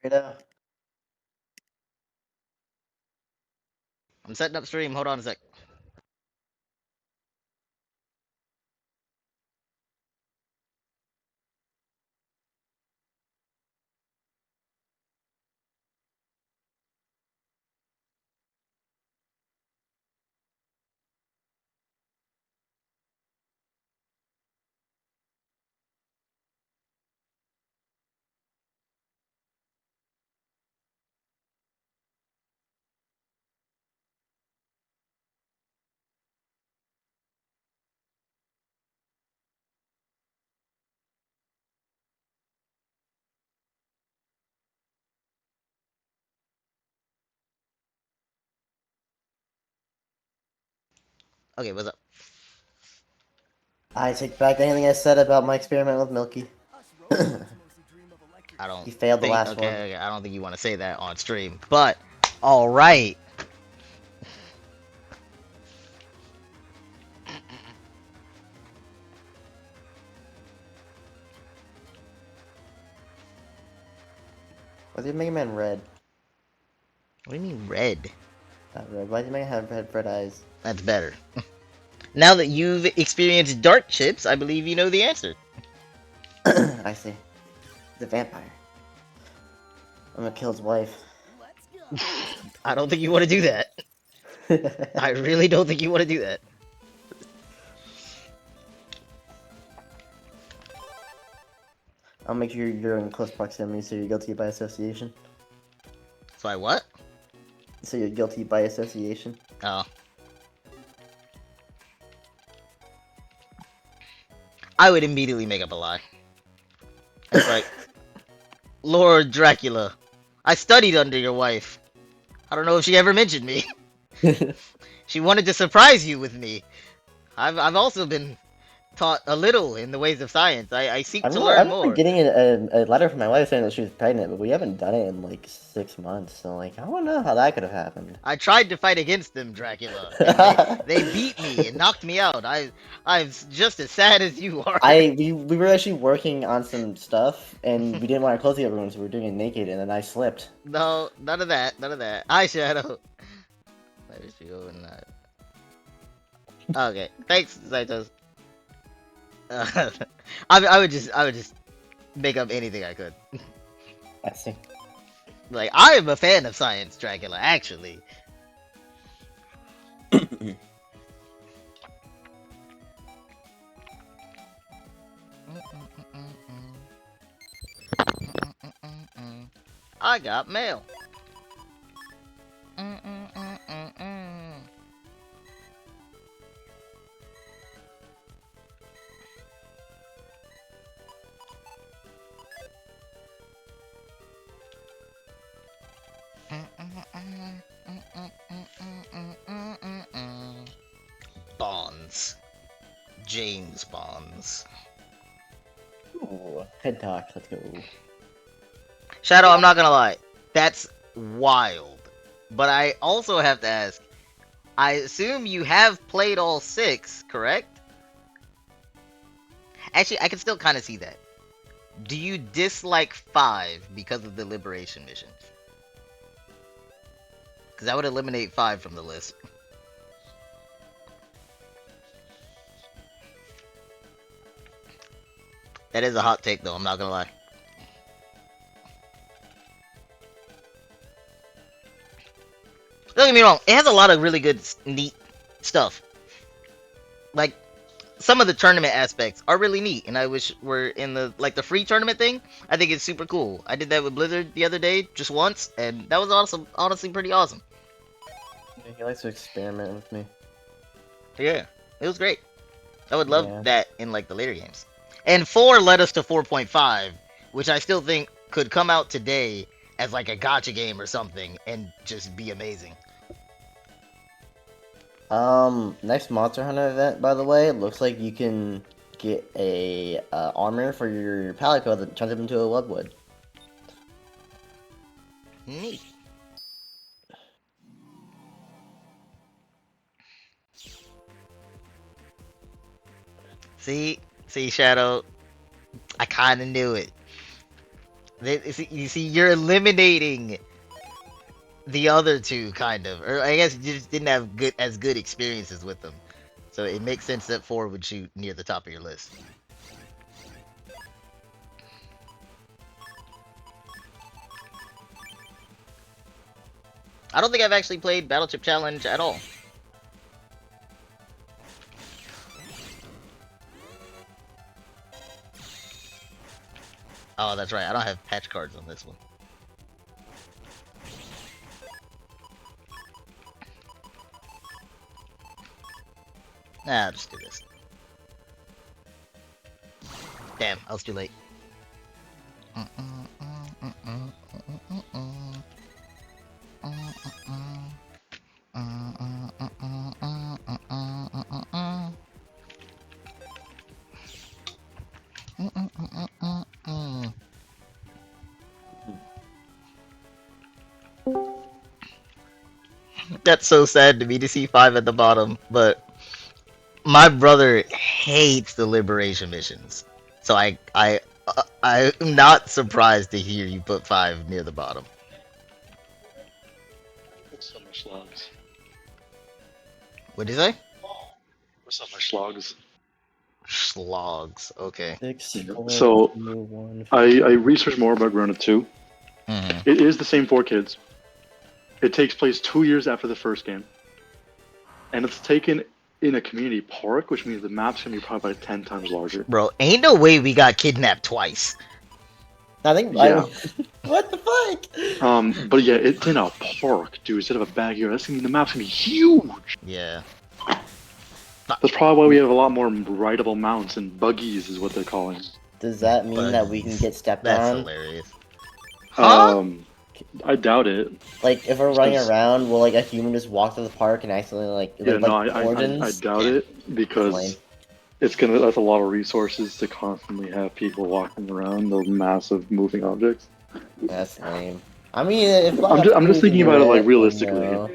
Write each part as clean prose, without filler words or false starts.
Right out. I'm setting up stream. Hold on a sec. Okay, what's up? I take back anything I said about my experiment with Milky. I don't He failed the think. last one. Okay, I don't think you want to say that on stream. But all right. Why did Mega Man red? What do you mean red? Not red. Why did Mega Man have red eyes? That's better. Now that you've experienced dark chips, I believe you know the answer. I see. He's a vampire. I'm gonna kill his wife. I don't think you want to do that. I really don't think you want to do that. I'll make sure you're in close proximity so you're guilty by association. So I what? So you're guilty by association. Oh. I would immediately make up a lie. It's like, Lord Dracula, I studied under your wife. I don't know if she ever mentioned me. She wanted to surprise you with me. I've also been taught a little in the ways of science. I seek to I learn remember more. getting a letter from my wife saying that she was pregnant, but we haven't done it in like 6 months. So like, I don't know how that could have happened. I tried to fight against them, Dracula, and they beat me and knocked me out. I'm just as sad as you are. We were actually working on some stuff, and we didn't want to close the other room, so we were doing it naked, and then I slipped. No, none of that. None of that. Hi, Shadow. Let me see over that. Okay, thanks, Zaitos. I would just make up anything I could. I see. Like I am a fan of science, Dracula. Actually, I got mail. Bonds. James Bonds. Ooh, head talk. Let's go. Shadow, I'm not gonna lie. That's wild. But I also have to ask, I assume you have played all six, correct? Actually, I can still kind of see that. Do you dislike 5 because of the liberation missions? Because that would eliminate 5 from the list. That is a hot take, though. I'm not gonna lie. Don't get me wrong. It has a lot of really good, neat stuff. Like some of the tournament aspects are really neat, and I wish we're in the the free tournament thing. I think it's super cool. I did that with Blizzard the other day, just once, and that was awesome. Honestly, pretty awesome. Yeah, he likes to experiment with me. Yeah, it was great. I would love Yeah. that in the later games. And 4 led us to 4.5, which I still think could come out today as a gotcha game or something and just be amazing. Next Monster Hunter event, by the way, looks like you can get a armor for your Palico that turns up into a Webwood. Neat. See, Shadow, I kind of knew it. You see, you're eliminating the other two, kind of, or I guess you just didn't have as good experiences with them. So it makes sense that 4 would shoot near the top of your list. I don't think I've actually played Battleship Challenge at all. Oh, that's right. I don't have patch cards on this one. Nah, I'll just do this. Damn, I was too late. That's so sad to me to see 5 at the bottom, but my brother hates the liberation missions. So I'm not surprised to hear you put 5 near the bottom. So much logs. What'd you say? So much logs. Slogs. Okay. 6, Yeah. 4, So, 2, 1. I researched more about Grounded 2. Mhm. It is the same 4 kids. It takes place 2 years after the first game. And it's taken in a community park, which means the map's gonna be probably like 10 times larger. Bro, ain't no way we got kidnapped twice. I think. Yeah. What the fuck? But yeah, it's in a park, dude, instead of a backyard. That's gonna mean the map's gonna be huge. Yeah. That's probably why we have a lot more rideable mounts and buggies, is what they're calling. Does that mean that we can get stepped That's on? hilarious. Huh? I doubt it. Like, if we're running Because- around, will like a human just walk to the park and accidentally Yeah, like no, I origins? doubt Yeah. it because Lame. that's a lot of resources to constantly have people walking around those massive moving objects. That's lame. I mean, if I'm just thinking about it like then realistically. no.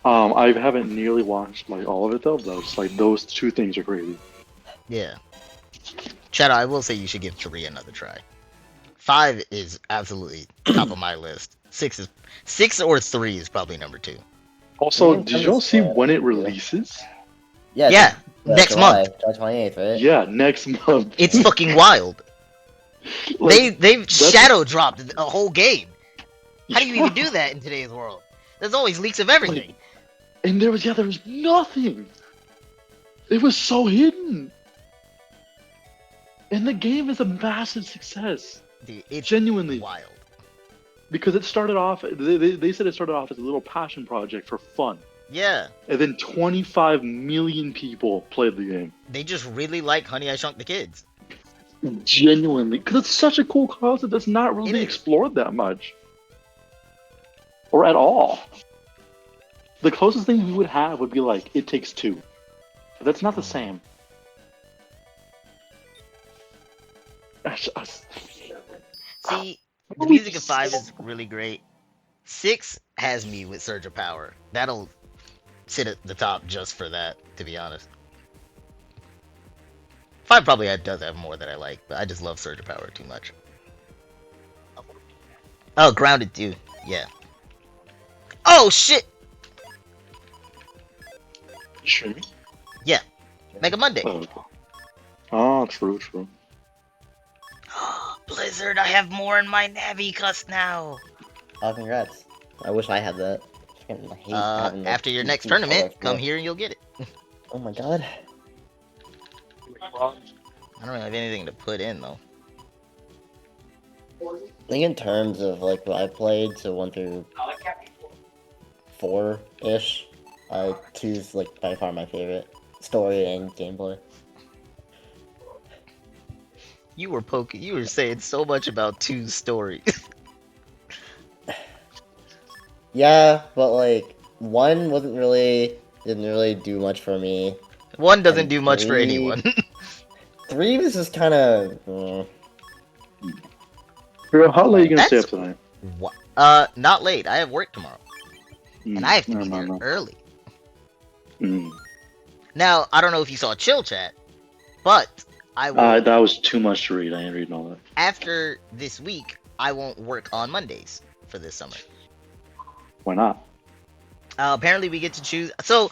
I haven't nearly watched like all of it though, but just like those 2 things are crazy. Yeah. Shadow, I will say you should give 3 another try. 5 is absolutely top of my list. 6 or 3 is probably number 2. Also, Yeah, did y'all see when it releases? Yeah, next July, month. July 28th, right? Yeah, next month. It's fucking wild. Like, They've that's- shadow dropped a whole game. How do you yeah. even do that in today's world? There's always leaks of everything. And there was nothing. It was so hidden. And the game is a massive success. Dude, it's Genuinely. wild. Because it started off, they said it started off as a little passion project for fun. Yeah, And then 25 million people played the game. they just really like Honey, I Shrunk the Kids. Genuinely. Because it's such a cool concept that's not It really is. explored that much. Or at all. The closest thing we would have would be like, It Takes Two. But that's not the same. See, the music of 5 is really great. 6 has me with Surge of Power. That'll sit at the top just for that, to be honest. 5 probably does have more that I like, but I just love Surge of Power too much. Oh, Grounded too. Yeah. Oh shit! Streaming? Yeah. Mega Monday. Oh, true. Blizzard, I have more in my Navi cust now. Oh, congrats. I wish I had that. I hate having, like, After your next two tournament, colors. come here and you'll get it. Oh my god. I don't really have anything to put in though. I think in terms of like what I played, so 1 through 4-ish, 2's like by far my favorite. Story and gameplay. You were saying so much about 2's story. Yeah, but like 1 didn't really do much for me. 1 doesn't And do much for 3 anyone. 3 was just kind of. Girl, how late are you gonna stay That's- up tonight? What? Not late. I have work tomorrow, and I have to be there early. Mm. Now, I don't know if you saw Chill Chat, but I will That was too much to read. I ain't reading all that. after this week. I won't work on Mondays for this summer. Why not? Apparently, we get to choose. So,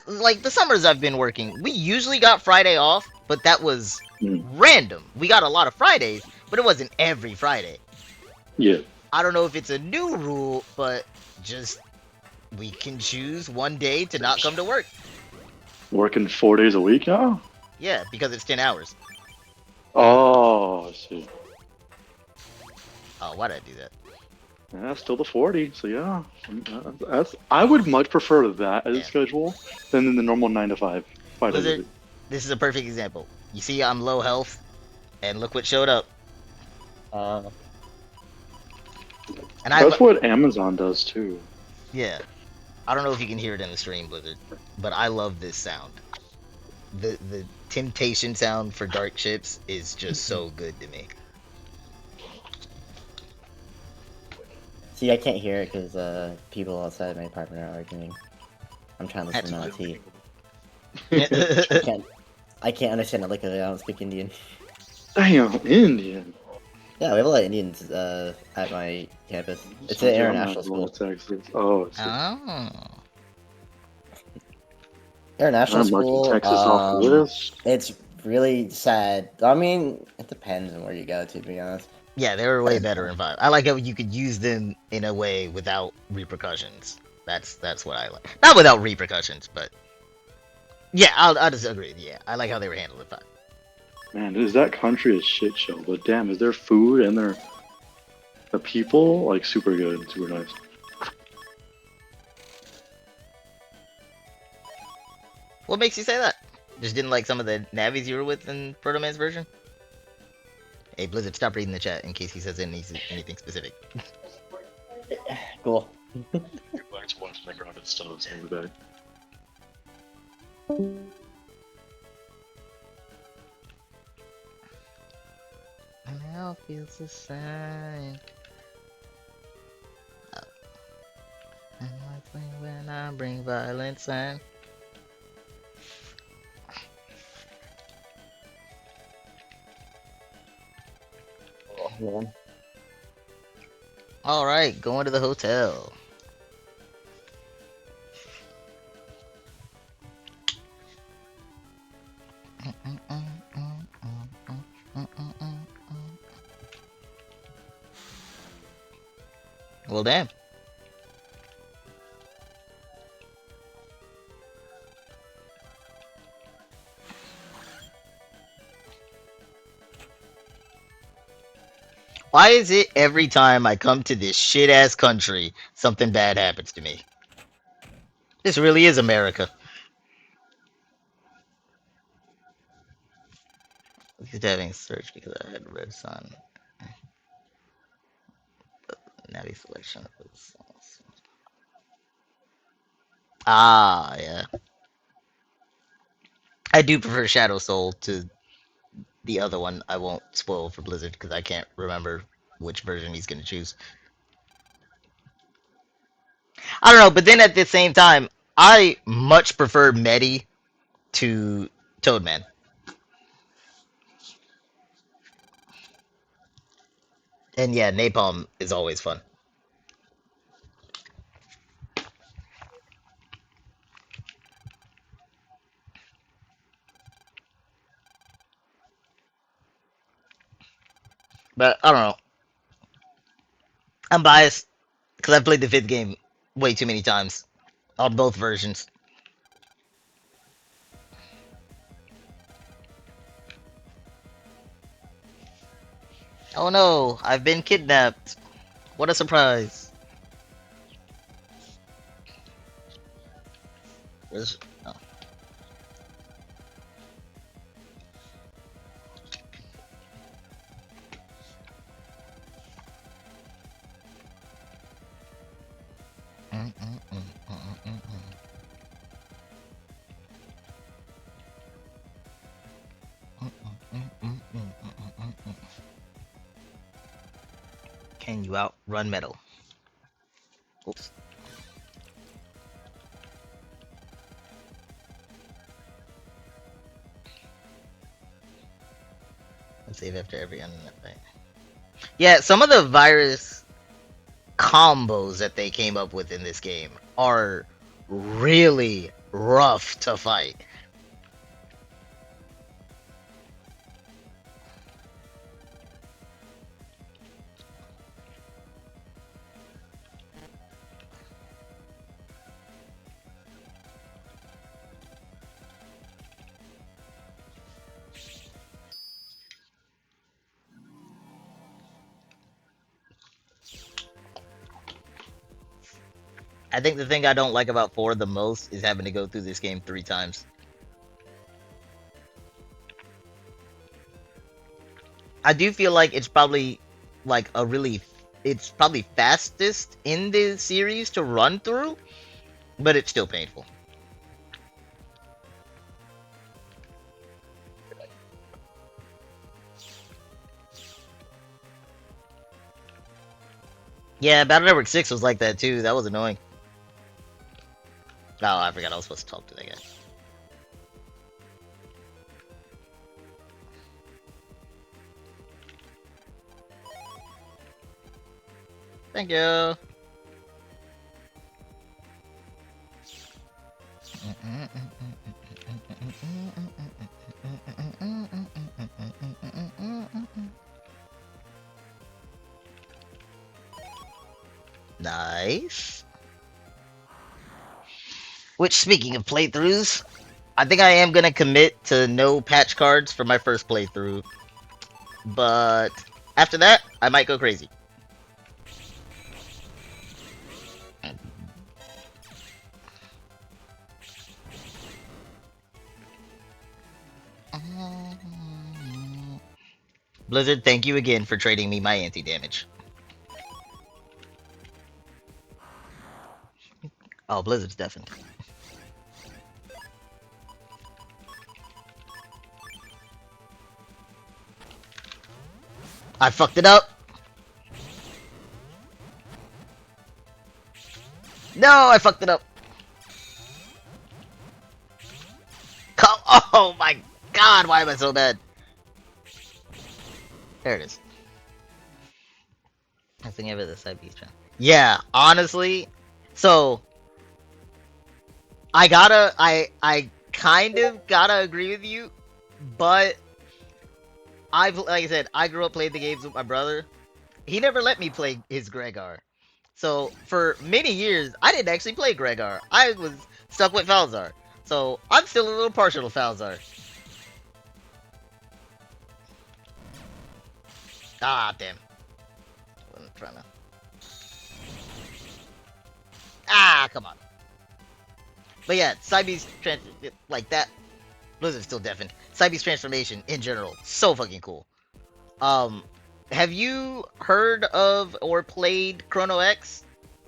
like the summers I've been working, we usually got Friday off, but that was Mm. random. We got a lot of Fridays, but it wasn't every Friday. Yeah. I don't know if it's a new rule, but just we can choose one day to not come to work. Working 4 days a week now? Yeah, because it's 10 hours. Oh, I see. Oh, why did I do that? Yeah, still the 40. So yeah, I would much prefer that as a Yeah. schedule than the normal 9 to 5. 5 days a Blizzard, week. this is a perfect example. You see, I'm low health, and look what showed up. Uh, And I, That's what Amazon does too. yeah, I don't know if you can hear it in the stream, Blizzard, but I love this sound. The temptation sound for dark chips is just so good to me. see, I can't hear it because people outside my apartment are arguing. I'm trying to listen to my tea. I can't understand it like I don't speak Indian. Damn, Indian. Yeah, we have a lot of Indians at my campus. It's an Yeah, I'm international not going school. to Texas. Oh, I see. Oh. International I'm marking school. Texas off the list. It's really sad. I mean, it depends on where you go, to be honest. Yeah, they were way better in vibe. I like how you could use them in a way without repercussions. That's what I like. Not without repercussions, but yeah, I'll just agree. Yeah, I like how they were handled with that. Man, is that country a shit show? But damn, is their food and the people like super good and super nice? What makes you say that? Just didn't like some of the navies you were with in Proto Man's version? Hey, Blizzard, stop reading the chat in case he says anything specific. Cool. Your black's one to make around it still the same day. Now feels the same. Oh. And I think when I bring violence in. Oh, man. All right, going to the hotel. Well, damn. Why is it every time I come to this shit ass country, something bad happens to me? This really is America. Just having search because I had red sun. Navi selection. Ah, yeah. I do prefer Shadow Soul to the other one. I won't spoil for Blizzard because I can't remember which version he's gonna choose. I don't know, but then at the same time, I much prefer Medi to Toadman. And yeah, Napalm is always fun. But I don't know. I'm biased because I've played the fifth game way too many times on both versions. Oh no, I've been kidnapped. What a surprise. Where's... Oh. Can you outrun metal? Oops. Save after every end of that fight. Yeah, some of the virus combos that they came up with in this game are really rough to fight. I think the thing I don't like about 4 the most is having to go through this game 3 times. I do feel like it's probably like it's probably fastest in the series to run through, but it's still painful. Yeah, Battle Network 6 was like that too. That was annoying. Oh, I forgot I was supposed to talk to that guy. Thank you. Nice. Which, speaking of playthroughs, I think I am gonna commit to no patch cards for my first playthrough. But after that, I might go crazy. Blizzard, thank you again for trading me my anti-damage. Oh, Blizzard's deafened. I fucked it up. No, I fucked it up. Come, oh my god, why am I so bad? There it is. I was thinking about the side piece. Yeah, honestly, so I kind of gotta agree with you, but like I said, I grew up playing the games with my brother. He never let me play his Gregar. So for many years, I didn't actually play Gregar. I was stuck with Falzar. So I'm still a little partial to Falzar. Ah, damn. Wasn't trying to. Ah, come on. But yeah, Cybe's like that. Blizzard's still deafened. Cybe's transformation in general, so fucking cool. Um, have you heard of or played Chrono X?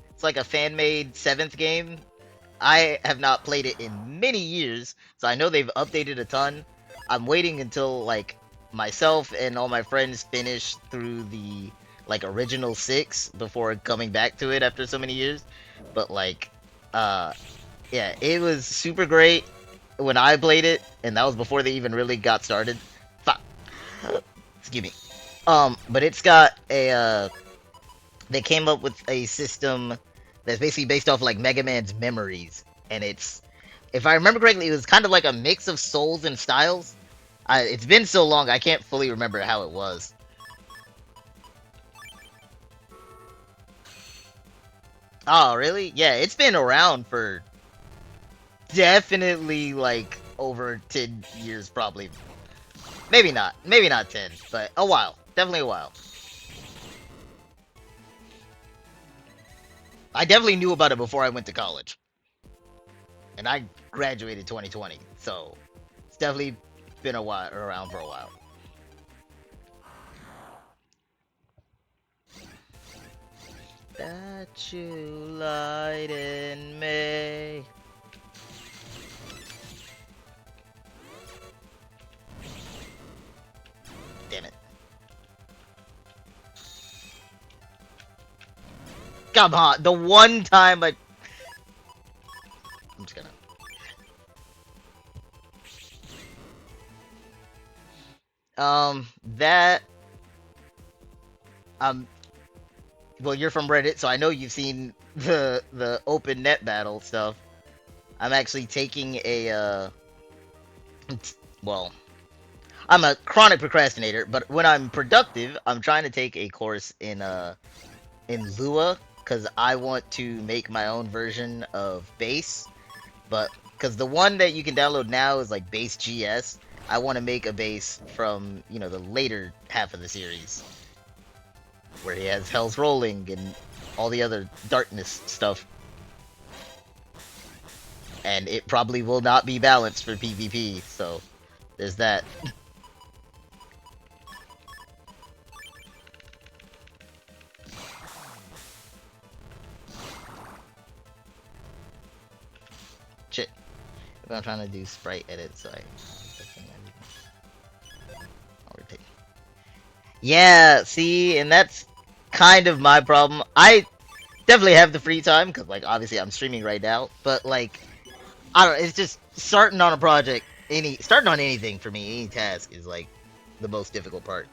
It's like a fan-made 7th game. I have not played it in many years, so I know they've updated a ton. I'm waiting until like myself and all my friends finish through the like original 6 before coming back to it after so many years. But like, yeah, it was super great when I played it, and that was before they even really got started. Fuck. Excuse me. But it's got a they came up with a system that's basically based off like Mega Man's memories, and it's, if I remember correctly, it was kind of like a mix of Souls and Styles. It's been so long, I can't fully remember how it was. Oh, really? Yeah, it's been around for definitely like over 10 years, probably. Maybe not 10, but a while. Definitely a while. I definitely knew about it before I went to college. And I graduated 2020, so it's definitely been a while, around for a while. That you light in me. Damn it. Come on, the one time I'm just gonna. That um, well, you're from Reddit, so I know you've seen the open net battle stuff. I'm actually taking a well, I'm a chronic procrastinator, but when I'm productive, I'm trying to take a course in Lua because I want to make my own version of base. But because the one that you can download now is like base GS, I want to make a base from the later half of the series where he has Hell's Rolling and all the other darkness stuff. And it probably will not be balanced for PvP, so there's that. Shit. If I'm trying to do sprite edit, so I'll repeat. Yeah, see, and that's kind of my problem. I definitely have the free time, because, like, obviously I'm streaming right now, but, like, I don't know, it's just starting on a project, starting on anything for me, any task is, like, the most difficult part.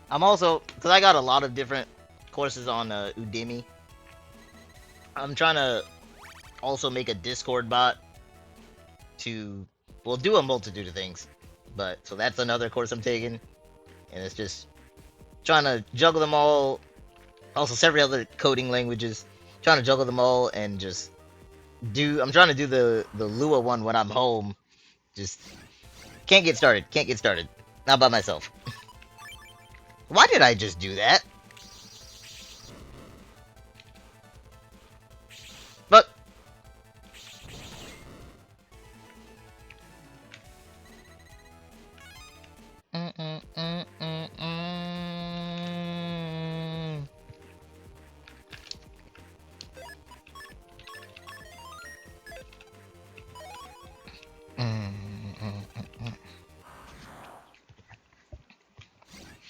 I'm also, because I got a lot of different courses on Udemy, I'm trying to also make a Discord bot to, well, do a multitude of things. But, so that's another course I'm taking, and it's just trying to juggle them all. Also, several other coding languages, trying to juggle them all and just I'm trying to do the Lua one when I'm home. Just can't get started. Can't get started. Not by myself. Why did I just do that? But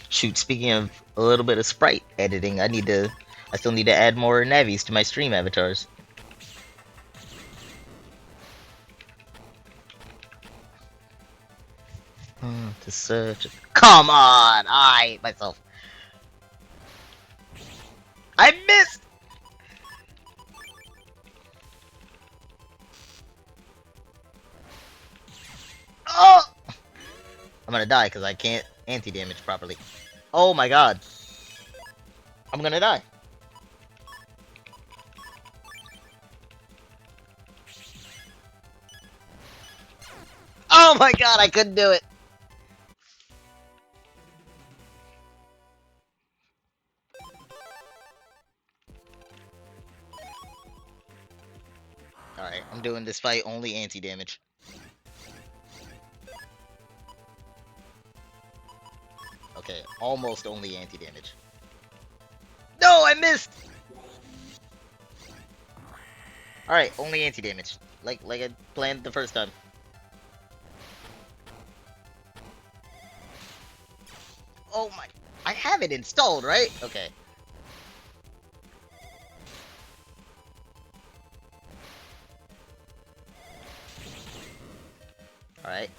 shoot, speaking of a little bit of sprite editing, I still need to add more navies to my stream avatars. To search. Come on! I hate myself. I missed! Oh! I'm gonna die because I can't anti-damage properly. Oh my god. I'm gonna die. Oh my god, I couldn't do it. Alright, I'm doing this fight only anti-damage. Okay, almost only anti-damage. No, I missed! Alright, only anti-damage. Like I planned the first time. Oh my... I have it installed, right? Okay.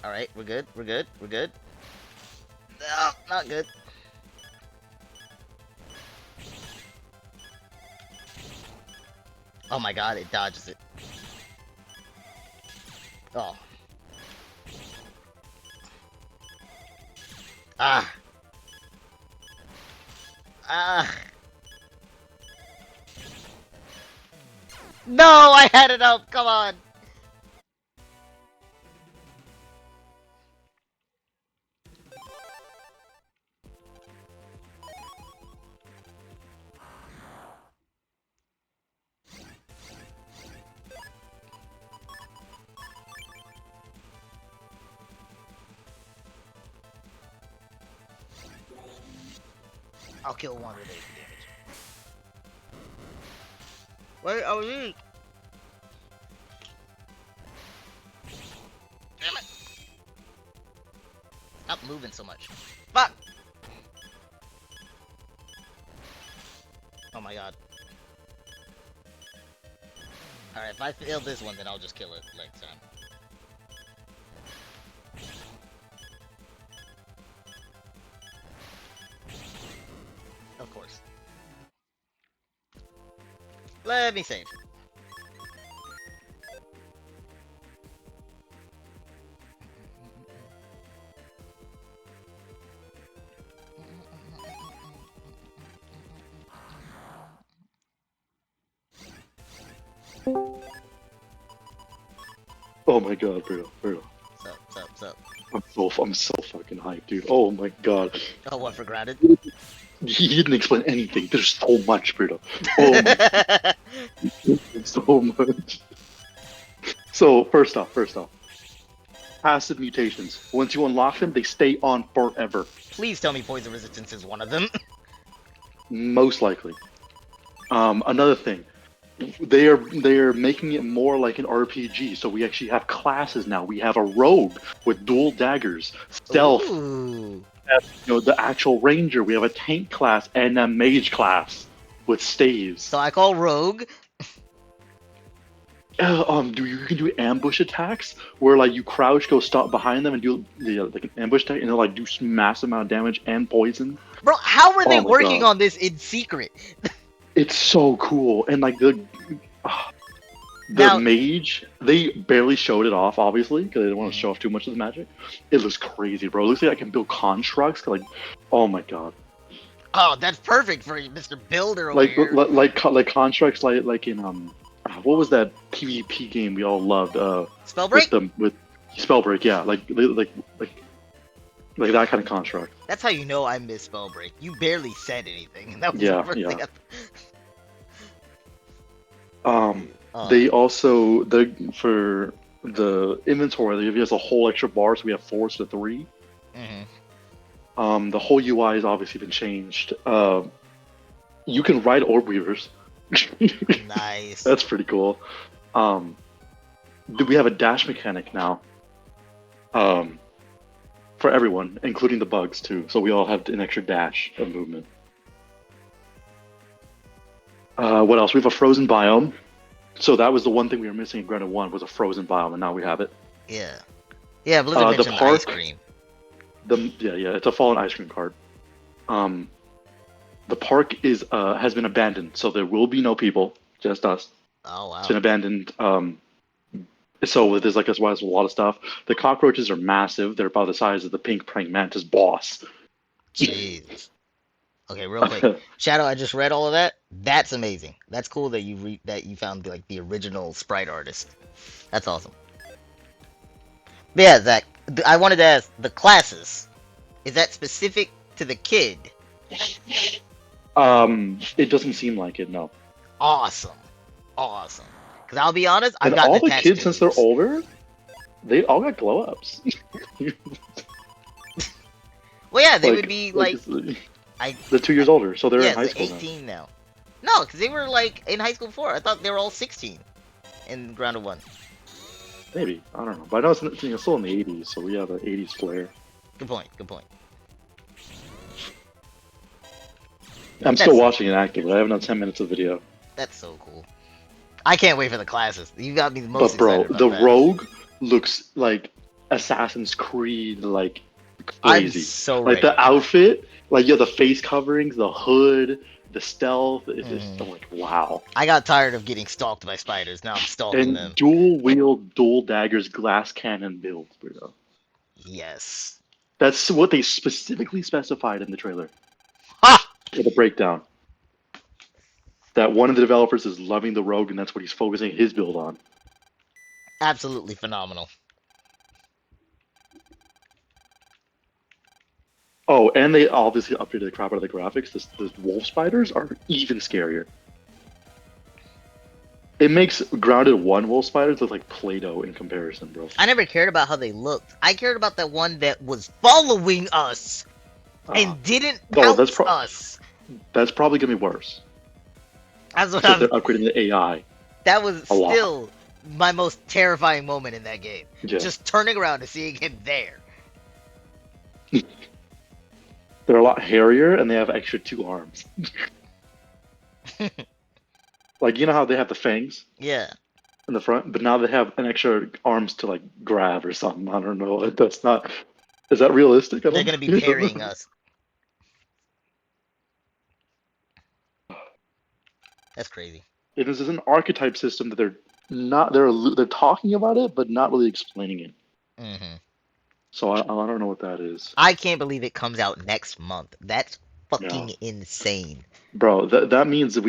Alright, we're good, we're good, we're good. No, not good. Oh my god, it dodges it. Oh. Ah. Ah. No, I had it up, come on. I'll kill one with 80 damage. Wait, oh, damn it! Stop moving so much. Fuck! Oh my god. Alright, if I fail this one, then I'll just kill it next time. Let me save. Oh my god, bro. What's up? I'm so fucking hyped, dude. Oh my god. Oh, what, for grounded? He didn't explain anything. There's so much, bro. Oh my, so much. So first off, passive mutations. Once you unlock them, they stay on forever. Please tell me poison resistance is one of them. Most likely. Another thing, they are making it more like an RPG. So we actually have classes now. We have a rogue with dual daggers, stealth. Ooh. The actual ranger. We have a tank class and a mage class with staves. So I call rogue. You can do ambush attacks where like you crouch, go stop behind them, and do like an ambush attack, and they'll like do massive amount of damage and poison. Bro, how are they Oh my working God. on this in secret? It's so cool, and like the Now- mage, they barely showed it off, obviously, because they didn't want to show off too much of the magic. It looks crazy, bro. It looks like I can build constructs. Like, oh my God, Oh, that's perfect for Mr. Builder over like here. like constructs like in what was that PvP game we all loved? Spellbreak? With Spellbreak, yeah, like that kind of construct. That's how you know I miss Spellbreak. You barely said anything. That was Yeah, the first yeah. thing They also for the inventory they give us a whole extra bar, so we have 4 instead of 3. Mhm. The whole UI has obviously been changed. You can ride orb weavers. Nice. That's pretty cool. We have a dash mechanic now. For everyone, including the bugs too. So we all have an extra dash of movement. What else? We have a frozen biome. So that was the one thing we were missing in Grounded 1 was a frozen biome, and now we have it. Yeah. Yeah, Blizzard the mentioned park- ice cream. It's a fallen ice cream cart. The park has been abandoned, so there will be no people, just us. Oh, wow. It's been abandoned. So there's like as well as a lot of stuff. The cockroaches are massive. They're about the size of the pink praying mantis boss. Jesus. Okay, real quick. Shadow, I just read all of that. That's amazing. That's cool that you found like the original sprite artist. That's awesome. But yeah, Zach, I wanted to ask the classes. Is that specific to the kid? It doesn't seem like it, no. Awesome. Because I'll be honest, I've And gotten all the attached kids, to since they're these. older, they all got glow ups. Well, yeah, they would be like they're 2 years older, so they're yeah, in high they're school now. 18 now. No, because they were like in high school before. I thought they were all 16 in Grounded 1. Maybe, I don't know, but I know it's still in the 80s, so we have an 80s flair. Good point. I'm still watching it actively. I have another 10 minutes of video. That's so cool. I can't wait for the classes. You got me the most But bro, excited about the that. rogue looks like Assassin's Creed, like I'm crazy. so Like ready. the outfit, like the face coverings, the hood, the stealth. It's just I'm like, wow. I got tired of getting stalked by spiders. Now I'm stalking And them. dual wield, dual daggers, glass cannon build, bro. Yes. That's what they specifically specified in the trailer. Ha! With a breakdown. That one of the developers is loving the rogue, and that's what he's focusing his build on. Absolutely phenomenal. Oh, and they obviously updated the crap out of the graphics. The wolf spiders are even scarier. It makes Grounded 1 wolf spiders look like Play-Doh in comparison, bro. I never cared about how they looked. I cared about the one that was following us and didn't pounce us. That's probably gonna be worse. That's what Because they're upgrading the AI. That was a lot. still my most terrifying moment in that game. Yeah. Just turning around and seeing him there. They're a lot hairier, and they have extra 2 arms. Like, you know how they have the fangs Yeah. in the front, but now they have an extra arms to like grab or something. I don't know. That's not. Is that realistic? They're gonna be parrying us. That's crazy. It is an archetype system that they're talking about it, but not really explaining it. Hmm. So I don't know what that is. I can't believe it comes out next month. That's Yeah, fucking insane. bro. That means that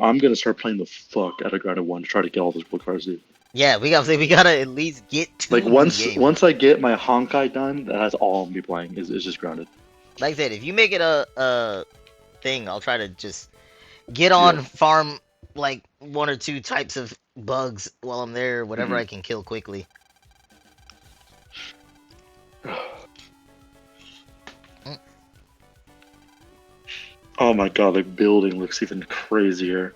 I'm gonna start playing the fuck out of Grounded One to try to get all those book cards, dude. Yeah, we gotta at least get Like 2 new games. once I get my Honkai done, that's all I'm gonna be playing is just Grounded. Like I said, if you make it a thing, I'll try to just get Yeah. on farm like 1 or 2 types of bugs while I'm there, whatever Mhm. I can kill quickly. Mm. Oh my god, the building looks even crazier.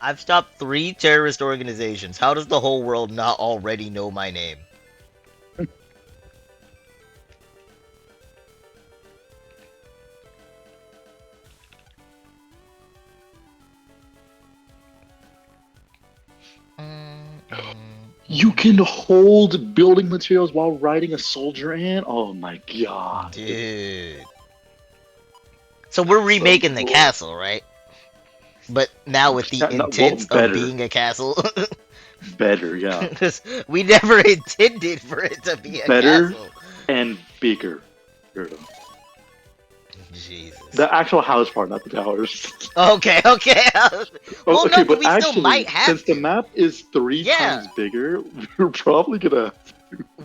I've stopped 3 terrorist organizations. How does the whole world not already know my name? You can hold building materials while riding a soldier ant? Oh my god. Dude. So we're So remaking the cool. castle, right? But now with the Well, intents of better. being a castle. Better, yeah. Because we never intended for it to be a Better castle. and bigger. Weirdo. Jesus. The actual house part, not the towers. Okay, okay. Oh, Well, okay, no, but but we still actually, might have since the to. map is 3 Yeah. times bigger, we're probably gonna.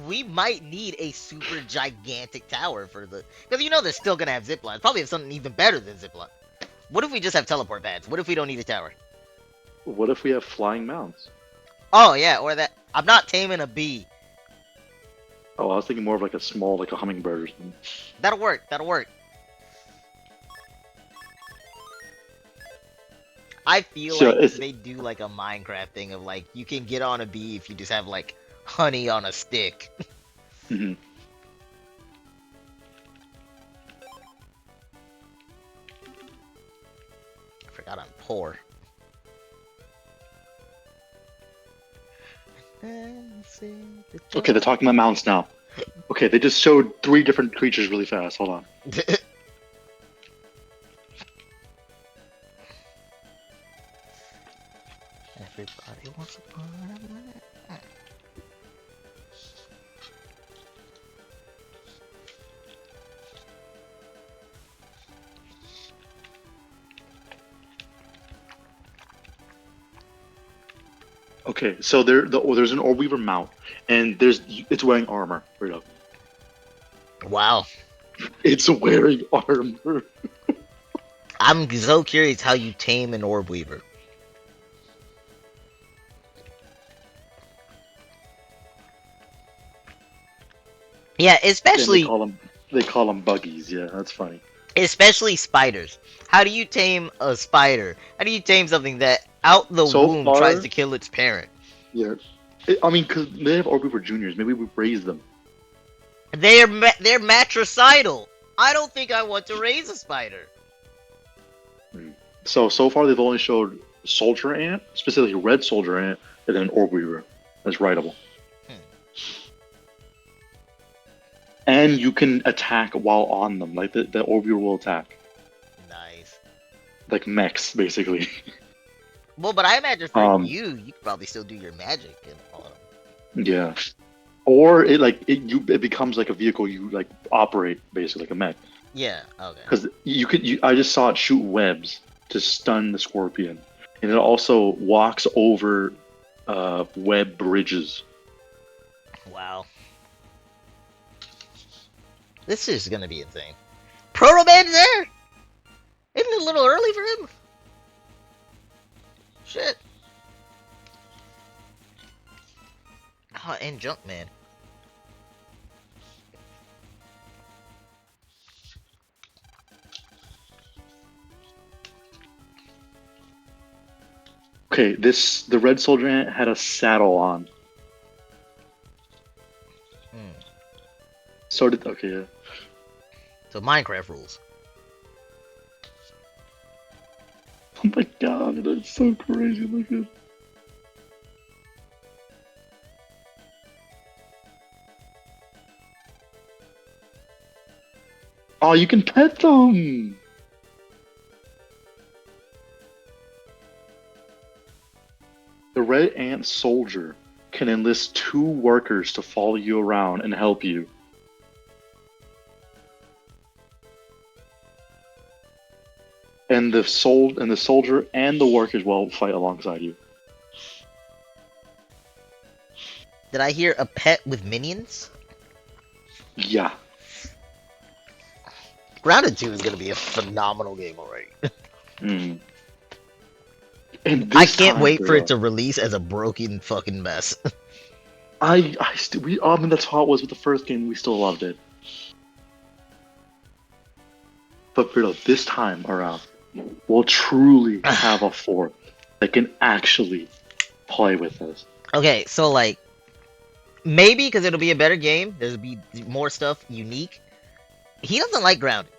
We might need a super gigantic tower for the. Because you know they're still gonna have zip lines. Probably have something even better than zip line. What if we just have teleport pads? What if we don't need a tower? What if we have flying mounts? Oh yeah, or that. I'm not taming a bee. Oh, I was thinking more of like a small, like a hummingbird or something. That'll work. That'll work. I feel So like it's they do like a Minecraft thing of like you can get on a bee if you just have like honey on a stick. mhm. I forgot I'm poor. Okay, they're talking about mounts now. Okay, they just showed 3 different creatures really fast. Hold on. Everybody wants a part of my... Okay, so there's an Orb-Weaver mount, and it's wearing armor. Right up. Wow. It's wearing armor. I'm so curious how you tame an orb weaver. Yeah, And especially they call them buggies. Yeah, that's funny. especially spiders. How do you tame a spider? How do you tame something that out the So womb far, tries to kill its parent? yeah. I mean, because they have Orb-Weaver juniors. Maybe we raise them. They're matricidal. I don't think I want to raise a spider. So far they've only showed soldier ant, specifically red soldier ant, and then Orb-Weaver that's rideable. And you can attack while on them, like the Orb-Weaver will attack, Nice. like mechs basically. Well, but I imagine for Um, you could probably still do your magic and all of them. yeah. Or it becomes like a vehicle you like operate basically like a mech. Yeah. Okay. Because I just saw it shoot webs to stun the scorpion, and it also walks over web bridges. Wow. This is gonna be insane. Proto Man's there. Isn't it a little early for him? Shit. Oh, and Junkman. Okay, the red soldier ant had a saddle on. Hmm. So did yeah. So Minecraft rules. Oh my god, that's so crazy looking. Oh, you can pet them. The Red Ant Soldier can enlist 2 workers to follow you around and help you. And the soldier and the workers will fight alongside you. Did I hear a pet with minions? Yeah. Grounded 2 is gonna be a phenomenal game already. Mm. And I this can't time, wait for it bro, to release as a broken fucking mess. I mean, that's how it was with the first game. We still loved it. But bro, this time around, we'll truly have a fourth that can actually play with us. Okay, so like maybe because it'll be a better game, there'll be more stuff unique. He doesn't like grounded.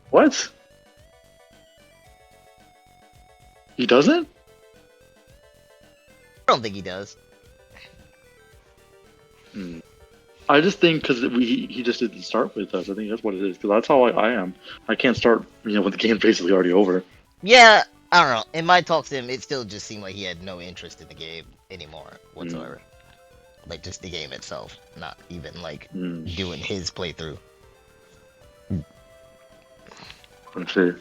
What? He doesn't? I don't think he does. Hmm. I just think because he just didn't start with us. I think that's what it is. Because that's how I am. I can't start when the game's basically already over. Yeah, I don't know. In my talks to him, it still just seemed like he had no interest in the game anymore whatsoever. Like just the game itself, not even like doing his playthrough. Let's see.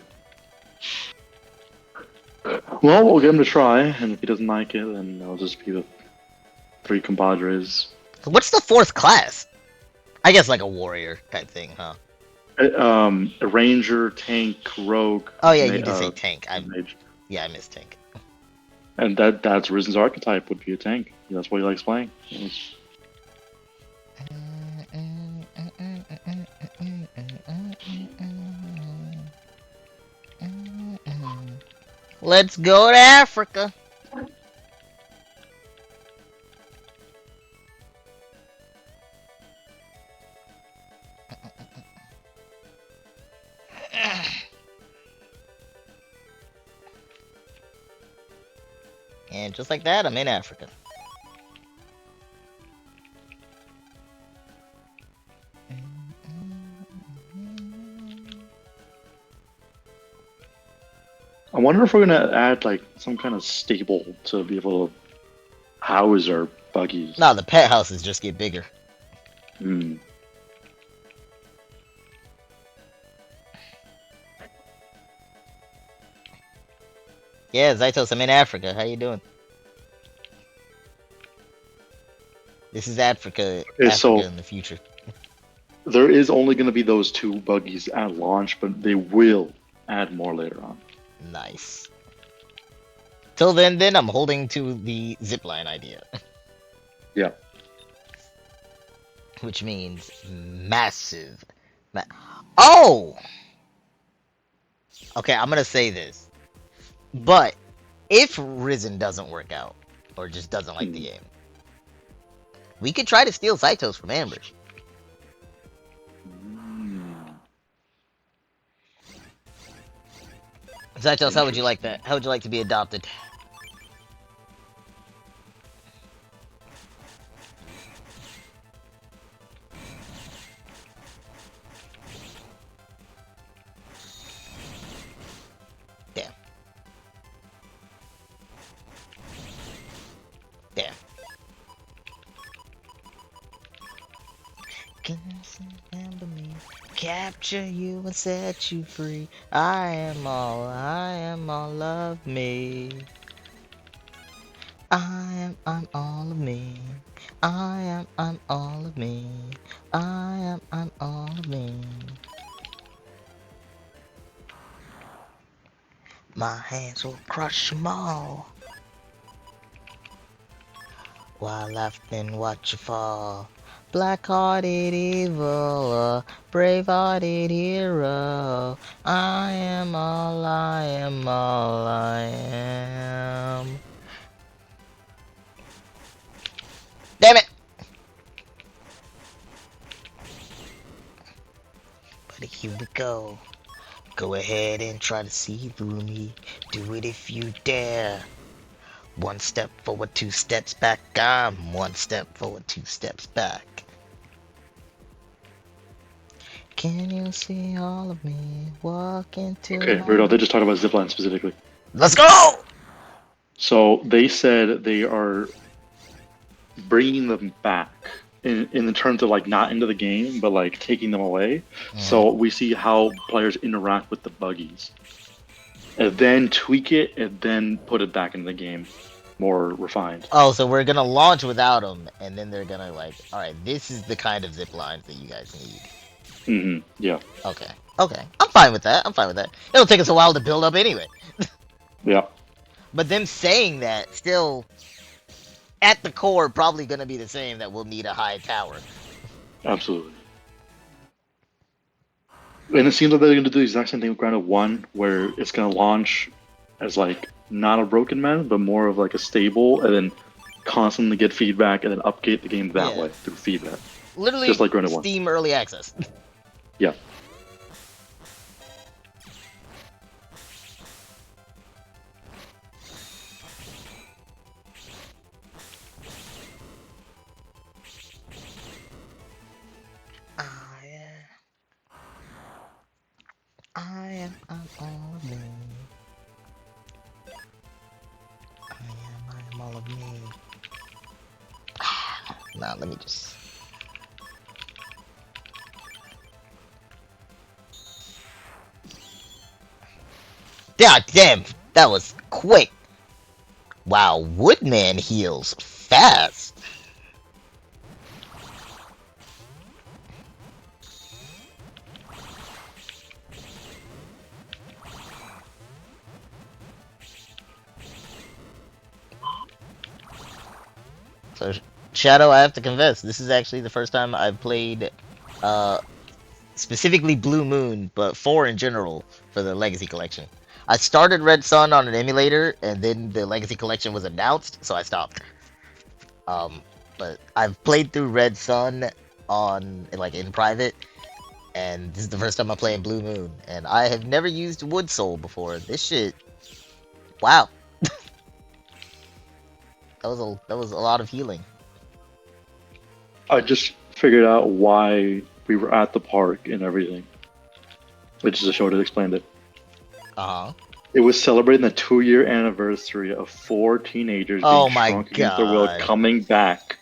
Well, we'll get him to try, and if he doesn't like it, then it'll just be the 3 compadres. So what's the fourth class? I guess like a warrior type thing, huh? A ranger, tank, rogue. Oh yeah, you did say tank. Mage. Yeah, I missed tank. And that's Rizen's archetype would be a tank. That's what he likes playing. Let's go to Africa. And just like that, I'm in Africa. I wonder if we're gonna add like some kind of stable to be able to house our buggies. No, the pet houses just get bigger. Hmm. Yeah, Zaitos, I'm in Africa. How you doing? This is Africa, Africa So in the future. there is only gonna be those 2 buggies at launch, but they will add more later on. Nice. Till then, I'm holding to the zipline idea. Yeah. Which means massive. Oh! Okay, I'm gonna say this. But if Risen doesn't work out, or just doesn't like the game, we could try to steal Zaitos from Amber. Zaitos, how would you like that? How would you like to be adopted? Damn. Damn. Remember me, capture you and set you free. I am all, love me. I'm all of me. I'm all of me. I'm all of me. My hands will crush them all. While laughing, watch you fall. Black-hearted evil, brave-hearted hero. I am all I am, all I am. Damn it! But here we go. Go ahead and try to see through me. Do it if you dare. 1 step forward, 2 steps back. I'm 1 step forward, 2 steps back. Can you see all of me walk into Okay, my... Weirdo, they just talked about zipline specifically. Let's go! So they said they are bringing them back in the terms of like not into the game, but like taking them away. So we see how players interact with the buggies, and then tweak it, and then put it back into the game, more refined. Oh, so we're gonna launch without them, and then they're gonna like, alright, this is the kind of zip lines that you guys need. Yeah, Okay. Okay. I'm fine with that. I'm fine with that. It'll take us a while to build up anyway. yeah, But them saying that, still, at the core, probably gonna be the same, that we'll need a high tower. absolutely. And it seems like they're going to do the exact same thing with Grounded 1, where it's going to launch as like not a broken man, but more of like a stable, and then constantly get feedback, and then update the game that Yeah. way through feedback. Literally, Just like Grounded 1. Steam Early Access. Yeah. I am all of me. I am all of me. Now, let me just... God damn, that was quick. Wow, Woodman heals fast. So, Shadow, I have to confess, this is actually the first time I've played, specifically Blue Moon, but 4 in general for the Legacy Collection. I started Red Sun on an emulator, and then the Legacy Collection was announced, so I stopped. But I've played through Red Sun on, like, in private, and this is the first time I'm playing Blue Moon, and I have never used Wood Soul before. This shit, wow. That was a lot of healing. I just figured out why we were at the park and everything, which is a show that explained it. Uh-huh. It was celebrating the 2-year anniversary of 4 teenagers Oh being my shrunk against their will, God. coming back.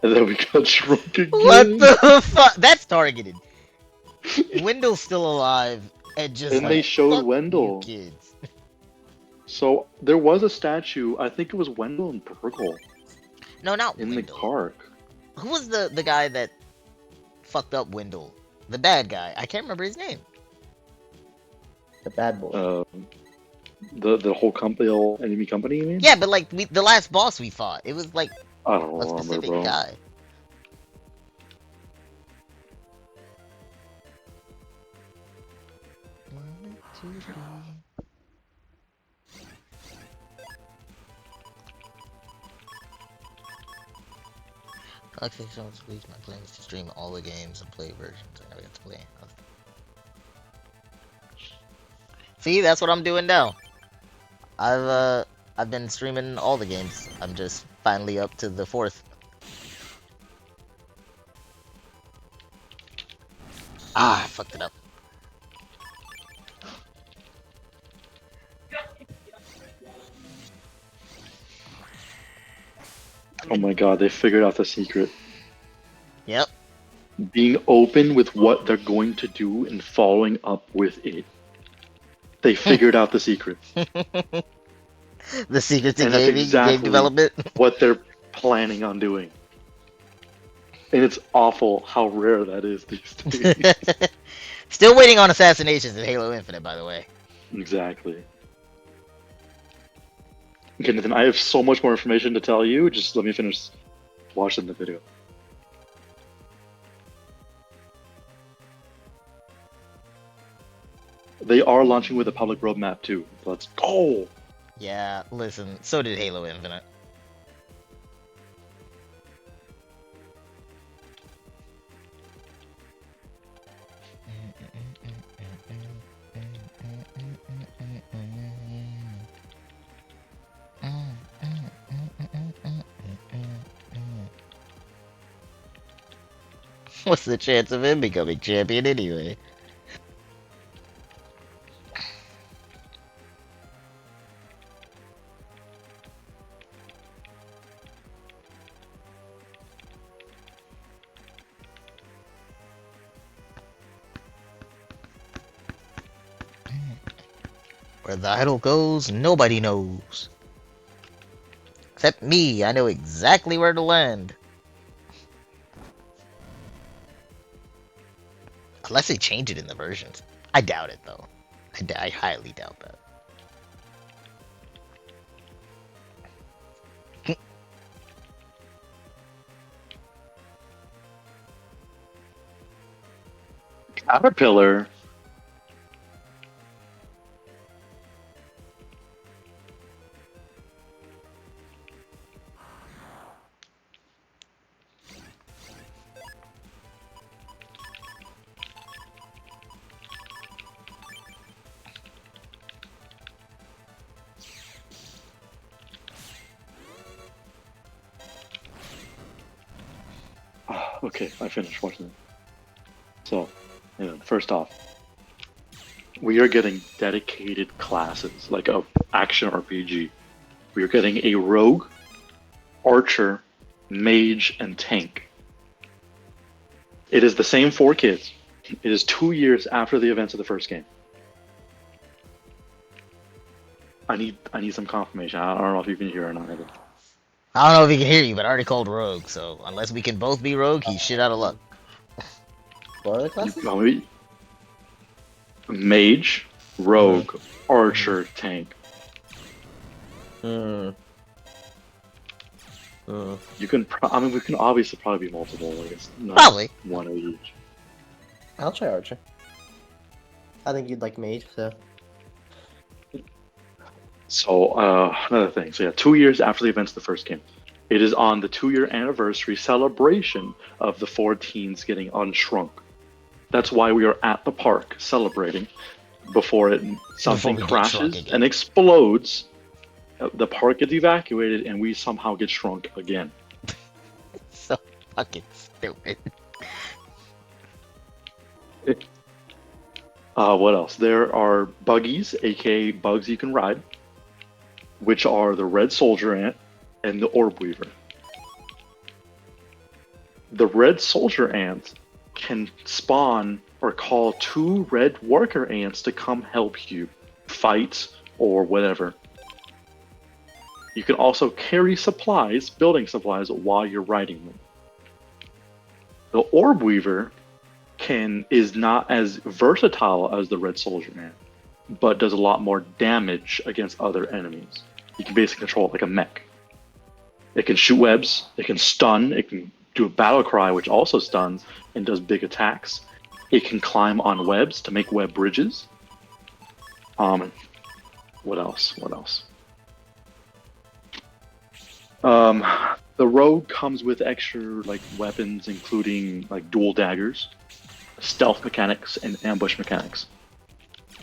And then we got shrunk again. What the fuck? That's targeted. Wendell's still alive, and just And like, they showed fuck Wendell. you kids. So there was a statue, I think it was Wendell and Purgle, No, not in Wendell. the park. Who was the guy that fucked up Wendell? The bad guy. I can't remember his name. The bad boy. The whole company, the whole enemy company, you mean? Yeah, but like the last boss we fought, it was like I don't a remember, specific bro. guy. Actually, so it's released my plans to stream all the games and play versions I never got to play. See, that's what I'm doing now. I've been streaming all the games. I'm just finally up to the 4th. Ah, I fucked it up. Oh my god, they figured out the secret. Yep. Being open with what they're going to do and following up with it. They figured out the secret. The secret to And that's gaming, exactly game development. what they're planning on doing. And it's awful how rare that is these days. Still waiting on assassinations in Halo Infinite, by the way. Exactly. Okay, Nathan, I have so much more information to tell you. Just let me finish watching the video. They are launching with a public roadmap too. Let's go! Yeah, listen, so did Halo Infinite. What's the chance of him becoming champion anyway? Where the idol goes, nobody knows. Except me, I know exactly where to land. Unless they change it in the versions. I doubt it, though. I highly doubt that. Caterpillar. Okay, I finished watching it. So, first off, we are getting dedicated classes, like a action RPG. We are getting a rogue, archer, mage, and tank. It is the same 4 kids. It is 2 years after the events of the first game. I need some confirmation. I don't know if you can hear or not. I don't know if he can hear you, but I already called Rogue, so unless we can both be Rogue, he's shit out of luck. What are the classes? Mage, rogue, archer, tank. Hmm. You can. We can obviously probably be multiple. I guess not Probably. one of each. I'll try Archer. I think you'd like Mage, so. So another thing. So yeah, 2 years after the events of the first game, it is on the 2-year anniversary celebration of the 4 teens getting unshrunk. That's why we are at the park celebrating before something we get shrunk crashes again. and explodes. The park gets evacuated and we somehow get shrunk again. So fucking stupid. What else? There are buggies, aka bugs you can ride, which are the red soldier ant and the orb weaver. The red soldier ant can spawn or call 2 red worker ants to come help you fight or whatever. You can also carry supplies, building supplies, while you're riding them. The orb weaver is not as versatile as the red soldier ant, but does a lot more damage against other enemies. You can basically control it like a mech. It can shoot webs, it can stun, it can do a battle cry, which also stuns and does big attacks. It can climb on webs to make web bridges. What else? The rogue comes with extra weapons, including dual daggers, stealth mechanics, and ambush mechanics.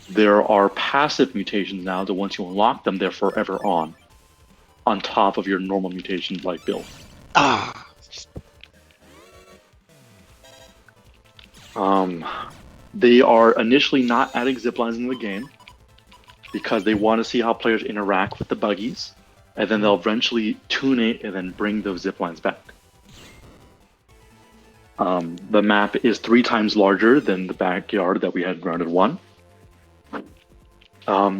There are passive mutations now that once you unlock them, they're forever on top of your normal mutation build. They are initially not adding ziplines in the game because they want to see how players interact with the buggies, and then they'll eventually tune it and then bring those ziplines back. The map is 3 times larger than the backyard that we had in Grounded 1.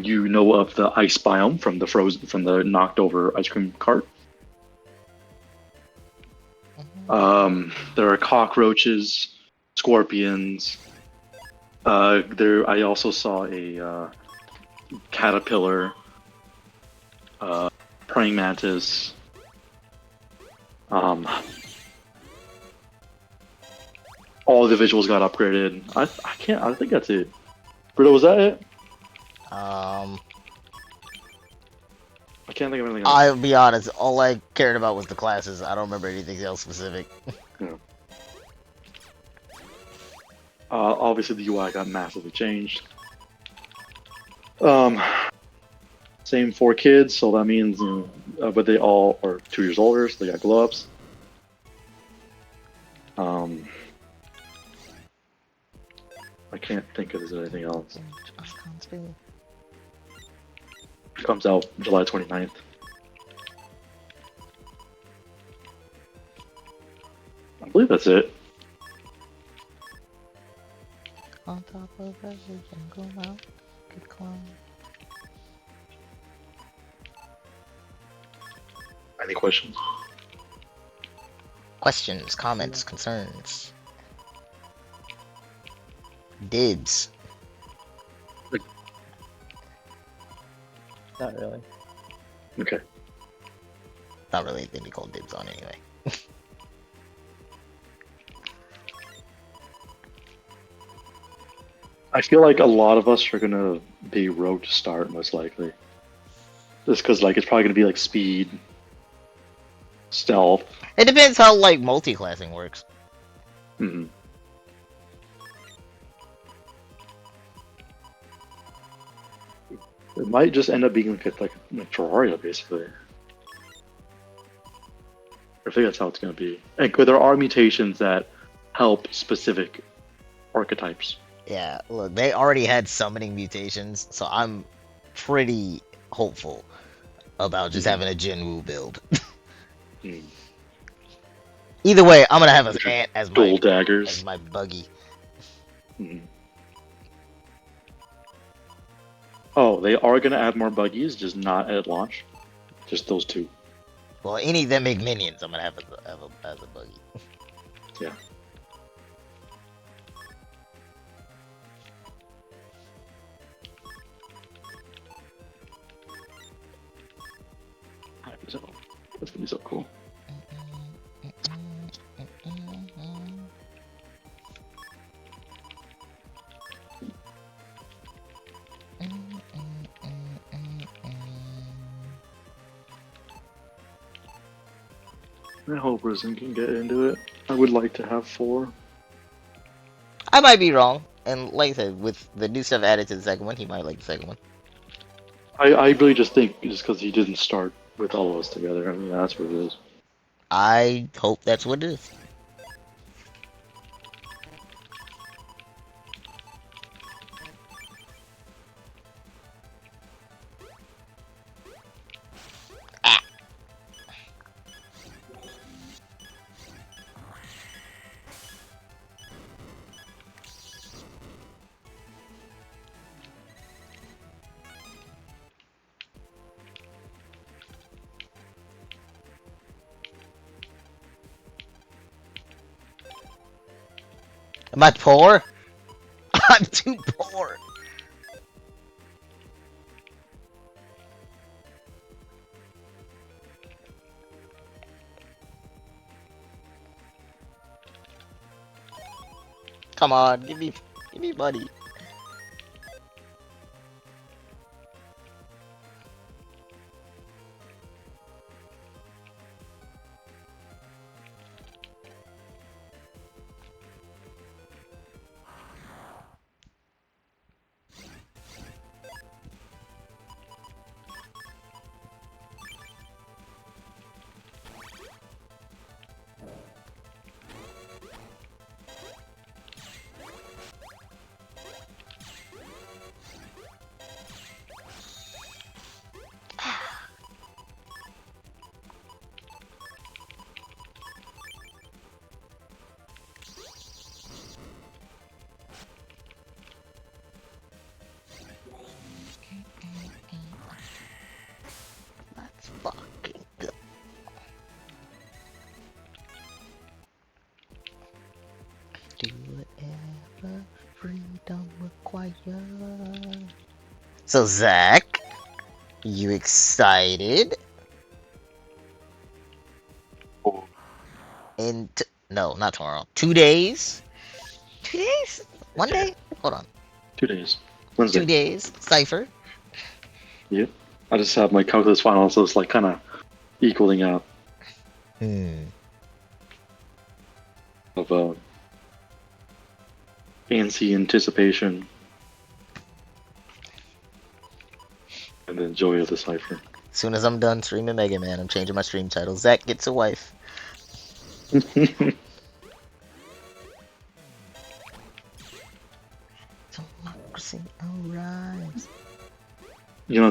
You know of the ice biome from the knocked over ice cream cart. There are cockroaches, scorpions. I also saw a caterpillar, praying mantis. All the visuals got upgraded. I think that's it. Brito, was that it? I can't think of anything else. I'll be honest, all I cared about was the classes. I don't remember anything else specific. Yeah. Obviously, the UI got massively changed. Same 4 kids, so that means, but they all are 2 years older, so they got glow ups. I can't think if there's anything else. Icon spin. It comes out July 29th. I believe that's it. On top of every jungle mountain, could climb. Any questions? Questions, comments, concerns. Dibs. Not really. Okay. Not really anything to call dibs on anyway. I feel like a lot of us are gonna be rogue to start, most likely. Just because, like, it's probably gonna be like speed, stealth. It depends how like multi-classing works. Hmm. It might just end up being like Terraria, basically. I think that's how it's gonna be. And there are mutations that help specific archetypes. Yeah, look, they already had summoning mutations, so I'm pretty hopeful about just having a Jinwoo build. Mm. Either way, I'm gonna have an ant as Dual daggers. my buggy. Mhm. Oh, they are gonna add more buggies, just not at launch. Just those two. Well, any of them make minions, I'm gonna have as a buggy. Yeah. So, that's gonna be so cool. I hope Risen can get into it. I would like to have 4. I might be wrong, and like I said, with the new stuff added to the second one, he might like the second one. I really just think just because he didn't start with all of us together. I mean, that's what it is. I hope that's what it is. Am I poor? I'm too poor. Come on, give me money. Let's fucking go. Do whatever freedom requires. So Zach, you excited? Oh. No, not tomorrow. 2 days? 2 days? 1 day? Hold on. 2 days. Wednesday. 2 days. Cypher. Yep. I just have my calculus final, so it's like kind of equaling out of fancy anticipation and then joy of the cipher. As soon as I'm done streaming Mega Man, I'm changing my stream title. Zach gets a wife.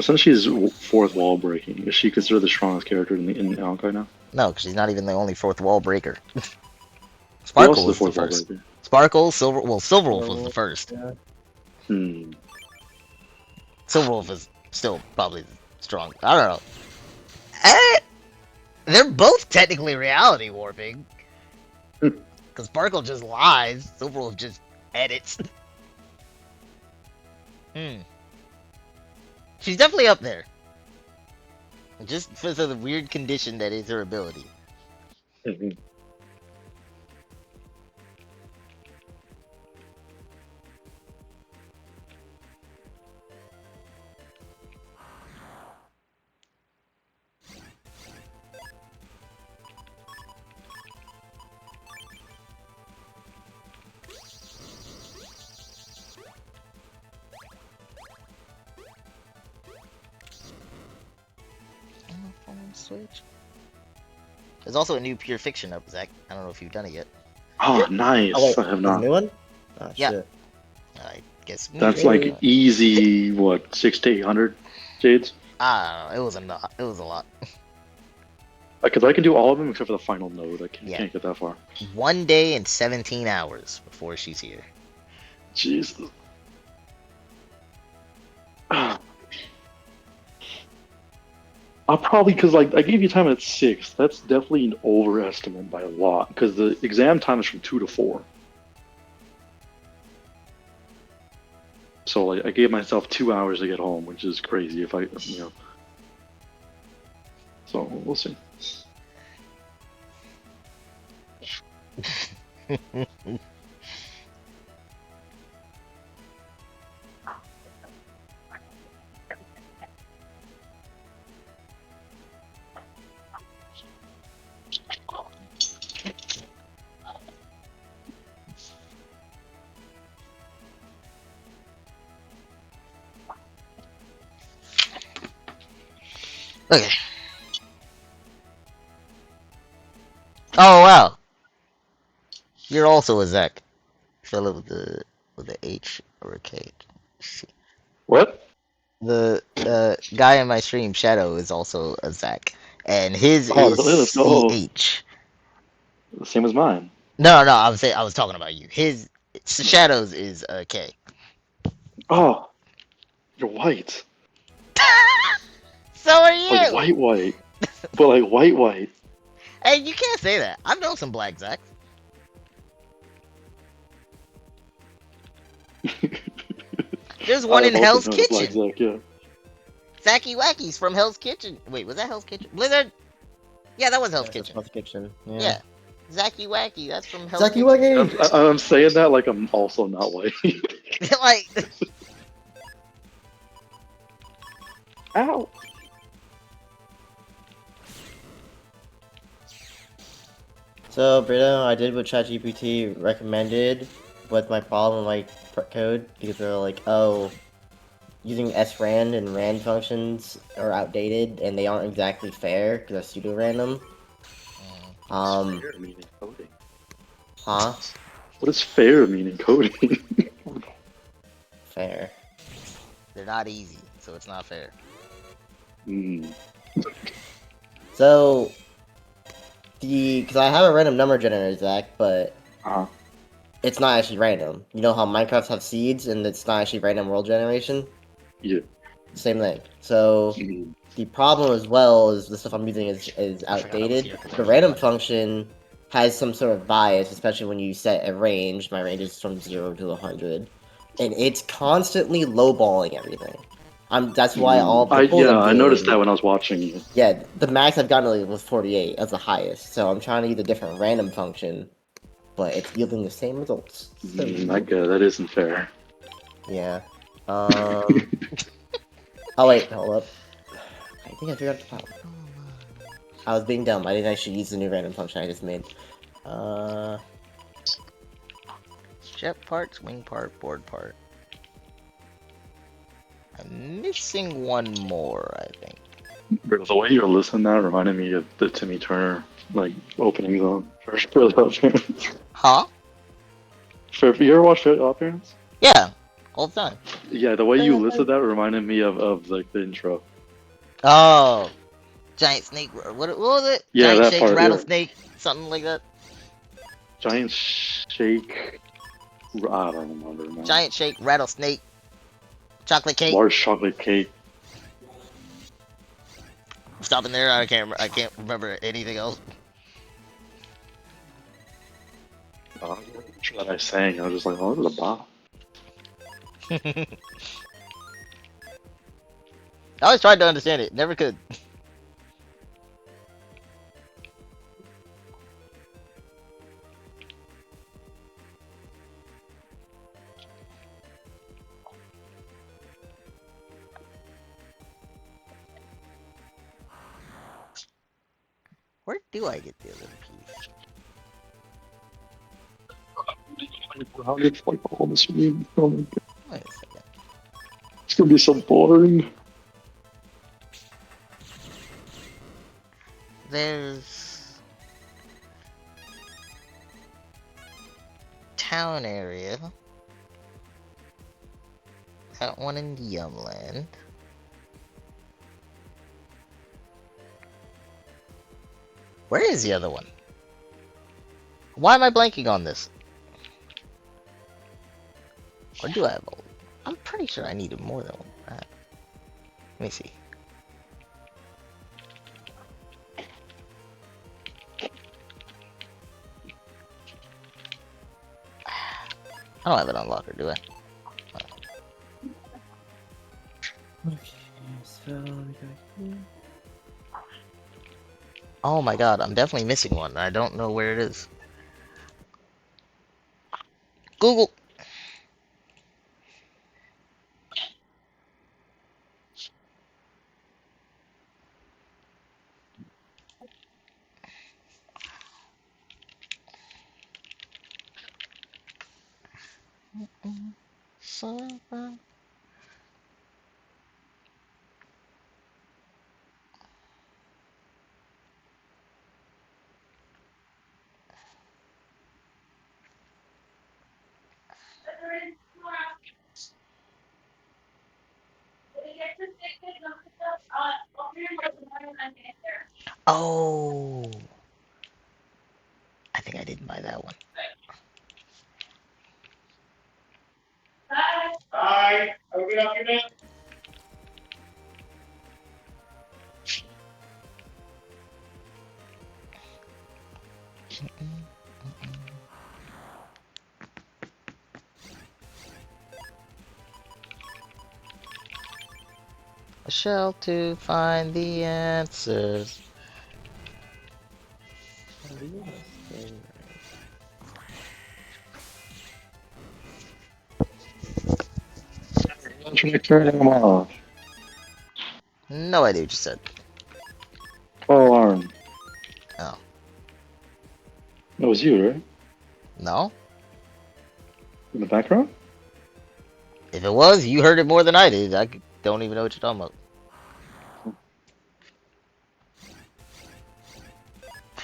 since she's fourth wall breaking, is she considered the strongest character in Honkai now? No, because she's not even the only fourth wall breaker. Who else Sparkle is the was the fourth wall first. breaker? Sparkle, Silverwolf was the first. Yeah. Hmm. Silverwolf is still probably strong. I don't know. Eh, they're both technically reality warping. Because Sparkle just lies, Silverwolf just edits. She's definitely up there. Just because of the weird condition that is her ability. Mhm. Switch. There's also a new Pure Fiction up, Zach. I don't know if you've done it yet. Oh, nice. Oh wait, I have there's a not. new one? Oh Yeah. shit. I guess That's Really? like easy. What 6 to 800 jades? I don't know. It was a lot. It was a lot. Because I can do all of them except for the final node. I Yeah. can't get that far. 1 day and 17 hours before she's here. Jesus. I'll probably because like I gave you time at 6. That's definitely an overestimate by a lot because the exam time is from 2 to 4. So like I gave myself 2 hours to get home, which is crazy if I. So we'll see. Okay. Oh wow. You're also a Zach. Fill it with the H or a K. What? The guy in my stream, Shadow, is also a Zach, and his Oh, is really? Let's go. CH. The same as mine. No, I was talking about you. His Shadows is a K. Oh, you're white. So are Like you. white. But like white. Hey, you can't say that. I've known some black Zacks. There's one in I've Hell's also known a black Kitchen. Zack, yeah. Zacky Wacky's from Hell's Kitchen. Wait, was that Hell's Kitchen? Blizzard? Yeah, that was Hell's That's Kitchen. Hell's Kitchen. Yeah. Zacky Wacky, that's from Hell's Zacky Kitchen. Wacky! I'm saying that like I'm also not white. Like, Ow. So, Brito, I did what ChatGPT recommended with my problem with my code because they're like, oh, using srand and rand functions are outdated and they aren't exactly fair because they're pseudo-random. Fair meaning coding. Huh? What does fair mean in coding? Fair. they're not easy, so it's not fair. Hmm. So, because I have a random number generator, Zach, but Uh-huh. it's not actually random. You know how Minecraft have seeds and it's not actually random world generation? Yeah. Same thing. So, Mhm. the problem as well is the stuff I'm using is I forgot I was outdated. here 'cause I The was random like- function has some sort of bias, especially when you set a range. My range is from 0 to 100. And it's constantly lowballing everything. That's why all the pulls I'm I doing, noticed that when I was watching you. yeah, the max I've gotten was 48 as the highest. So I'm trying to use a different random function, but it's yielding the same results. So, I get it. That isn't fair. yeah. Oh wait, hold up. I think I figured out the problem. I was being dumb. I didn't actually use the new random function I just made. Jet parts, wing part, board part. I'm missing one more, I think. Bro, the way you're listening now reminded me of the Timmy Turner like opening zone for Fairly Odd Parents. Huh? You ever watch Fairly Odd Parents? Yeah. all the time. Yeah, the way you listed that reminded me of like the intro. Oh, giant snake. What was it? Yeah, Giant that shake, part. Yeah, rattlesnake, something like that. giant shake. I don't remember, man. Giant shake, rattlesnake, chocolate cake. Large chocolate cake. I'm stopping there. I can't. I can't remember anything else. I'm sure that I sang. I was just like, oh, this is a bop. I always tried to understand it. Never could. Where do I get the other piece? It's like all this weird. Wait a second. It's gonna be so boring. There's town area. That one in Yumland. Where is the other one? Why am I blanking on this? Or do I have all? I'm pretty sure I needed more than one. Let me see. I don't have it on locker, do I? Okay, so we got. Oh my god, I'm definitely missing one. I don't know where it is. Google. Oh, I think I didn't buy that one. Hi, have a good afternoon. A shell to find the answers. No idea what you said. Oh, alarm. Oh, That was you, right? no? In the background? If it was, you heard it more than I did. Don't even know what you're talking about.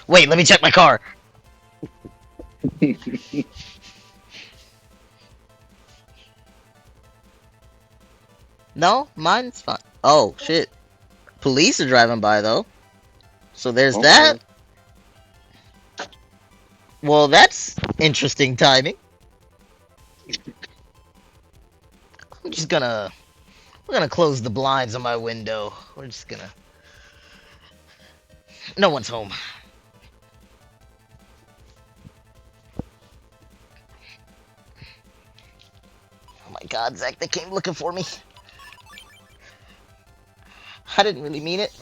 Wait, let me check my car. No, mine's fine. Oh, shit. Police are driving by, though. So there's Oh, that. Well, that's interesting timing. I'm just gonna... We're gonna close the blinds on my window. We're just gonna... No one's home. Oh my god, Zach, they came looking for me. I didn't really mean it.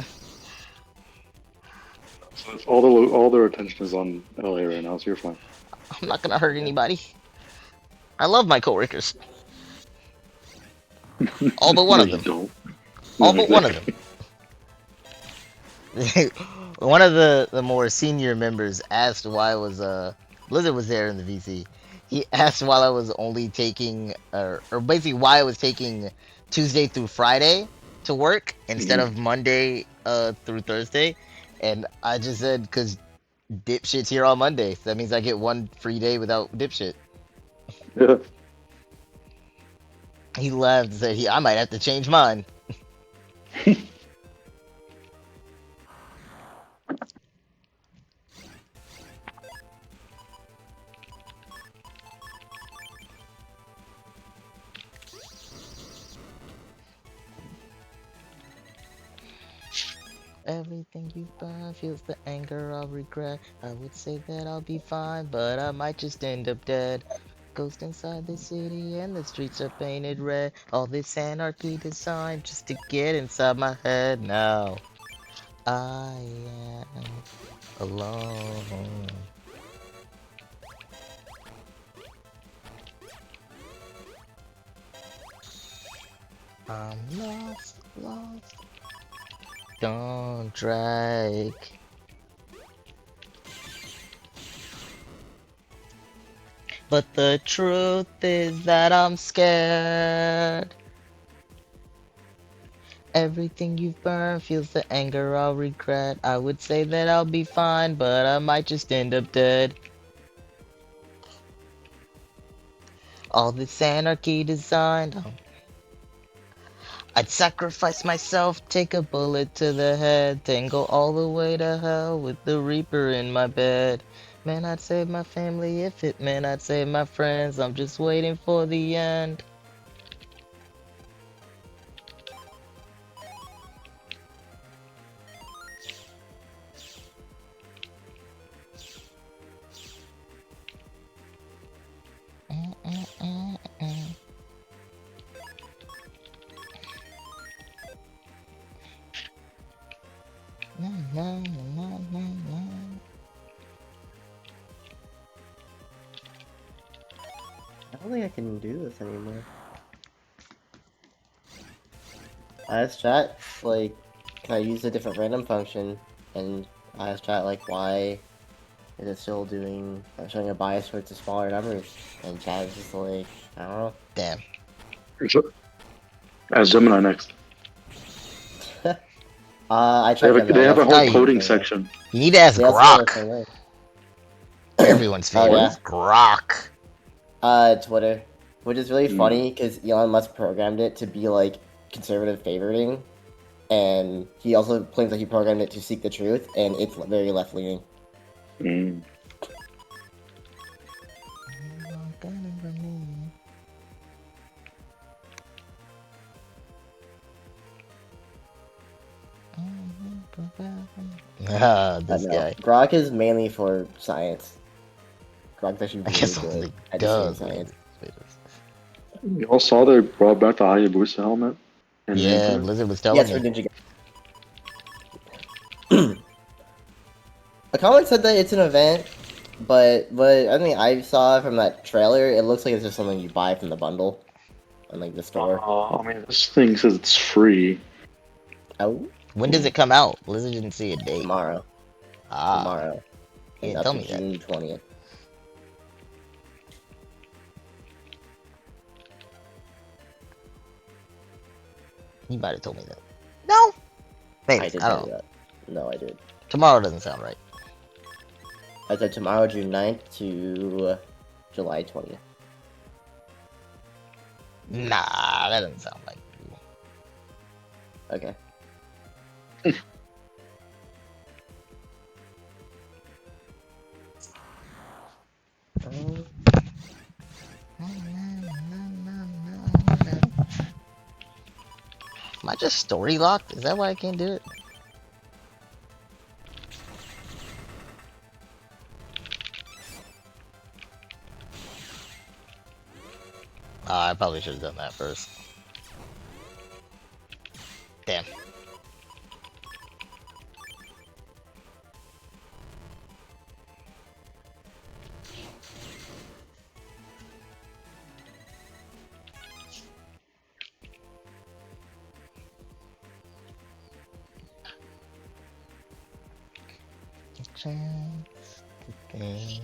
so it's all their attention is on LA right now, so you're fine. I'm not gonna hurt anybody. I love my coworkers. All but one No, of you them. don't. All No, but one of exactly. them. One of the more senior members asked why I was Blizzard was there in the VC. He asked why I was only taking or basically why I was taking Tuesday through Friday to work instead of Monday through Thursday, and I just said because dipshit's here on Monday, so that means I get one free day without dipshit. Yeah. He laughed and said, I might have to change mine. Everything you burn feels the anger I'll regret. I would say that I'll be fine, but I might just end up dead. Ghost inside the city and the streets are painted red. All this anarchy designed just to get inside my head now. I am alone. I'm lost, lost. Don't drag. But the truth is that I'm scared. Everything you've burned feels the anger I'll regret. I would say that I'll be fine, but I might just end up dead. All this anarchy designed. I'd sacrifice myself, take a bullet to the head, then go all the way to hell with the Reaper in my bed. Man, I'd save my family if it meant I'd save my friends. I'm just waiting for the end. I don't think I can do this anymore. I asked chat, like, can I use a different random function? And I asked chat, like, why is it still doing, showing a bias towards the smaller numbers? And chat is just like, I don't know. Damn. As Gemini next. I They tried have a, Gemini. they have a That's whole Aye. coding section. You need to ask Yeah, that's the Grok. same way. Everyone's Oh, favorite. yeah. Grok. Twitter. Which is really funny, because Elon Musk programmed it to be, like, conservative favoriting. And he also claims that he programmed it to seek the truth, and it's very left-leaning. Mm. Ah, this No. guy. Grok is mainly for science. Grok's actually I really guess good only at does. studying science. You all saw they brought back the Hayabusa helmet? In the Yeah, internet? Blizzard was telling Yes, for me. Ninja Gaiden. A comment said that it's an event, but I think I saw from that trailer, it looks like it's just something you buy from the bundle on like the store. I mean, this thing says it's free. Oh, When does it come out? Blizzard didn't see a date. tomorrow. Ah, Tomorrow. he And didn't up tell to me that. June 20th. He might have told me that. No. Maybe. I did I tell don't you know. that. No, I did. Tomorrow doesn't sound right. I said tomorrow, June 9th to July 20th. Nah, that doesn't sound like you. Okay. Am I just story locked? Is that why I can't do it? I probably should have done that first. Damn. Chance to think.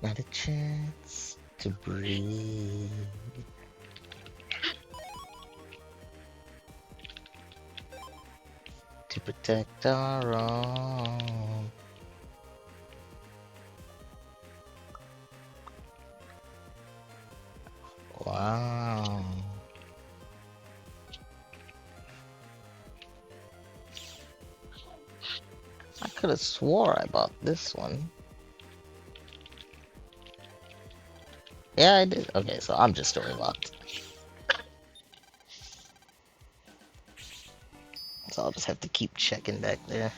Not a chance to breathe. To protect our own. could have swore I bought this one. Yeah, I did. Okay, so I'm just story locked. So I'll just have to keep checking back there.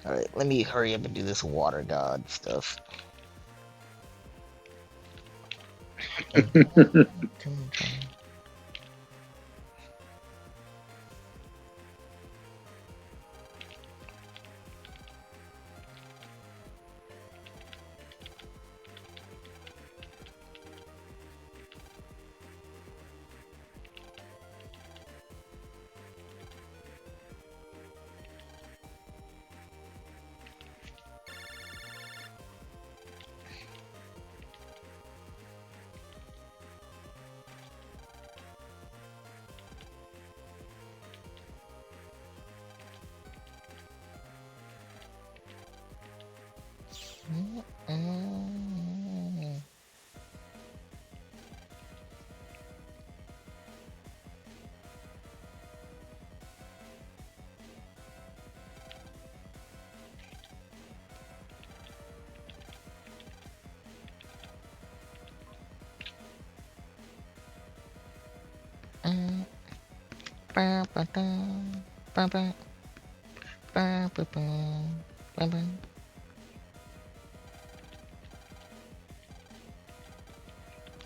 Alright, let me hurry up and do this water god stuff.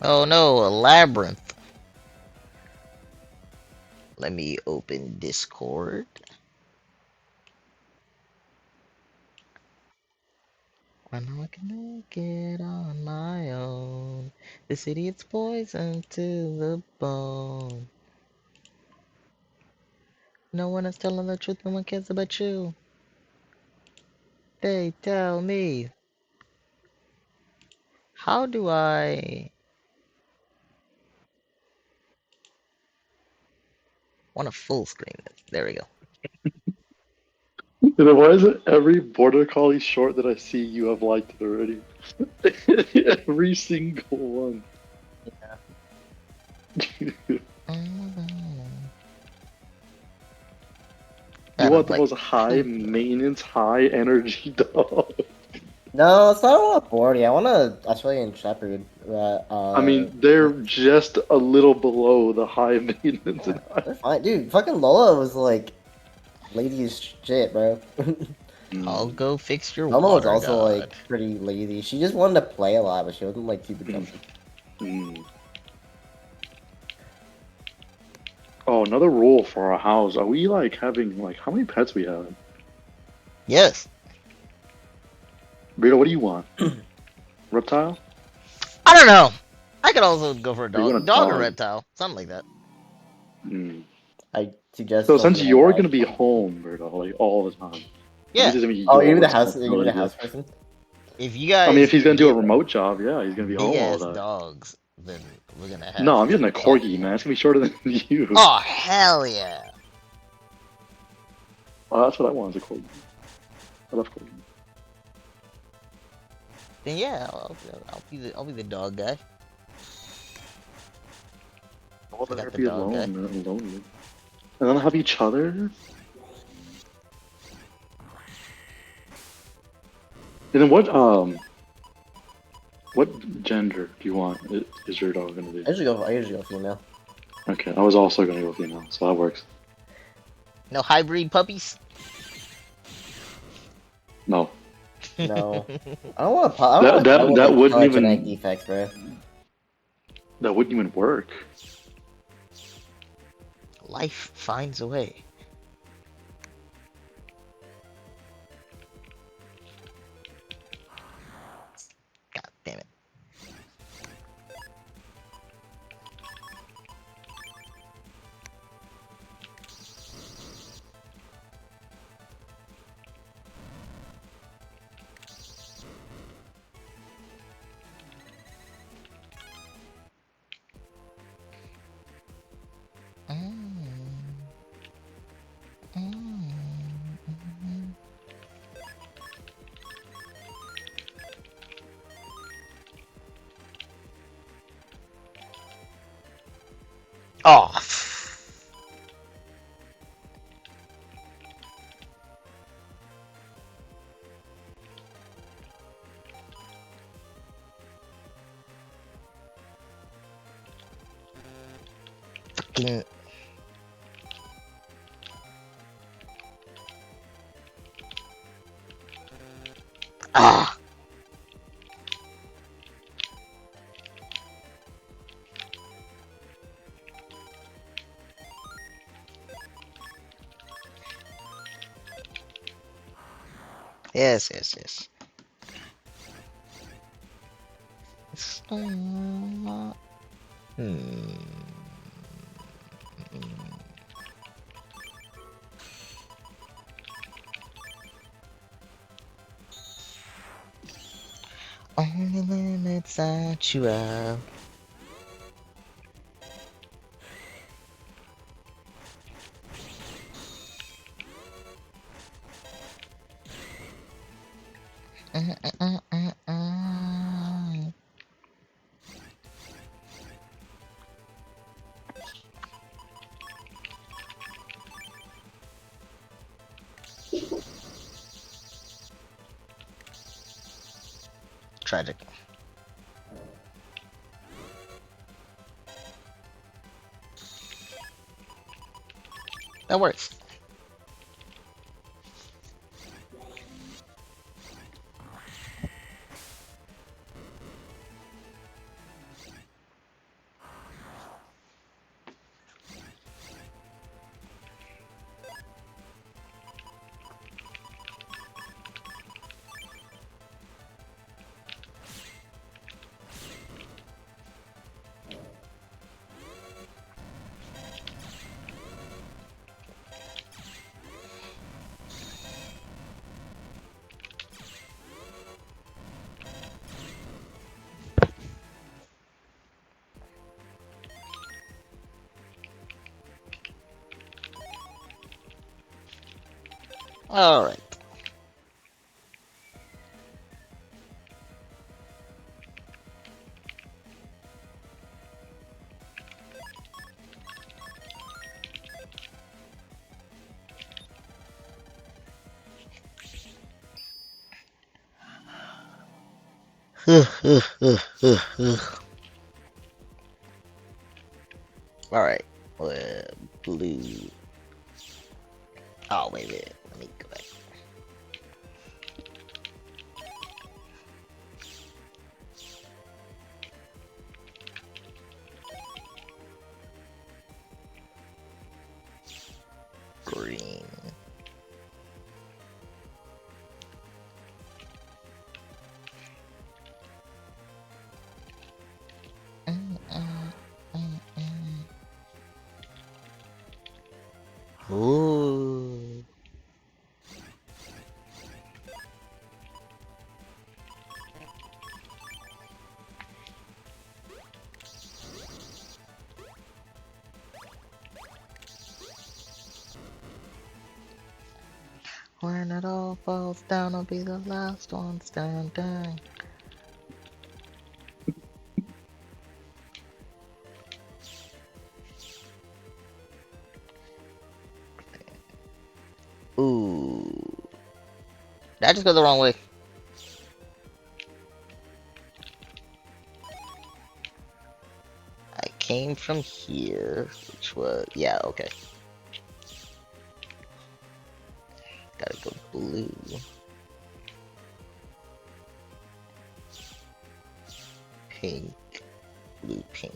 Oh no, a labyrinth. Let me open Discord. I know I can make it on my own. This idiot's poison to the bone. No one is telling the truth, no one cares about you. They tell me. How do I want to full screen it? There we go. Then why is it every border collie short that I see you have liked it already? Every single one. You want the most high maintenance, high energy dog. No, it's not I want a Bordy. I want a Australian Shepherd. I mean, they're just a little below the high maintenance. Yeah, And high... they're fine, dude. Fucking Lola was like lazy as shit, bro. I'll go fix your Momo was water also god. like pretty lazy. She just wanted to play a lot, but she wasn't like too productive. Oh, another rule for our house. Are we like having like how many pets we have? Yes. Rita, what do you want? Reptile? I don't know. I could also go for a Or you dog. want a Dog or dog? reptile. Something like that. I suggest. So going since for a you're dog. gonna be home, Rita, like all the time. Yeah. Oh, you're the house. You're the house person. If you guys I mean, if he's gonna do a get remote job, yeah, he's gonna be big home all ass day. dogs, then we're gonna have. No, I'm getting a corgi, man. It's gonna be shorter than you. Oh hell yeah! Oh, that's what I want is a corgi. I love corgi. Then yeah, I'll be the dog guy. I'll I got never the be dog alone, guy. man. Lonely. And then have each other. And then what gender do you want? Is your dog gonna be? I usually go female. Okay, I was also gonna go female, so that works. No hybrid puppies. No, No, I don't want to. I don't that want that wouldn't genetic even defects, bro. that wouldn't even work. Life finds a way. God damn it. Oh. Fucking. Ah. Yes, yes, yes. Hmm. Only limits that you have. Tragic. That works. All right. All right. Blue. Oh wait, wait. Let me go back. Green. Ooh. When it all falls down, I'll be the last one standing. Ooh. Did I just go the wrong way? I came from here, which was, yeah, okay. Gotta go blue. Pink. Blue, pink.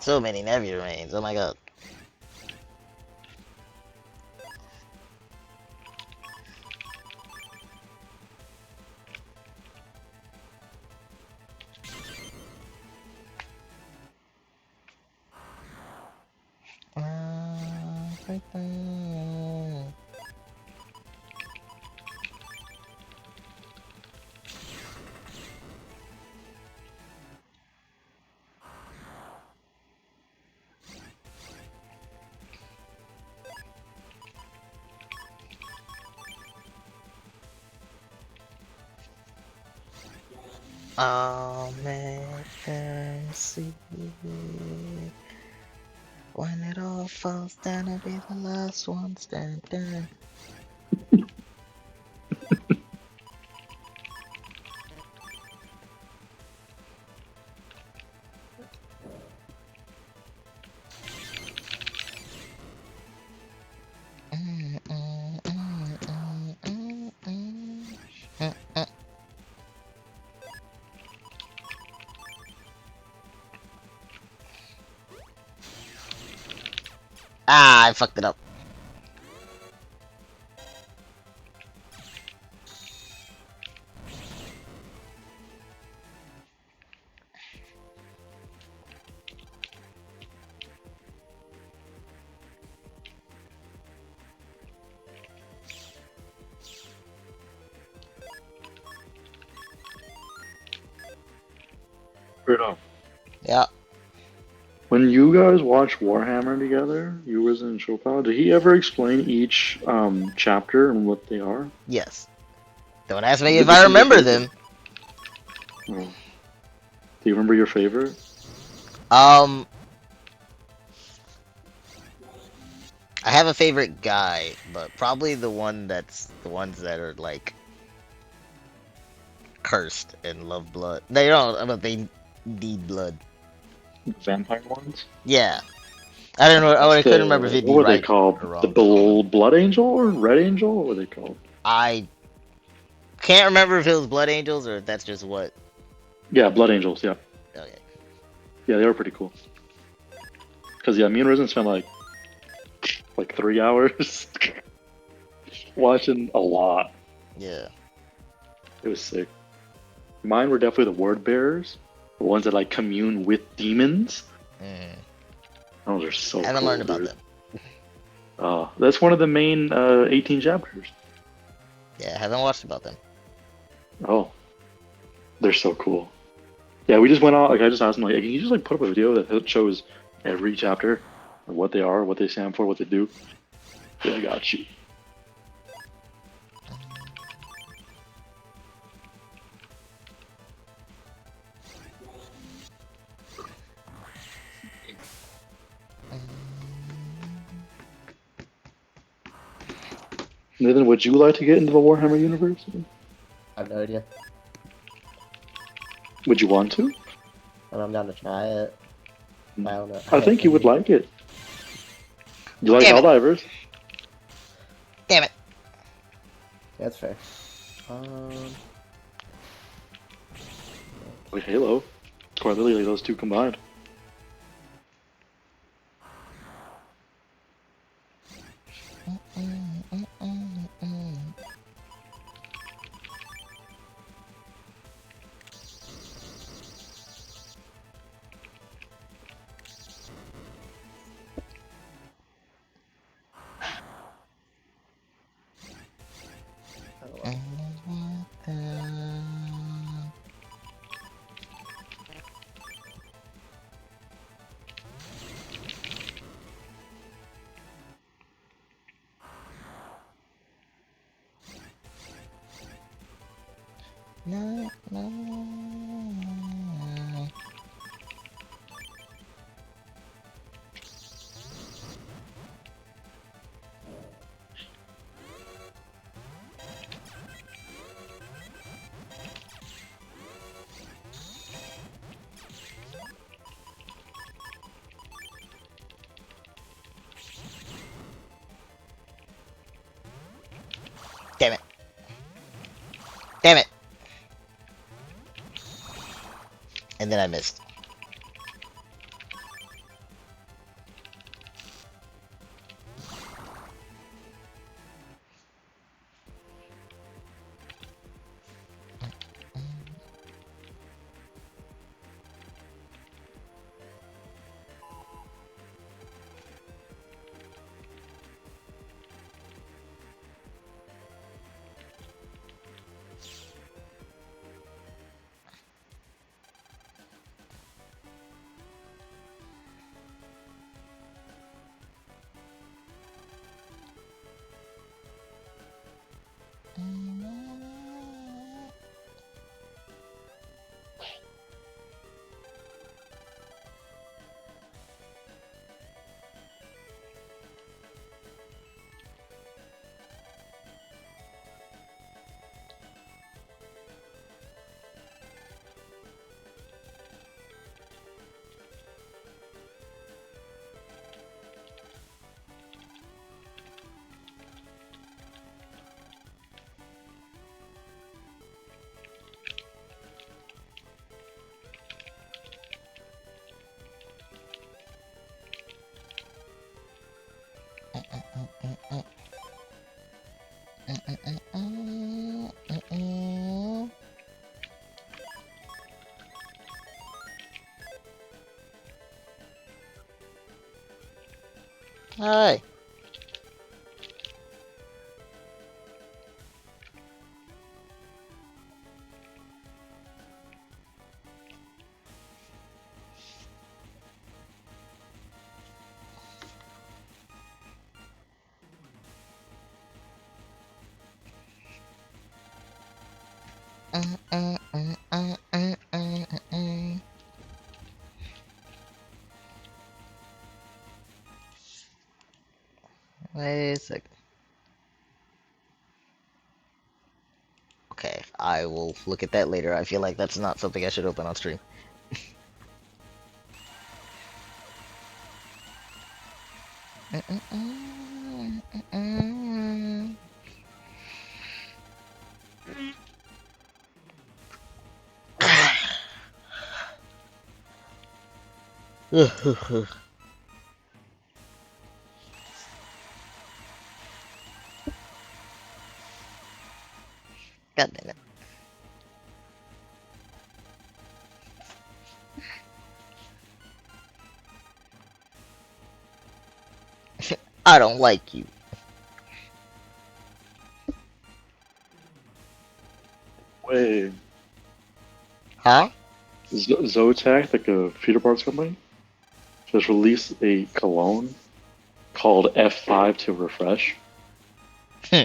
So many Nevi remains, oh my god. I'll make them see. When it all falls down, I'll be the last one standing. Ah, I fucked it up. Bruno, Yeah, when you guys watch Warhammer together, you and Chopin, did he ever explain each chapter and what they are? yes. Don't ask me if Did I this is your remember favorite? them. Oh. Do you remember your favorite? Um, I have a favorite guy, but probably the ones that are like cursed and love blood. They don't, but they need blood. Vampire ones? Yeah, I don't know. I couldn't remember if it'd What be were they right called? or The wrong. Blood Angel or Red Angel? What were they called? I can't remember if it was Blood Angels or if that's just what. Yeah, Blood Angels. Yeah, Okay. yeah, they were pretty cool. Cause yeah, me and Risen spent like 3 hours watching a lot. Yeah. It was sick. Mine were definitely the Word Bearers, the ones that like commune with demons. Mm. Those are so Haven't cool, learned about dude. them. That's one of the main 18 chapters. Yeah, haven't watched about them. Oh, they're so cool. Yeah, we just went out. Like, I just asked him, like, can you just like put up a video that shows every chapter, and what they are, what they stand for, what they do? Yeah, I got you. Nathan, would you like to get into the Warhammer universe? I have no idea. Would you want to? And I'm down to try it. I don't know. I think you would like it. You like Damn it! Helldivers? Damn it! That's fair. Um, Like Halo. Quite literally, like those two combined. I don't know. No, no. Damn it. Damn it. And then I missed. Hi. Wait a second. Okay, I will look at that later. I feel like that's not something I should open on stream. God damn it. I don't like you. Wait, Huh? Zotac, like a computer parts company, just released a cologne called F5 to refresh, Hmm.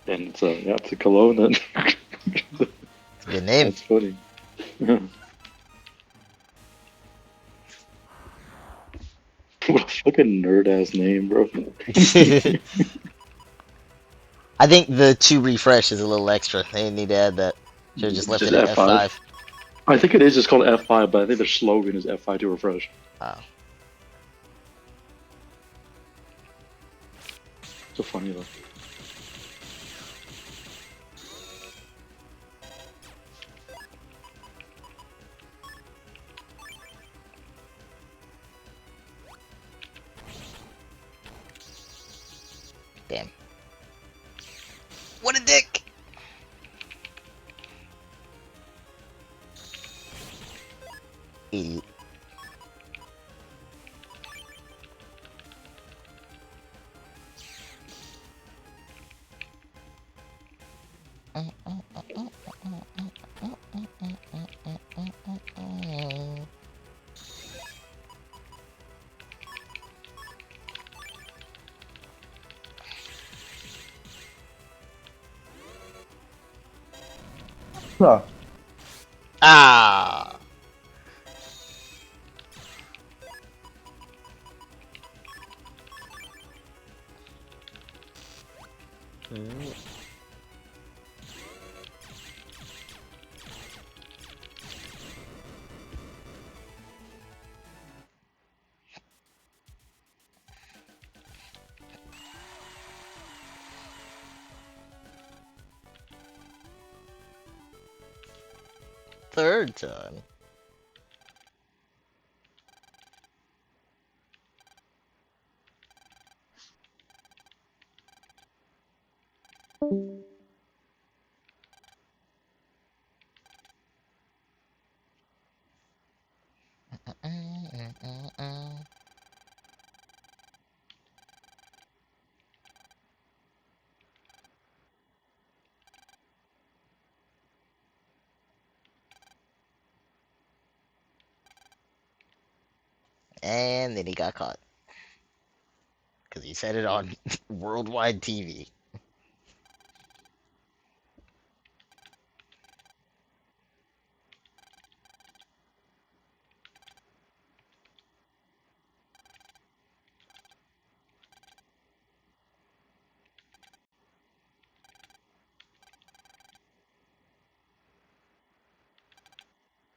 and it's a cologne that It's a good name. that's funny. What a fucking nerd ass name, bro. I think the to refresh is a little extra. They need to add that. Should have just left Just it at F5. F5. I think it is just called F5, but I think their slogan is F5 to refresh. Oh. So funny though. Damn. What a dick! Idiot. Huh. Ah! Mm. Third time. And then he got caught. Because he said it on worldwide TV.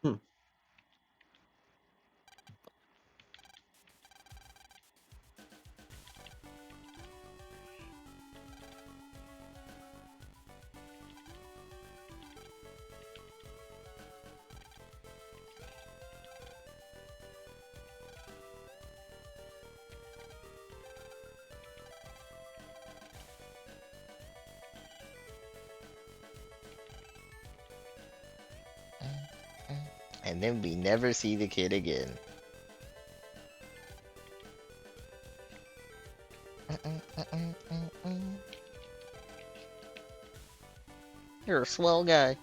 Hmm. and then we never see the kid again. You're a swell guy.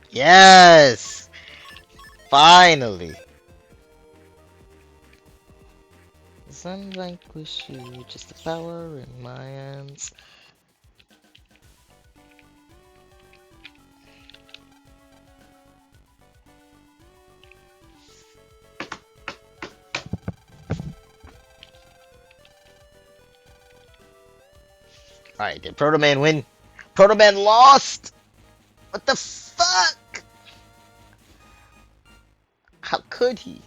Yes! Finally! The sun vanquish you, just the power in my hands. Alright, did Proto Man win? Proto Man lost! What the fuck? How could he?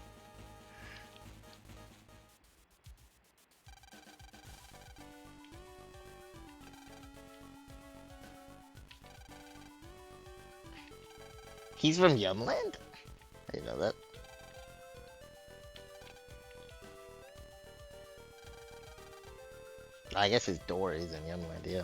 He's from Yumland? I didn't know that. I guess his door is in Yumland, yeah.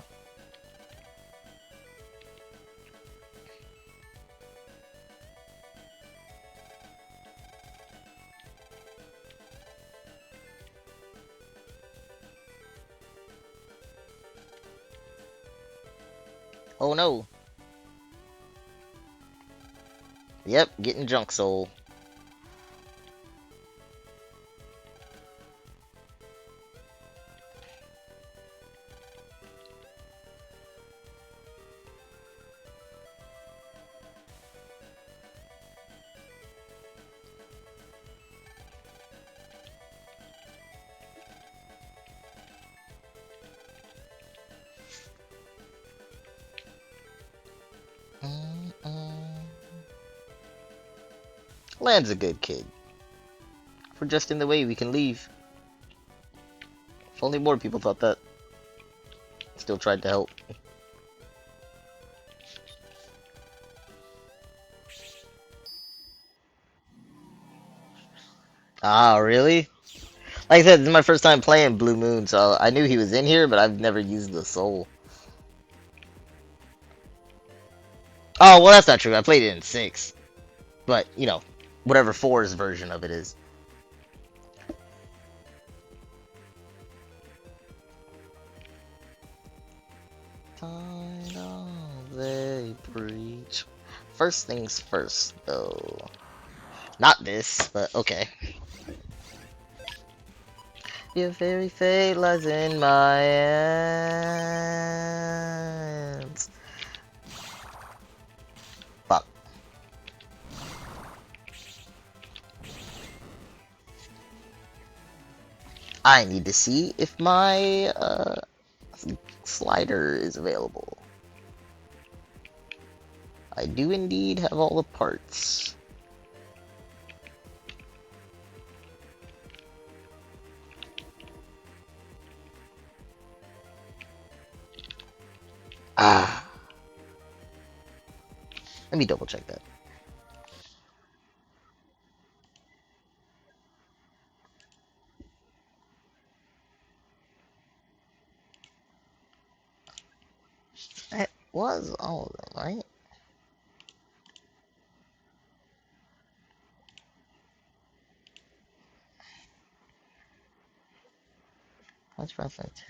Oh no. Yep, getting junk soul. Land's a good kid. If we're just in the way, we can leave. If only more people thought that. Still tried to help. Ah, really? Like I said, this is my first time playing Blue Moon, so I knew he was in here, but I've never used the soul. Oh, well, that's not true. I played it in 6. But, you know, whatever 4's version of it is. Find all they preach. First things first, though. Not this, but okay. Your very fate lies in my hands. Fuck. I need to see if my slider is available. I do indeed have all the parts. Ah. Let me double check that. It was all of them, right? What's reference?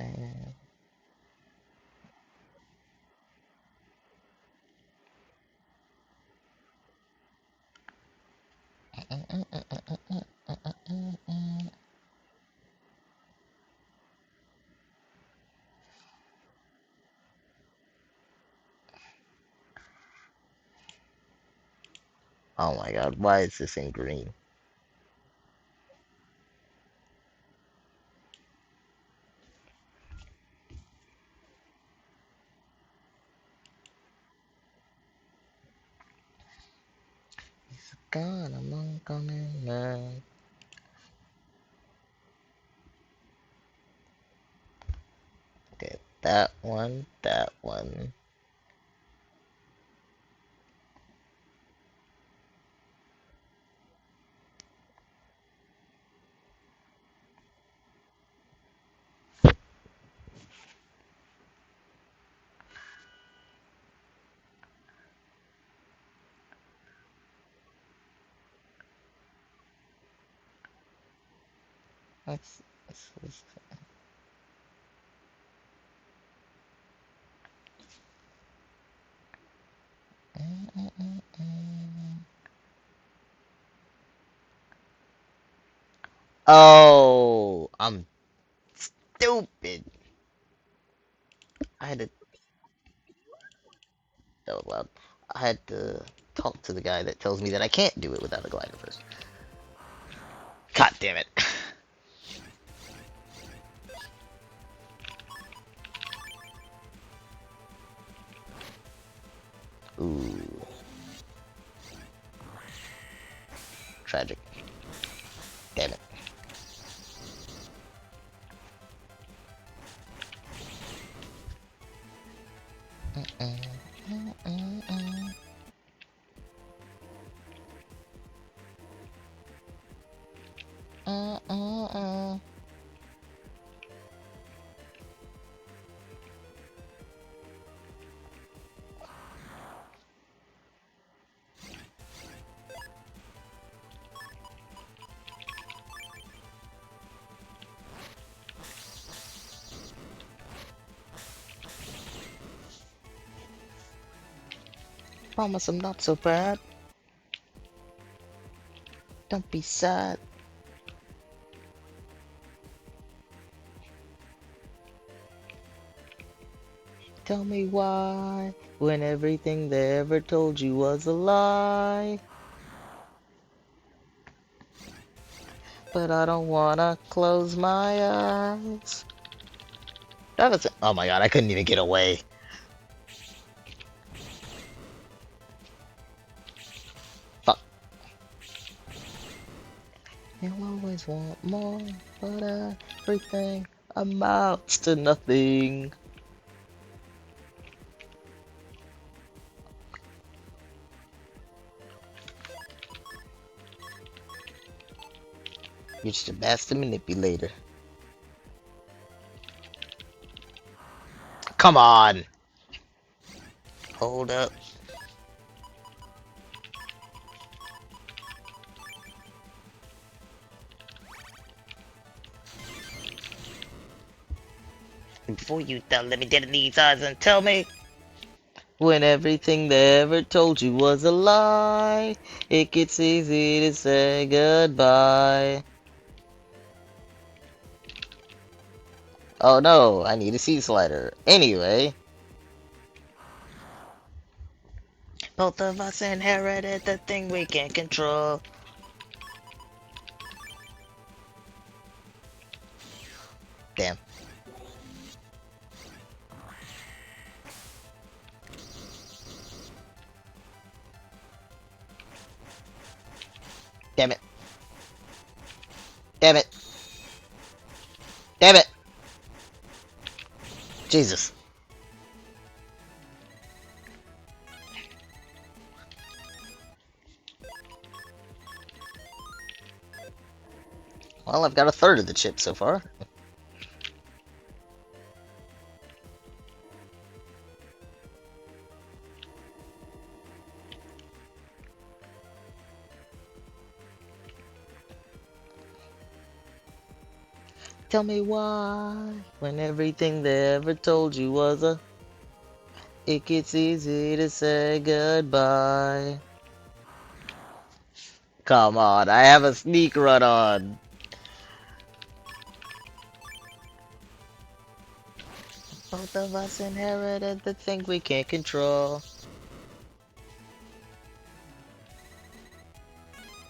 Oh my god, why is this in green? He's gone among coming man. That one, that one. That's Oh, I'm stupid. I had to. That was loud. I had to talk to the guy that tells me that I can't do it without a glider first. God damn it. Ooh. Tragic. Damn it. Promise I'm not so bad. Don't be sad. Tell me why, when everything they ever told you was a lie. But I don't wanna close my eyes. That was. Oh my god, I couldn't even get away. Fuck. You always want more, but everything amounts to nothing. You're just a master manipulator. Come on! Hold up. Before you let me get in these eyes and tell me. When everything they ever told you was a lie, it gets easy to say goodbye. Oh no, I need a sea slider. Anyway. Both of us inherited the thing we can't control. Damn. Damn it. Damn it. Damn it. Jesus. Well, I've got a third of the chip so far. Tell me why, when everything they ever told you was a... It gets easy to say goodbye. Come on, I have a sneak run on. Both of us inherited the thing we can't control.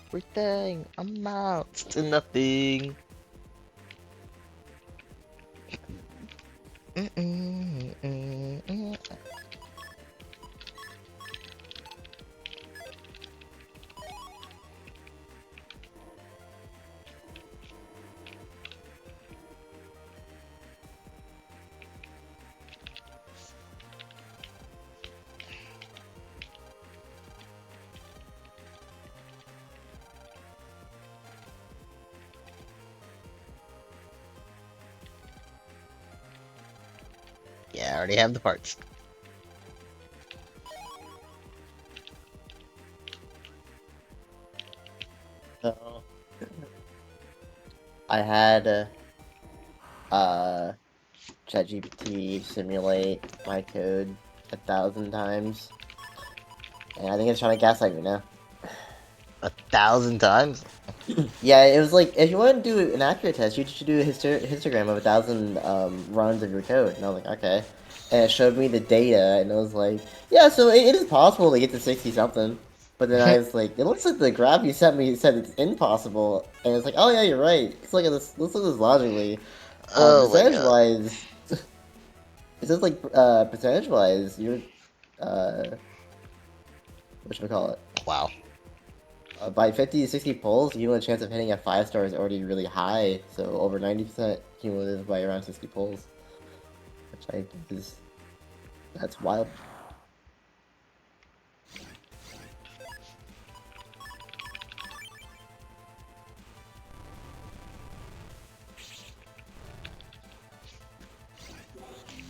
Everything amounts to nothing. already have the parts. So I had ChatGPT simulate my code 1,000 times, and I think it's trying to gaslight me now. 1,000 times? Yeah, it was like if you want to do an accurate test, you should do a histogram of 1,000 runs of your code. And I was like, okay, and it showed me the data, and it was like, yeah, so it is possible to get to 60 something. But then I was like, it looks like the graph you sent me said it's impossible, and it's like, oh yeah, you're right. Let's look at this. Let's look at this logically. Oh my Percentage god. wise, it says like percentage wise, you're what should we call it? Wow. By 50 to 60 polls, cumulative chance of hitting a 5-star is already really high, so over 90% cumulative by around 60 polls. Which I think is... that's wild.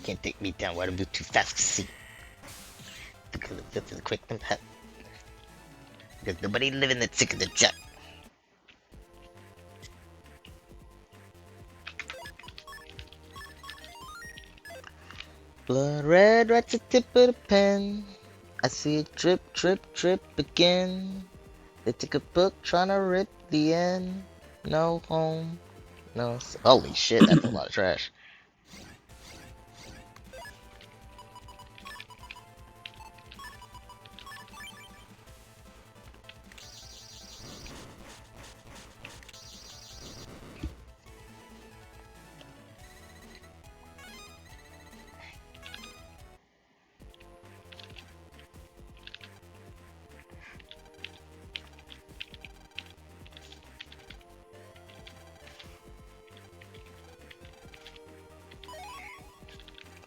Can't take me down. Why do I move too fast? See. Because of the quick impact. Because nobody living that sick of the jet. Blood red, right to tip of the pen. I see it drip, drip, drip again. They took a book trying to rip the end. No home, no. Holy shit, that's a lot of trash.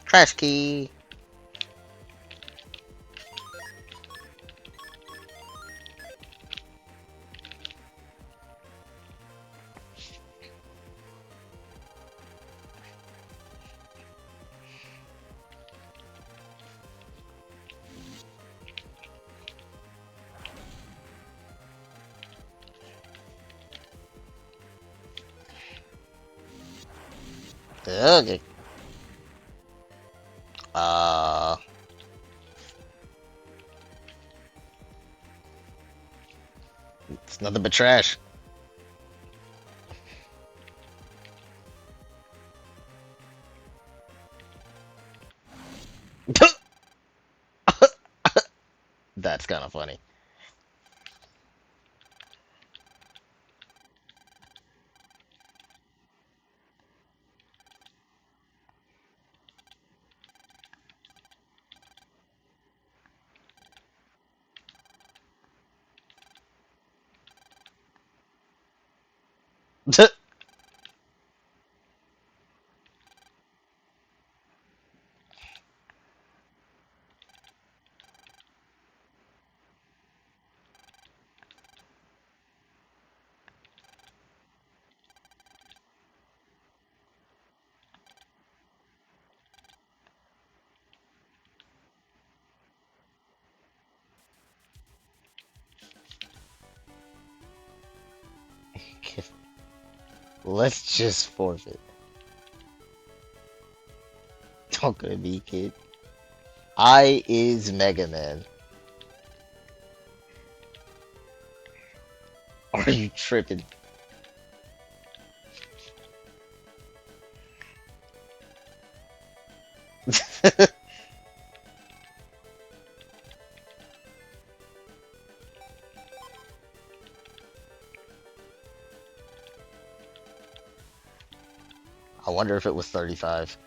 Trash key. Okay. It's nothing but trash. That's kind of funny. Let's just forfeit. Don't go to me, kid. I is Mega Man. Are you tripping? I wonder if it was 35.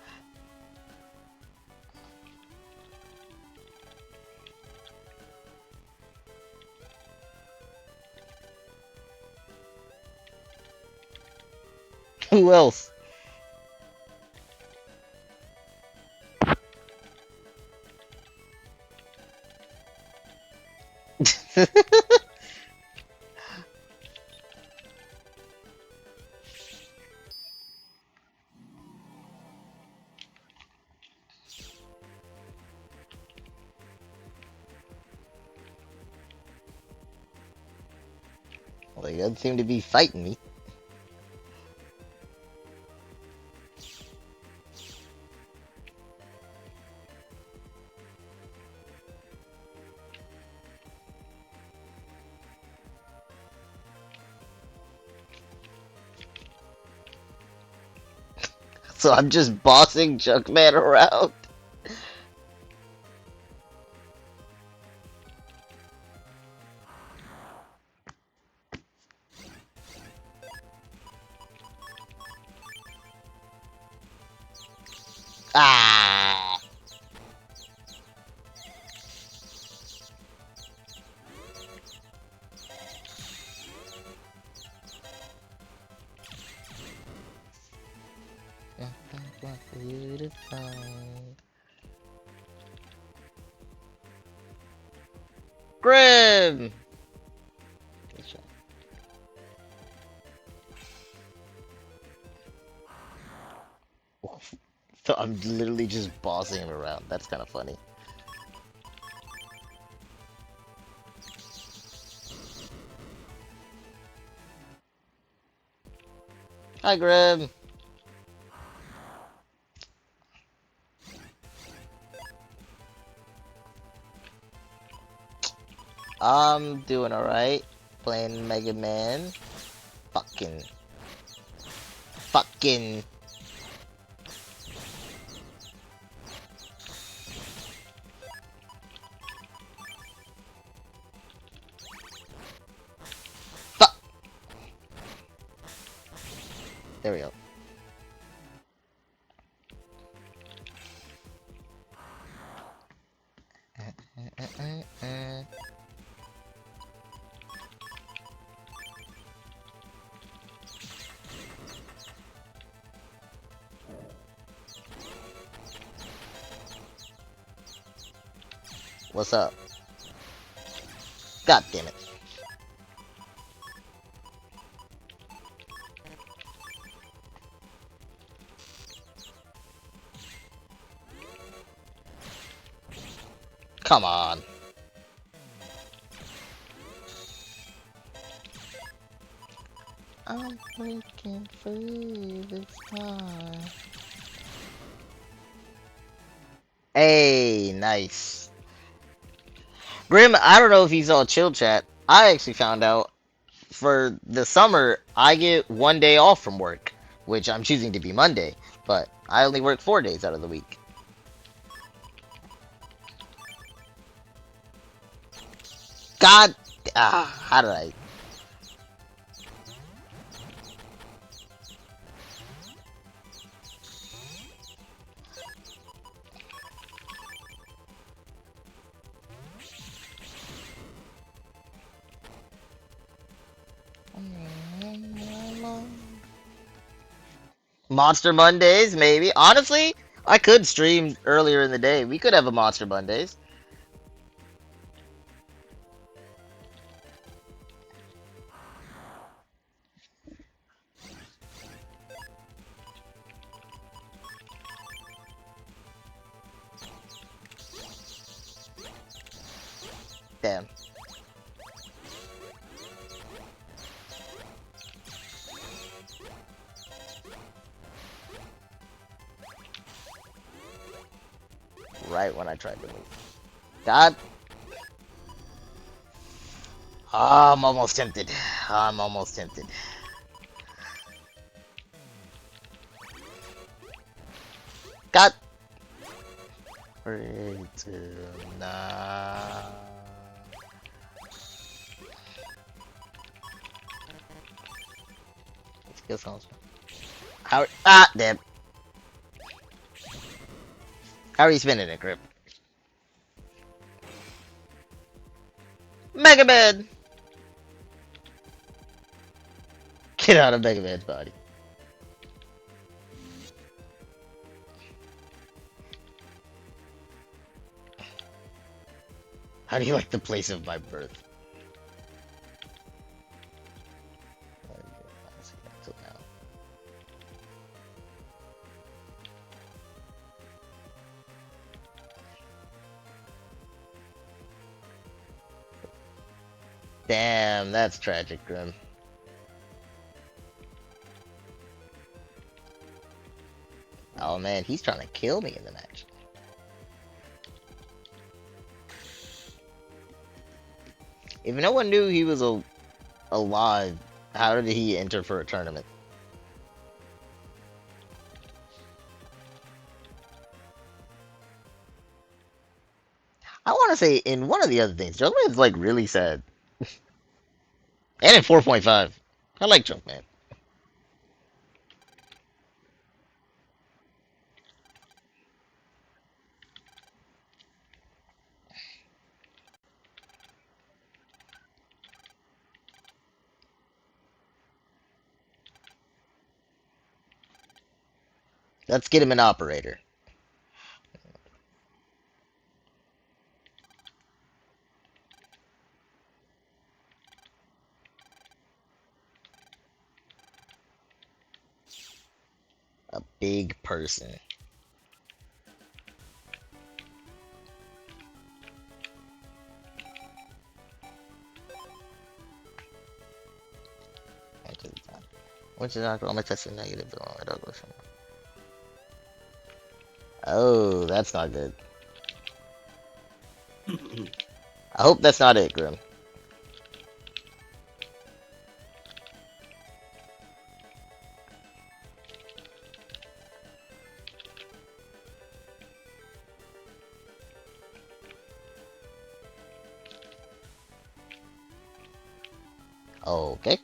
Who else? He doesn't seem to be fighting me. So I'm just bossing Junkman around. Ah! Grim! Good shot. So I'm literally just bossing him around. That's kind of funny. Hi, Grim. I'm doing alright. Playing Mega Man. Fucking. Fucking. Fuck! There we go. What's up? God damn it. Come on. I'm breaking free this time. Hey, nice. Grim, I don't know if he's all chill chat. I actually found out for the summer, I get 1 day off from work, which I'm choosing to be Monday, but I only work 4 days out of the week. God, how did I? Monster Mondays, maybe. Honestly, I could stream earlier in the day. We could have a Monster Mondays. Damn. Right when I tried to move. God. Oh, I'm almost tempted. I'm almost tempted. God. Pray tonight. Let's get some. How? Ah, damn. How are you spinning it, Grip? Mega Man! Get out of Mega Man's body. How do you like the place of my birth? Damn, that's tragic, Grim. Oh man, he's trying to kill me in the match. If no one knew he was alive, how did he enter for a tournament? I want to say in one of the other things, Junkman's like really sad. And in 4.5. I like Junkman. Let's get him an operator. A big person. Which is not I'm testing negative. Oh, that's not good. I hope that's not it, Grim. Okay.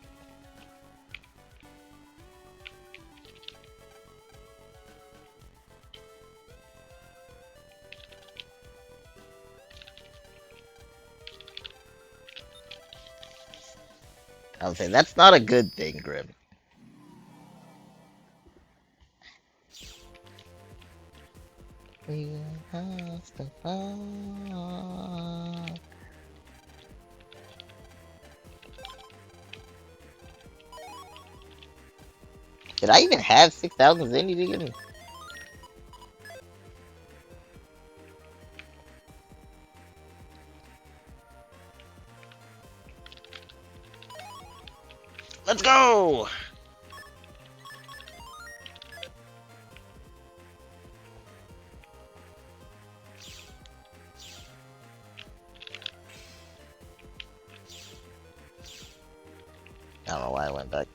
I would say that's not a good thing, Grim. We have to fall. Did I even have 6,000 zenny again? Let's go! I don't know why I went back.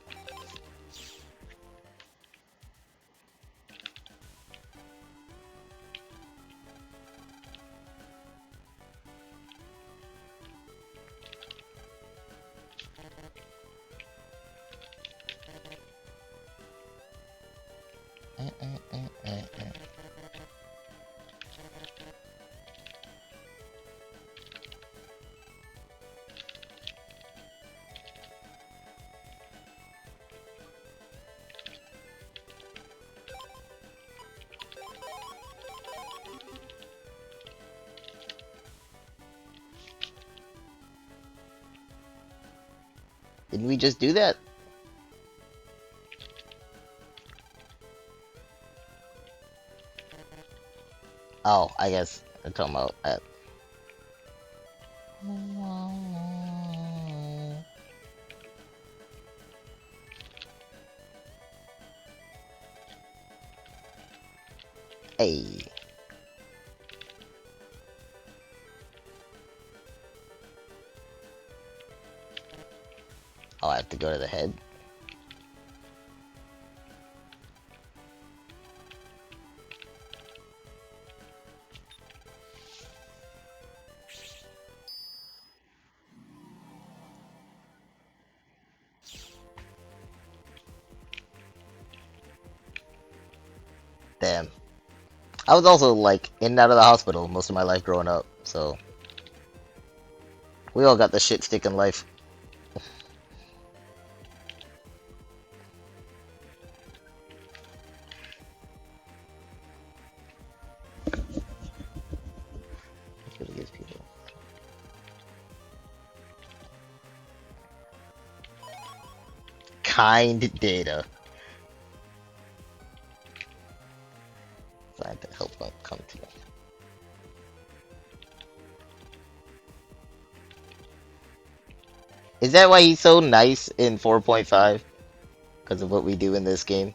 Didn't we just do that? Oh, I guess I'm talking about that. Hey. Oh, I have to go to the head. Damn. I was also like in and out of the hospital most of my life growing up, so we all got the shit stick in life. Kind data. Trying to help them come to me. Is that why he's so nice in 4.5? Because of what we do in this game?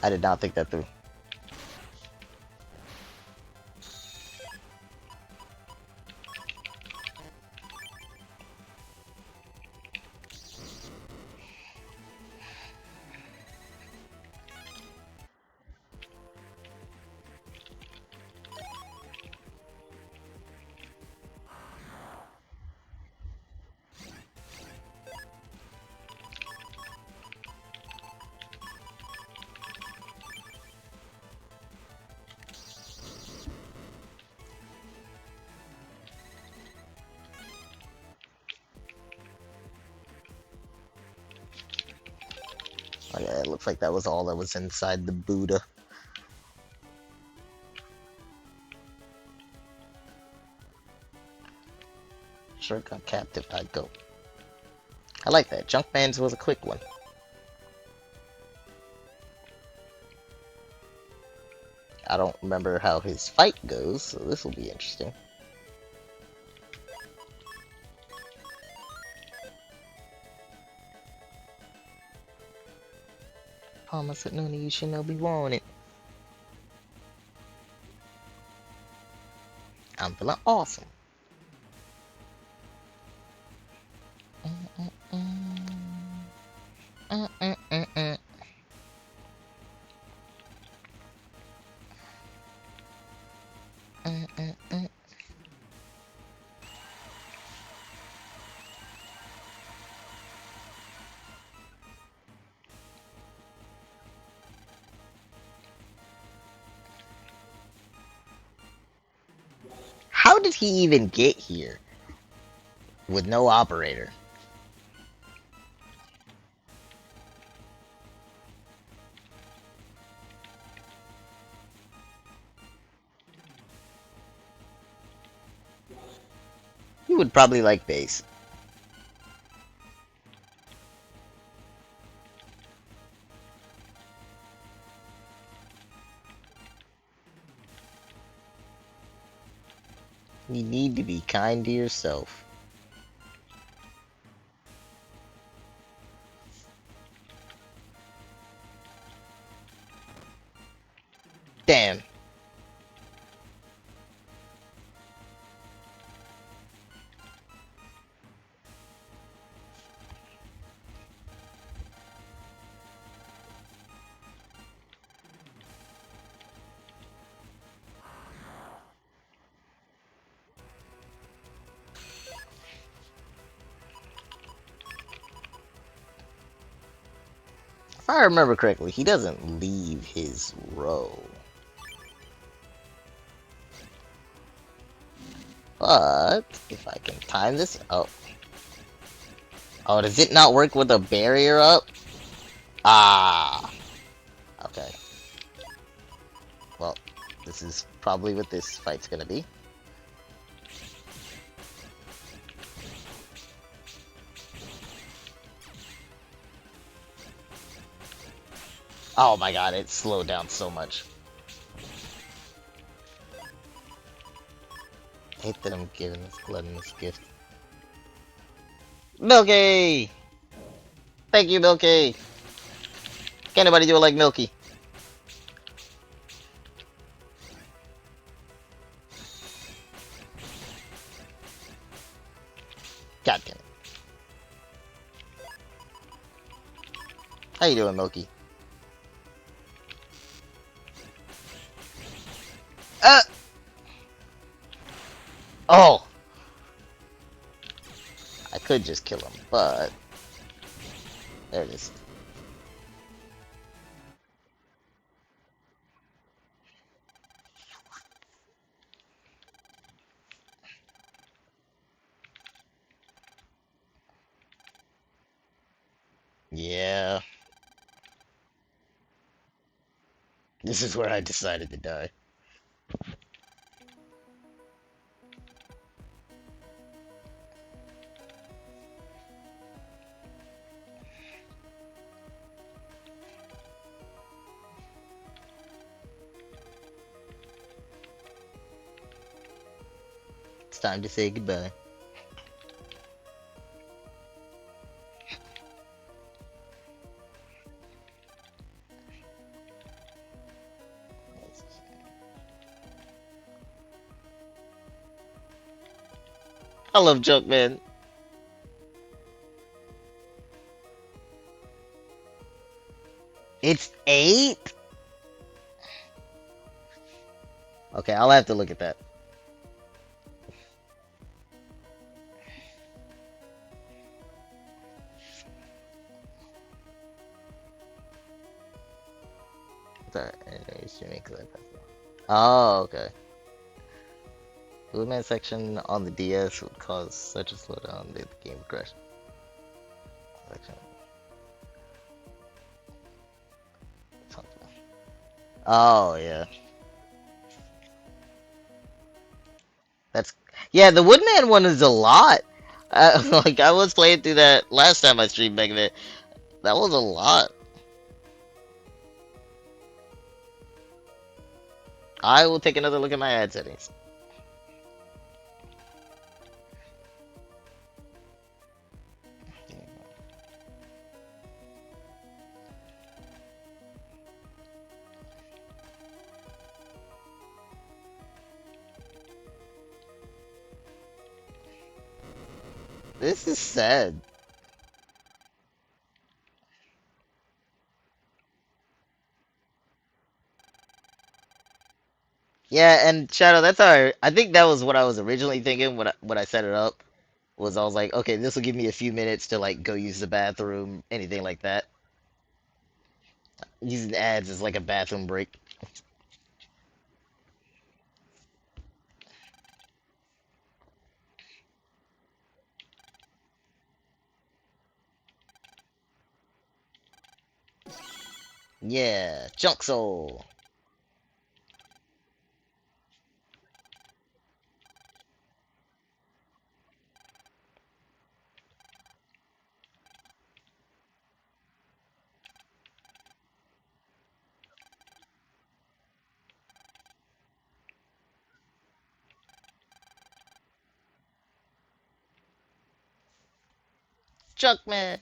I did not think that through. Oh yeah, it looks like that was all that was inside the Buddha. Sure got captive, I'd go. I like that. Junkman's was a quick one. I don't remember how his fight goes, so this will be interesting. Palmer said none of you shinobi want it. I'm feeling awesome. How did he even get here with no operator? He would probably like base. You need to be kind to yourself. Damn. If I remember correctly, he doesn't leave his row. But if I can time this, oh, does it not work with a barrier up? Ah, okay. Well, this is probably what this fight's gonna be. Oh my god, it slowed down so much. I hate that I'm giving this glutton this gift. Milky! Thank you, Milky! Can't anybody do it like Milky? God damn it. How you doing, Milky? Oh! I could just kill him, but... There it is. Yeah. This is where I decided to die. It's time to say goodbye. I love Junkman. It's 8? Okay, I'll have to look at that. Sorry, oh, okay. Movement section on the DS would cause such a slowdown that the game would crash. Section. Oh, yeah. That's yeah. The Woodman one is a lot. Like I was playing through that last time I streamed back then. That was a lot. I will take another look at my ad settings. This is sad. Yeah, and Shadow, that's how I think that was what I was originally thinking when I set it up. Was I was like, okay, this will give me a few minutes to like go use the bathroom, anything like that. Using ads as like a bathroom break. Yeah, Junk Soul. Junkman.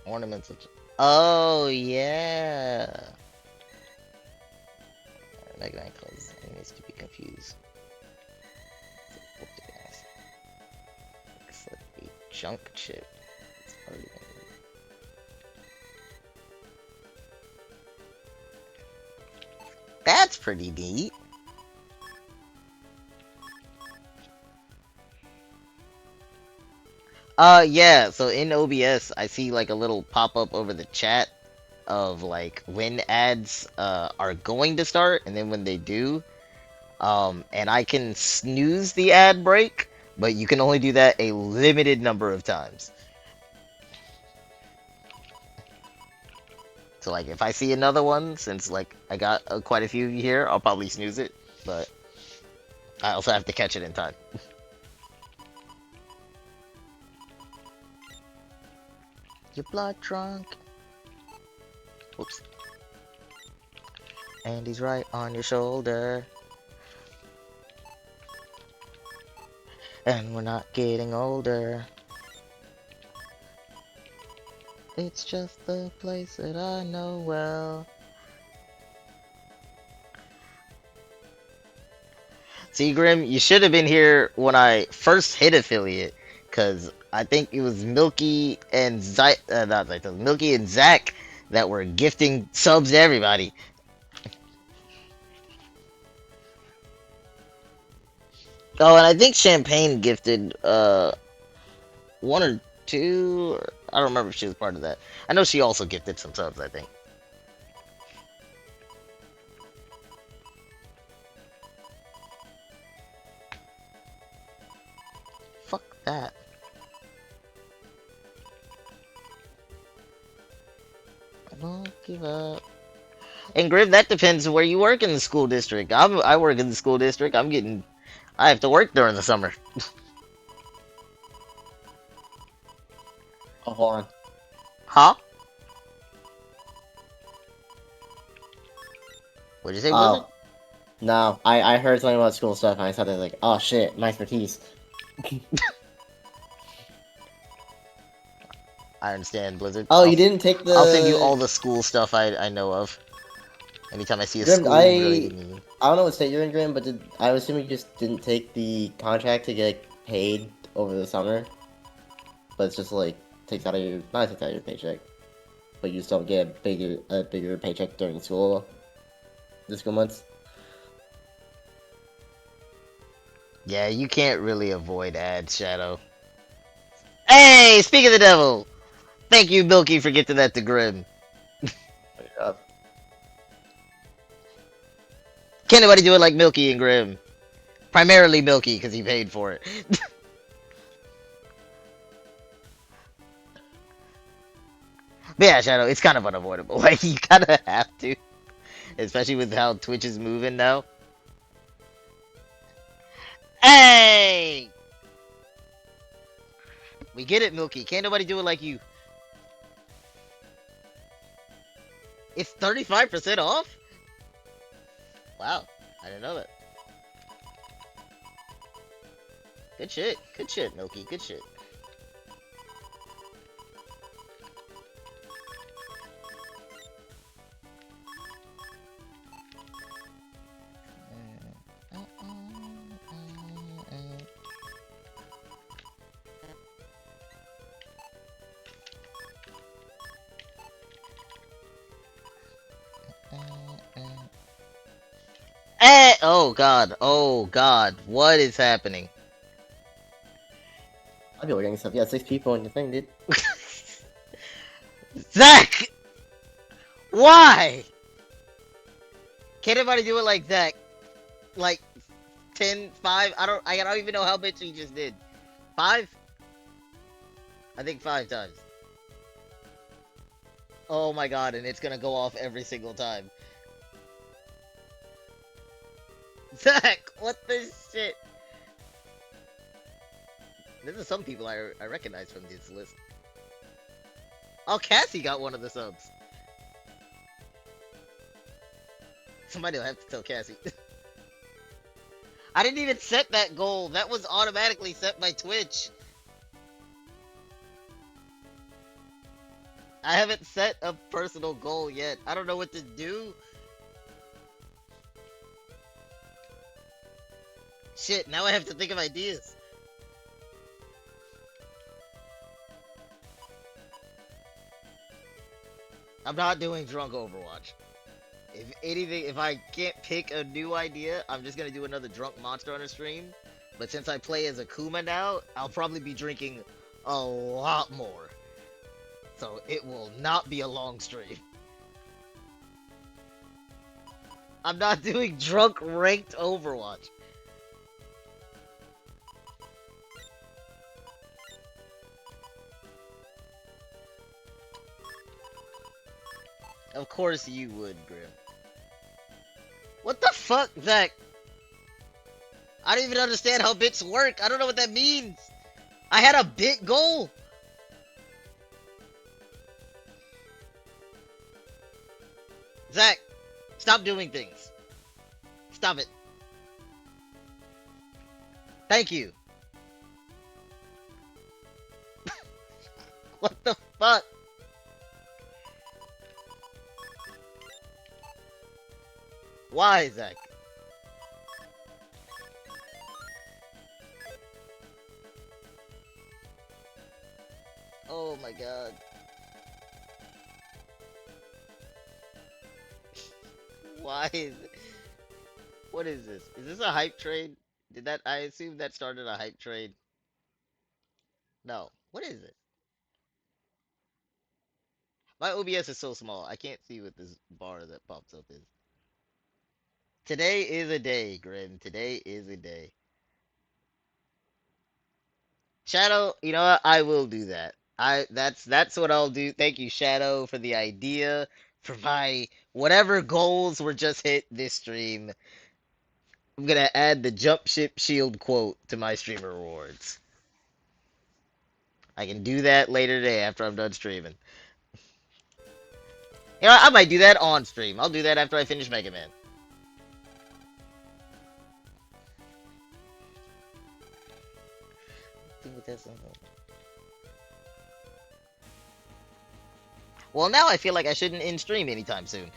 Ornaments of... Oh, yeah. Mega Man causes enemies to be confused. Looks like a junk chip. It's already been... That's pretty neat. Yeah, so in OBS, I see like a little pop-up over the chat of like when ads are going to start and then when they do. And I can snooze the ad break, but you can only do that a limited number of times. So like if I see another one, since like I got quite a few here, I'll probably snooze it, but I also have to catch it in time. Your blood drunk. Oops. And he's right on your shoulder. And we're not getting older. It's just the place that I know well. See, Grim, you should have been here when I first hit affiliate, because I think it was Milky and Milky and Zach that were gifting subs to everybody. Oh, and I think Champagne gifted one or two. Or, I don't remember if she was part of that. I know she also gifted some subs, I think. Fuck that. I won't give up. And Grim, that depends where you work in the school district. I work in the school district. I have to work during the summer. Oh, hold on. Huh? What'd you say, Blizzard? Oh, no. I heard something about school stuff and I thought like, oh shit, my expertise. I understand, Blizzard. Oh, you didn't take I'll send you all the... the school stuff I know of. Anytime I see a Grim, school really mean. I don't know what state you're in, Grim, but I was assuming you just didn't take the contract to get paid over the summer. But it's just like, takes out of your... Not takes out of your paycheck. But you just don't get a bigger paycheck during school. The school months. Yeah, you can't really avoid ads, Shadow. Hey, speak of the devil! Thank you, Milky, for getting that to Grim. Uh, Can't nobody do it like Milky and Grim. Primarily Milky, because he paid for it. But yeah, Shadow, it's kind of unavoidable. Like, you kind of have to. Especially with how Twitch is moving now. Hey! We get it, Milky. Can't nobody do it like you. It's 35% off? Wow. I didn't know that. Good shit. Good shit, Milky. Good shit. Oh god. Oh god. What is happening? I'll be looking at stuff. Yeah, 6 people in the thing, dude. Zach! Why? Can't anybody do it like Zach? Like 10, 5? I don't even know how much he just did. 5? I think 5 times. Oh my god, and it's gonna go off every single time. Zach, what the shit? There's some people I recognize from this list. Oh, Cassie got one of the subs. Somebody will have to tell Cassie. I didn't even set that goal. That was automatically set by Twitch. I haven't set a personal goal yet. I don't know what to do. Shit, now I have to think of ideas. I'm not doing drunk Overwatch. If anything, if I can't pick a new idea, I'm just gonna do another drunk Monster Hunter stream. But since I play as Akuma now, I'll probably be drinking a lot more. So it will not be a long stream. I'm not doing drunk ranked Overwatch. Of course you would, Grim. What the fuck, Zach? I don't even understand how bits work. I don't know what that means. I had a bit goal. Zach, stop doing things. Stop it. Thank you. What the fuck? Why, Zach? Oh my god. Why is it? What is this? Is this a hype trade? Did that? I assume that started a hype trade. No. What is it? My OBS is so small. I can't see what this bar that pops up is. Today is a day, Grim. Today is a day. Shadow, you know what? I will do that. That's what I'll do. Thank you, Shadow, for the idea, for my whatever goals were just hit this stream. I'm gonna add the jump ship shield quote to my streamer rewards. I can do that later today after I'm done streaming. You know, I might do that on stream. I'll do that after I finish Mega Man. this. Well, now I feel like I shouldn't end stream anytime soon.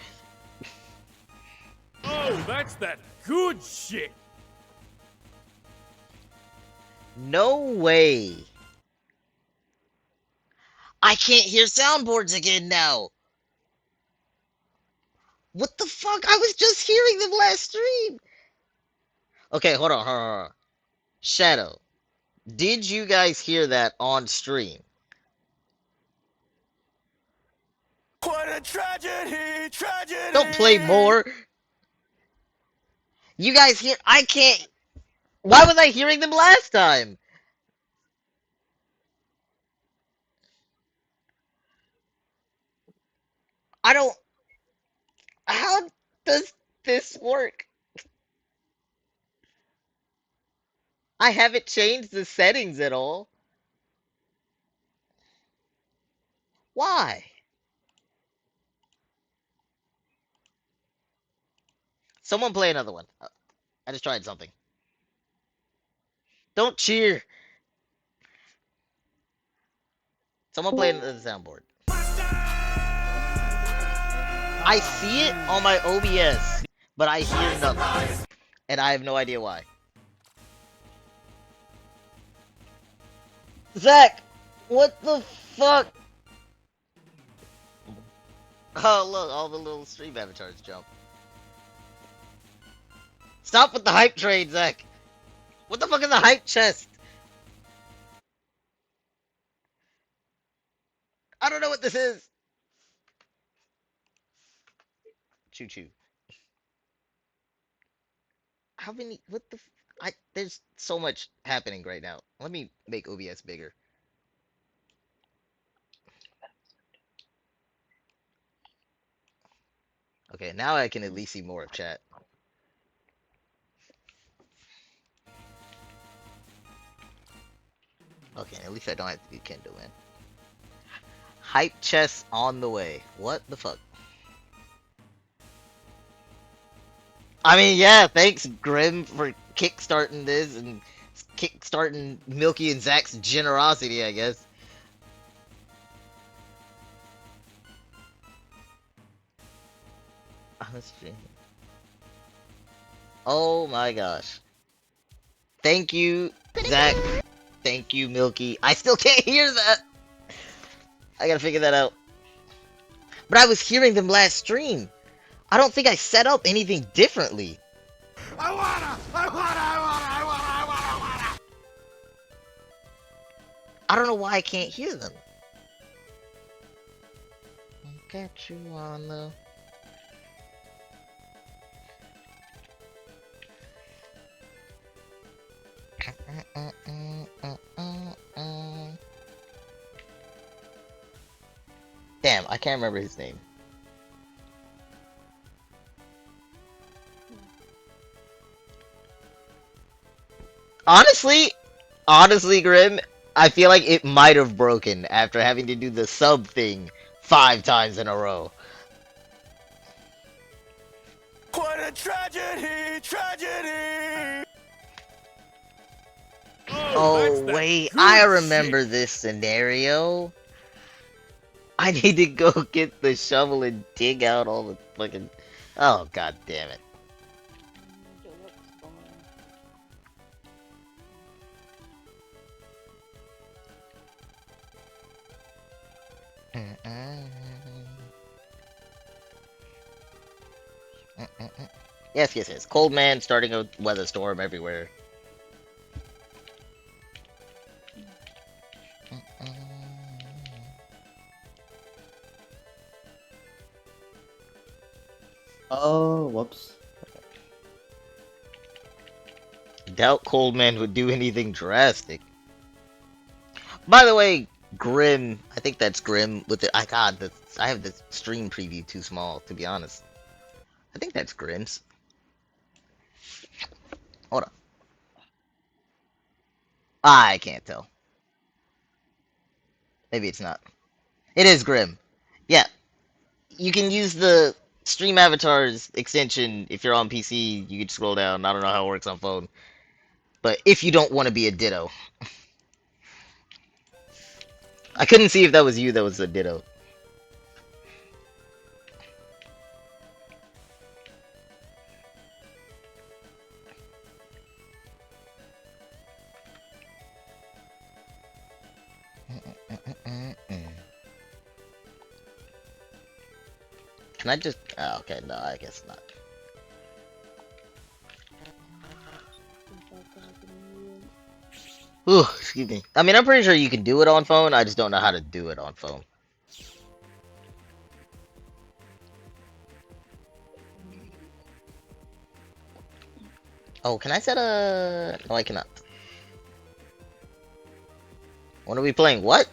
Oh, that's that good shit. No way. I can't hear soundboards again now. What the fuck? I was just hearing them last stream. Okay, hold on, hold on, hold on. Shadow, did you guys hear that on stream? What a tragedy, tragedy. Don't play more. You guys hear? I can't. Why was I hearing them last time? I don't. How does this work? I haven't changed the settings at all. Why? Someone play another one. I just tried something. Don't cheer. Someone play another soundboard. I see it on my OBS, but I hear nothing. And I have no idea why. Zach! What the fuck? Oh, look, all the little stream avatars jump. Stop with the hype train, Zach! What the fuck is a hype chest? I don't know what this is. Choo choo. How many? What the? There's so much happening right now. Let me make OBS bigger. Okay, now I can at least see more of chat. Okay, at least I don't have to be Kendo in. Hype chests on the way. What the fuck? I mean, yeah, thanks Grim for kickstarting this and kickstarting Milky and Zach's generosity, I guess. Oh my gosh. Thank you, Zach. Thank you, Milky. I still can't hear that. I gotta figure that out. But I was hearing them last stream. I don't think I set up anything differently. I wanna. I don't know why I can't hear them. Got you on the... Damn, I can't remember his name. Honestly, Grim, I feel like it might have broken after having to do the sub thing 5 times in a row. What a tragedy, tragedy. Oh, wait, I remember this scenario. I need to go get the shovel and dig out all the fucking... Oh, god damn it. Yes. Cold man starting a weather storm everywhere. Oh, whoops. Doubt Cold Man would do anything drastic. By the way, Grim, I think that's Grim with the... I have the stream preview too small, to be honest. I think that's Grim's. Hold on. I can't tell. Maybe it's not. It is Grim. Yeah. You can use the Stream Avatars extension if you're on PC. You can scroll down. I don't know how it works on phone. But if you don't want to be a ditto. I couldn't see if that was you that was a ditto. Can I just... Oh, okay, no, I guess not. Ooh, excuse me. I mean, I'm pretty sure you can do it on phone, I just don't know how to do it on phone. Oh, can I set a... No, I cannot. When are we playing? What?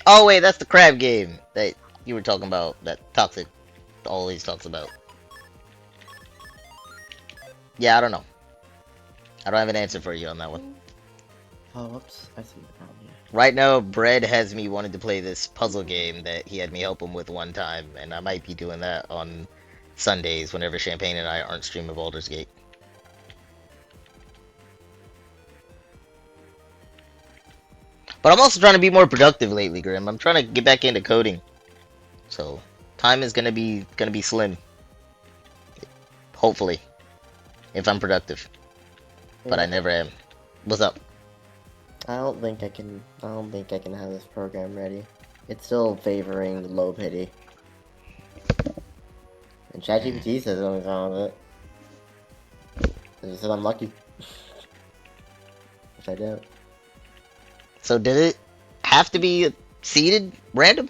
Oh, wait, that's the crab game that you were talking about, that Toxic always talks about. Yeah, I don't know. I don't have an answer for you on that one. Oh, whoops. I see the problem here. Right now, Bread has me wanting to play this puzzle game that he had me help him with one time, and I might be doing that on Sundays whenever Champagne and I aren't streaming Baldur's Gate. But I'm also trying to be more productive lately, Grim. I'm trying to get back into coding. So, time is gonna be slim. Hopefully. If I'm productive. But I never am. What's up? I don't think I can have this program ready. It's still favoring low pity. And ChatGPT says something's wrong with it. It says I'm lucky. Which I don't. So did it have to be seeded random?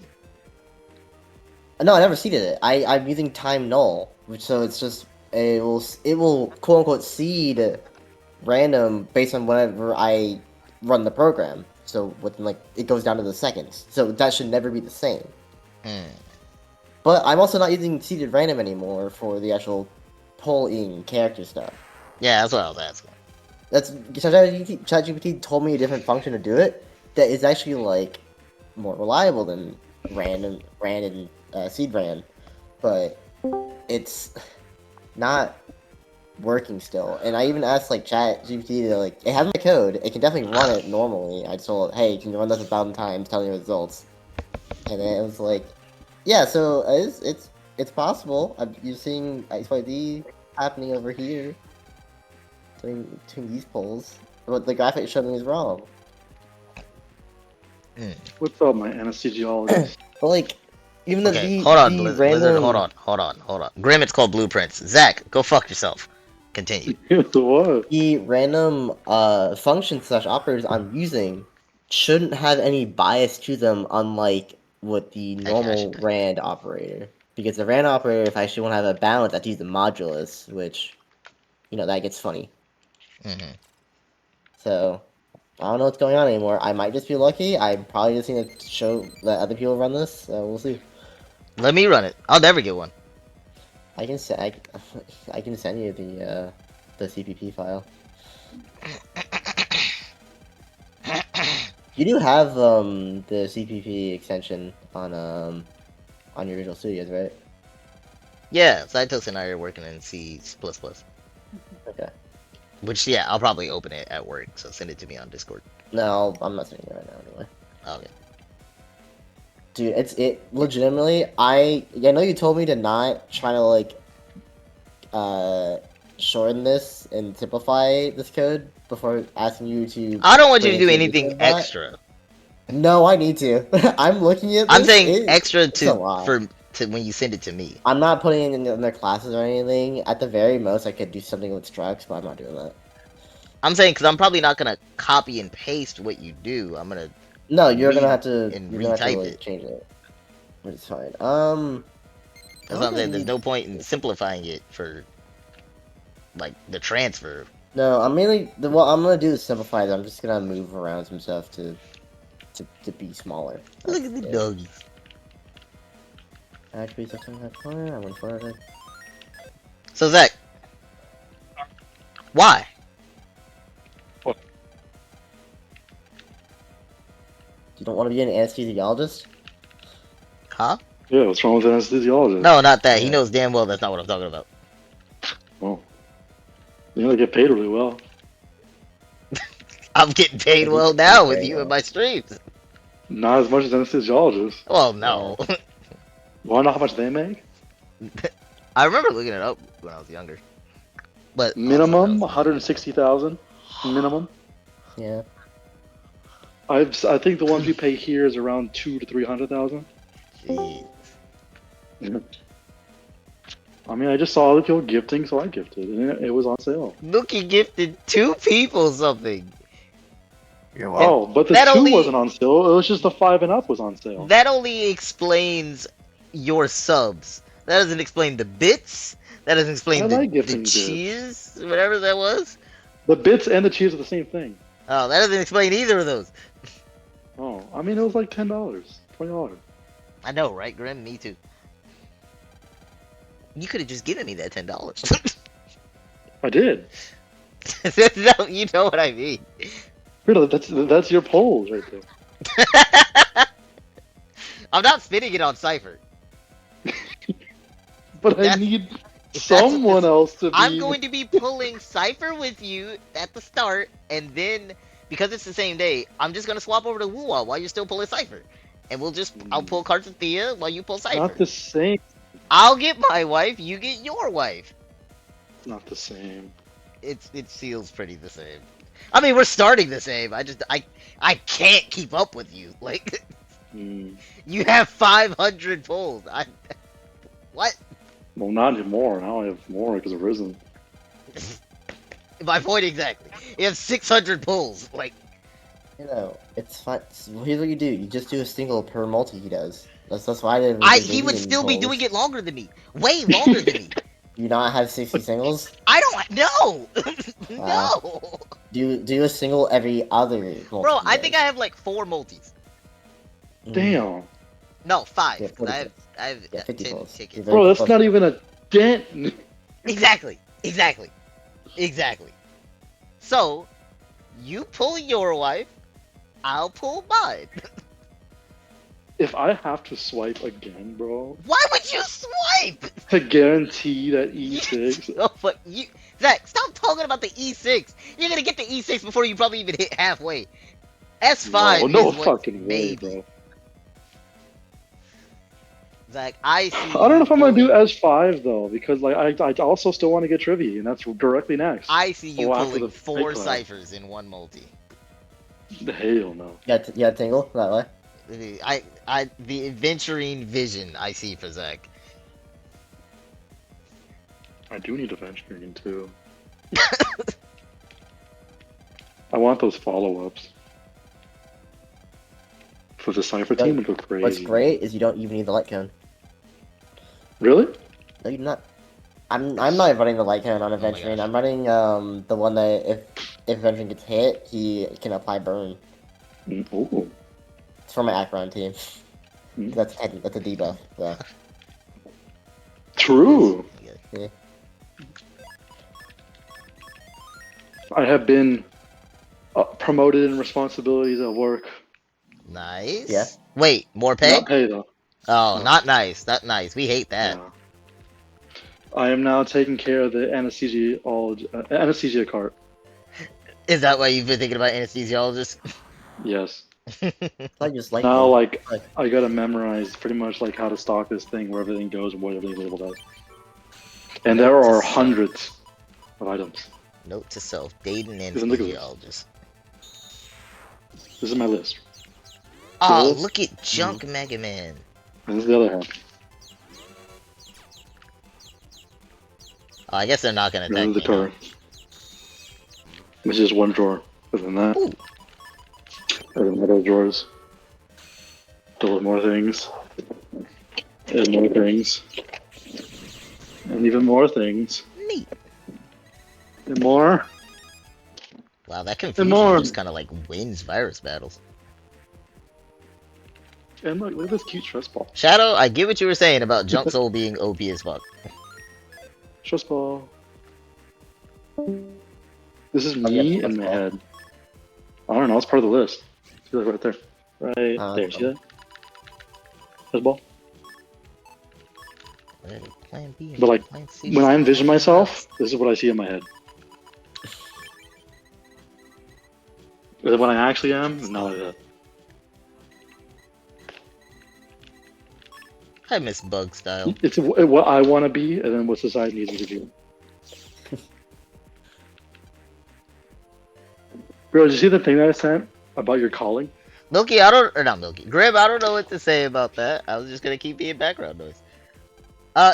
No, I never seeded it. I'm using time null, which so it's just it will quote unquote seed random based on whenever I run the program. So within like it goes down to the seconds. So that should never be the same. But I'm also not using seeded random anymore for the actual polling character stuff. Yeah, that's what I was asking. That's ChatGPT told me a different function to do it that is actually like more reliable than random seed ran, but it's not working still. And I even asked like ChatGPT to like it has my code, it can definitely run it normally. I just told it, hey, can you run this 1,000 times, tell me the results. And then it was like, yeah, so it's possible. I'm using XYZ happening over here between these polls, but the graphic showed me is wrong. What's up, my anesthesiologist? But like, even the Okay, the, hold on, the Blizzard, random hold on. Grim, it's called Blueprints. Zach, go fuck yourself. Continue. What? the random functions / operators I'm using shouldn't have any bias to them, unlike with the normal gotcha. rand operator. Because the rand operator, if I actually want to have a balance, I have to use the modulus, which, you know, that gets funny. So, I don't know what's going on anymore. I might just be lucky. I probably just need to show let other people run this. So we'll see. Let me run it. I'll never get one. I can I can send you the CPP file. You do have the CPP extension on your Visual Studios, right? Yeah, Cytos and I are working in C++. Okay. Which, yeah, I'll probably open it at work, so send it to me on Discord. No, I'm not sending it right now anyway. Okay. Dude, it legitimately. I know you told me to not try to like shorten this and simplify this code before asking you to. I don't want you to bring do it anything use that. extra. No, I need to. I'm looking at this. I'm saying extra it's a lot. to when you send it to me. I'm not putting it in their classes or anything. At the very most, I could do something with structs, but I'm not doing that. I'm saying because I'm probably not gonna copy and paste what you do. I'm gonna No, you're gonna read have to. and You're gonna have to retype like, it. change it. But it's fine. That's what I'm saying. There's no point in simplifying it for like the transfer. No, I'm mainly well. I'm gonna do the simplified. I'm just gonna move around some stuff to be smaller. Look at the doggies. Attributes of some corner. I went for it. So Zach, why? What? You don't want to be an anesthesiologist? Huh? Yeah, what's wrong with anesthesiologist? No, not that. He Yeah. knows damn well that's not what I'm talking about. Well, You know, they get paid really well. I'm getting paid well now with you in my streams. Not as much as anesthesiologists. Well, no. Wanna know how much they make? I remember looking it up when I was younger. But Minimum also, 160,000. Minimum. Yeah. I think the ones we pay here is around 200 to 300,000. jeez. I mean, I just saw other people gifting, so I gifted, and it was on sale. Look, he gifted 2 people something. You're welcome. Oh, but the That 2 only- wasn't on sale. It was just the 5 and up was on sale. That only explains your subs. That doesn't explain the bits. That doesn't explain I the, like the gifting bits. cheese, whatever that was. The bits and the cheese are the same thing. Oh, that doesn't explain either of those. Oh, I mean, it was like $10, $20. I know, right, Grim? Me too. You could have just given me that $10. I did. No, you know what I mean. Really, that's your polls right there. I'm not spinning it on Cypher. But I That's- need if that's what someone this- else to be. I'm going to be pulling Cypher with you at the start, and then, because it's the same day, I'm just going to swap over to Wuwa while you're still pulling Cypher. And I'll pull cards with Thea while you pull Cypher. Not the same. I'll get my wife, you get your wife. Not the same. It feels pretty the same. I mean, we're starting the same. I can't keep up with you. Like, Mm. you have 500 pulls. What? Well, not anymore. Now I have more because of Risen. My point exactly. You have 600 pulls. Like, You know, it's fine. Here's what you do. You just do a single per multi he does. That's why I didn't. he would still be doing it longer than me. Way longer than me. Do you not have 60 singles? I don't know. Wow. No. Do a single every other multi. Bro, he I think I does. have like 4 multis. Mm. Damn. No, 5. Yeah, 'cause I have 50 10 pulls. tickets. You're very Bro, that's close. not even a dent. Exactly. So, you pull your wife, I'll pull mine. If I have to swipe again, bro, Why would you swipe? to guarantee that E6. Oh, but you, Zach, stop talking about the E6. You're gonna get the E6 before you probably even hit halfway. S5 no is what fucking way, maybe. bro. Zach, I see. I don't know if I'm gonna do pulling- S5 though, because like I also still want to get Trivia, and that's directly next. I see you after pulling the 4 fake class. ciphers in one multi. Hell no. Yeah, tingle that way. The adventuring vision I see for Zach. I do need Adventuring too. I want those follow-ups. For the Cypher team would go crazy. What's great is you don't even need the light cone. Really? No, you're not. I'm not running the light cone on adventuring. gosh. I'm running the one that if adventuring gets hit, he can apply burn. Ooh. It's for my Akron team. Hmm. That's a debuff. So. True. Yeah. I have been promoted in responsibilities at work. Nice. Yeah. Wait, more pay? Not pay though. Oh, No. not nice. Not nice. We hate that. Yeah. I am now taking care of the anesthesia cart. Is that why you've been thinking about anesthesiologists? Yes. I just like Now, them. like, I gotta memorize pretty much like how to stock this thing, where everything goes, and what every label does. And there are hundreds of items. Note to self: date an Isn't it good? anesthesiologist. This is my list. Oh, Yes. look at Junk Mega Man. And this is the other half. Oh, I guess they're not gonna This attack is the me. car. This is one drawer. Other than that, Ooh. other than other drawers. Still more things. And more things. And even more things. Neat. And more. Wow, that confusion more. just kind of like wins virus battles. And look at this cute stress ball. Shadow, I get what you were saying about Junk Soul being OP as fuck. Stress ball. This is Oh, yeah, me stress in my ball. head. I don't know, it's part of the list. See that right there. Right there, that's see that? Stress ball. Plan B, But like, plan C, when I envision myself, this is what I see in my head. When I actually am, not like that. I miss bug style. It's what I want to be, and then what society needs me to be. Bro, did you see the thing that I sent about your calling? Milky, I don't, or not Milky. Grim, I don't know what to say about that. I was just gonna keep being background noise.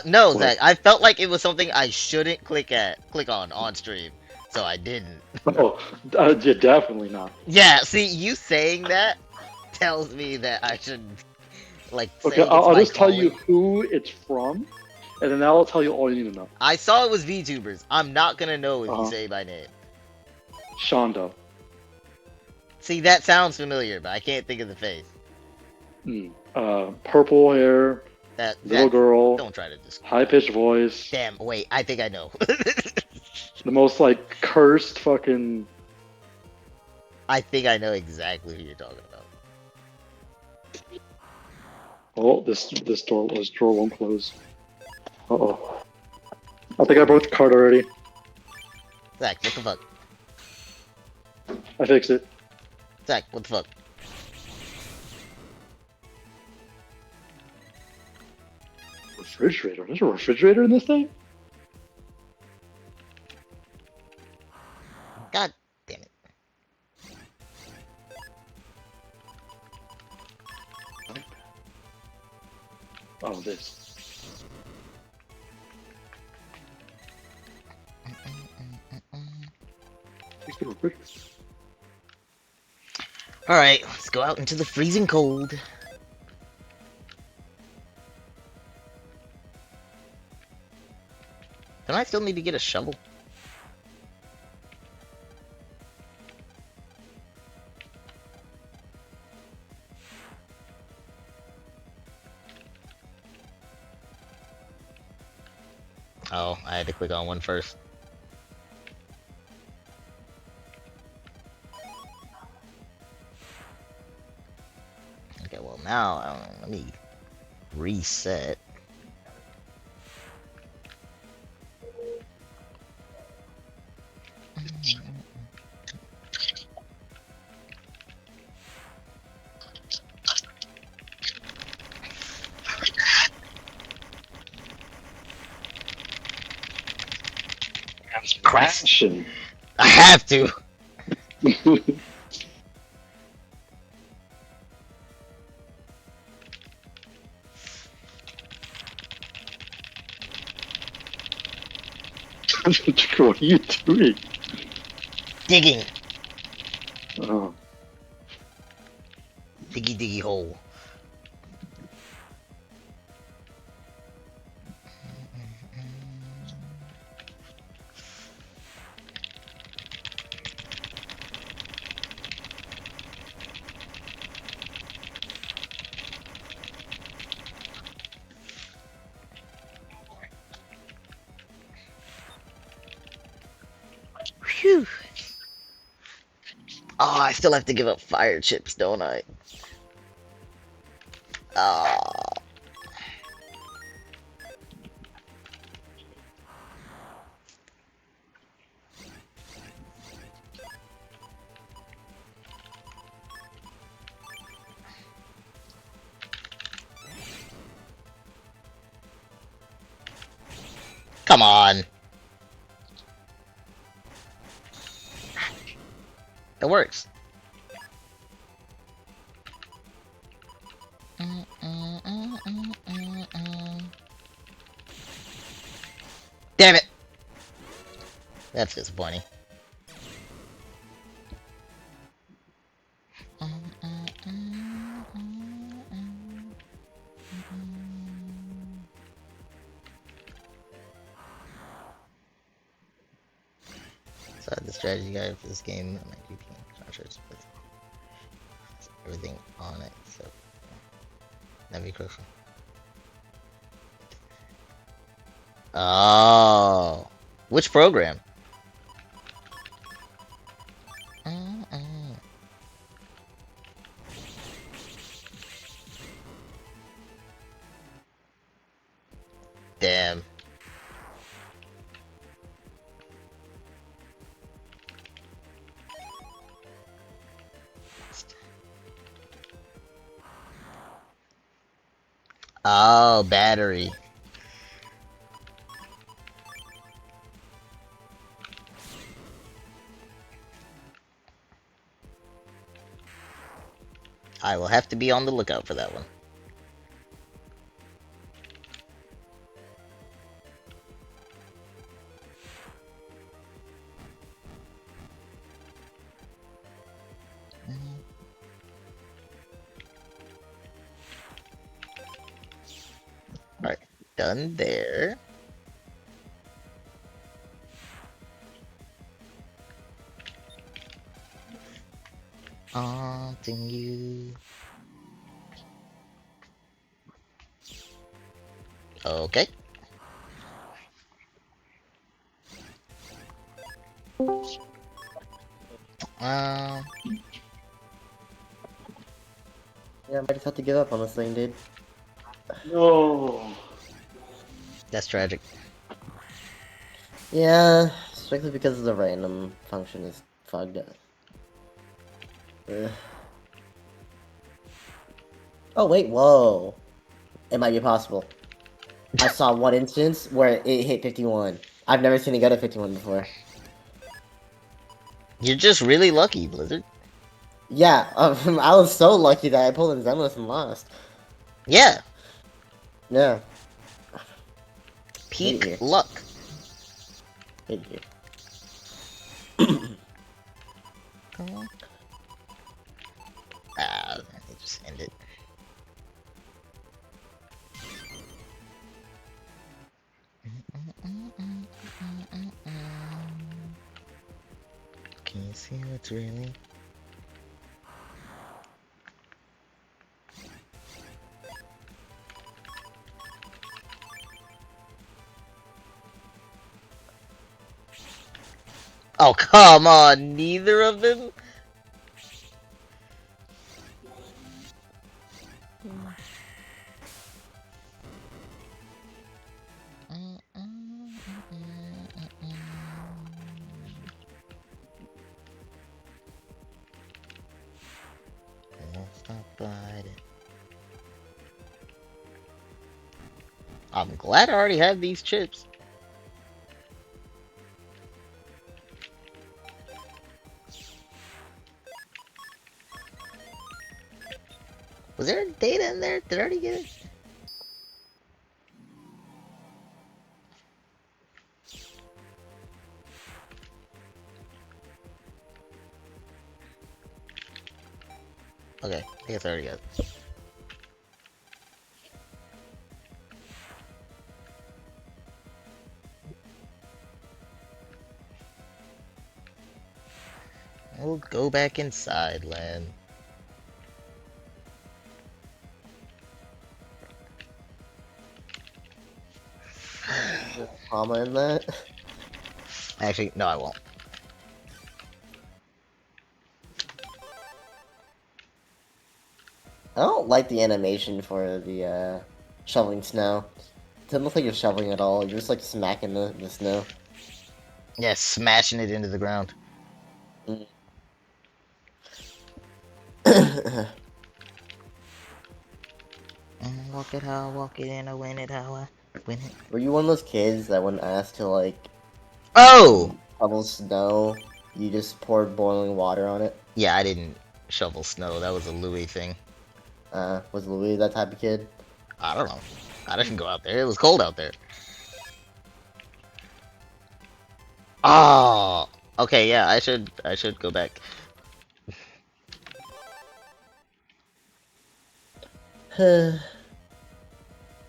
No, What? Zach. I felt like it was something I shouldn't click on stream, so I didn't. Oh, yeah, definitely not. Yeah, see, you saying that tells me that I should, like, Okay, saying it's I'll my just tell you calling. who it's from, and then that'll tell you all you need to know. I saw it was VTubers. I'm not gonna know if you Uh-huh. say my name. Shonda. See, that sounds familiar, but I can't think of the face. Purple hair, little That, girl, don't try to just. high pitched voice, Damn, wait, I think I know. the most like cursed fucking. I think I know exactly who you're talking about. Oh, this drawer won't close. Uh-oh. I think I broke the card already. Zach, what the fuck? I fixed it. Zach, what the fuck? Refrigerator. There's a refrigerator in this thing? God damn it. Oh, this. Where's the refrigerator? Alright, let's go out into the freezing cold. Don't I still need to get a shovel? Oh, I had to click on one first. Okay, well now, let me reset. Crashing. I have to! What are you doing? Digging! Oh. Diggy diggy hole. Phew! Oh, I still have to give up fire chips, don't I? Oh. Come on. It works. Damn it. That's disappointing. So the strategy guide for this game, my GP contracts with everything on it. So that'd be crucial. Oh, which program? Damn. Oh, battery. I will have to be on the lookout for that one. Alright, done there. Haunting you. Okay. Um, Yeah, I might just have to give up on this thing, dude. No. that's tragic. Yeah, strictly because the random function is fucked up. Ugh. Oh wait, whoa. It might be possible. I saw one instance where it hit 51. I've never seen it go to 51 before. You're just really lucky, Blizzard. Yeah, I was so lucky that I pulled in Zenless and lost. Yeah, Yeah, hate it peak here. luck. Hate it here. Ah, let just end it. Can you see what's really? Oh, come on, neither of them? I'm glad I already have these chips. Was there data in there? Did I already get it? Okay, I guess I already got it. We'll go back inside, Len. There's a comma in that. Actually, no, I won't. I don't like the animation for the shoveling snow. It doesn't look like you're shoveling at all. You're just like smacking the snow. Yeah, smashing it into the ground. Mm. Walk it how I walk it, and I win it how I win it. Were you one of those kids that when asked to like Oh! shovel snow, you just poured boiling water on it? Yeah, I didn't shovel snow. That was a Louis thing. Was Louis that type of kid? I don't know. I didn't go out there. It was cold out there. Oh! Okay, yeah, I should go back.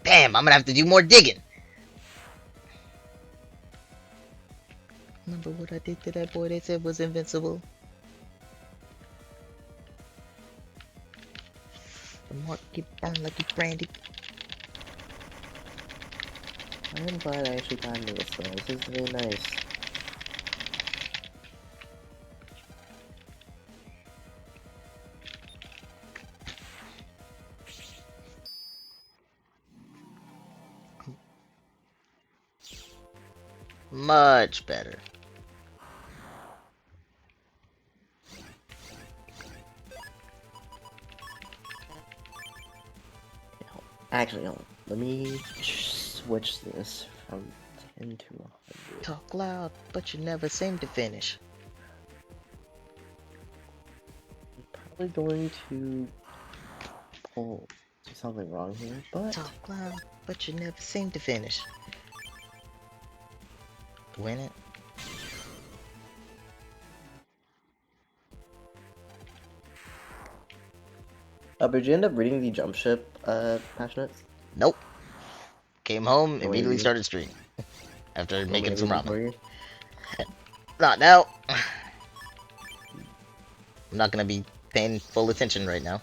Damn, I'm gonna have to do more digging. Remember what I did to that boy they said was invincible? The mark keep on like a brandy. I'm glad I actually got into this though. This is really nice. Much better. Actually, hold on. Let me switch this from 10 to 100. Talk loud, but you never seem to finish. Probably going to pull do something wrong here, but Talk loud, but you never seem to finish. Win it. did you end up reading the jump ship passionates? Nope. Came home, Oh, immediately wait. started streaming. After making some ramen. For you? Not now. I'm not gonna be paying full attention right now.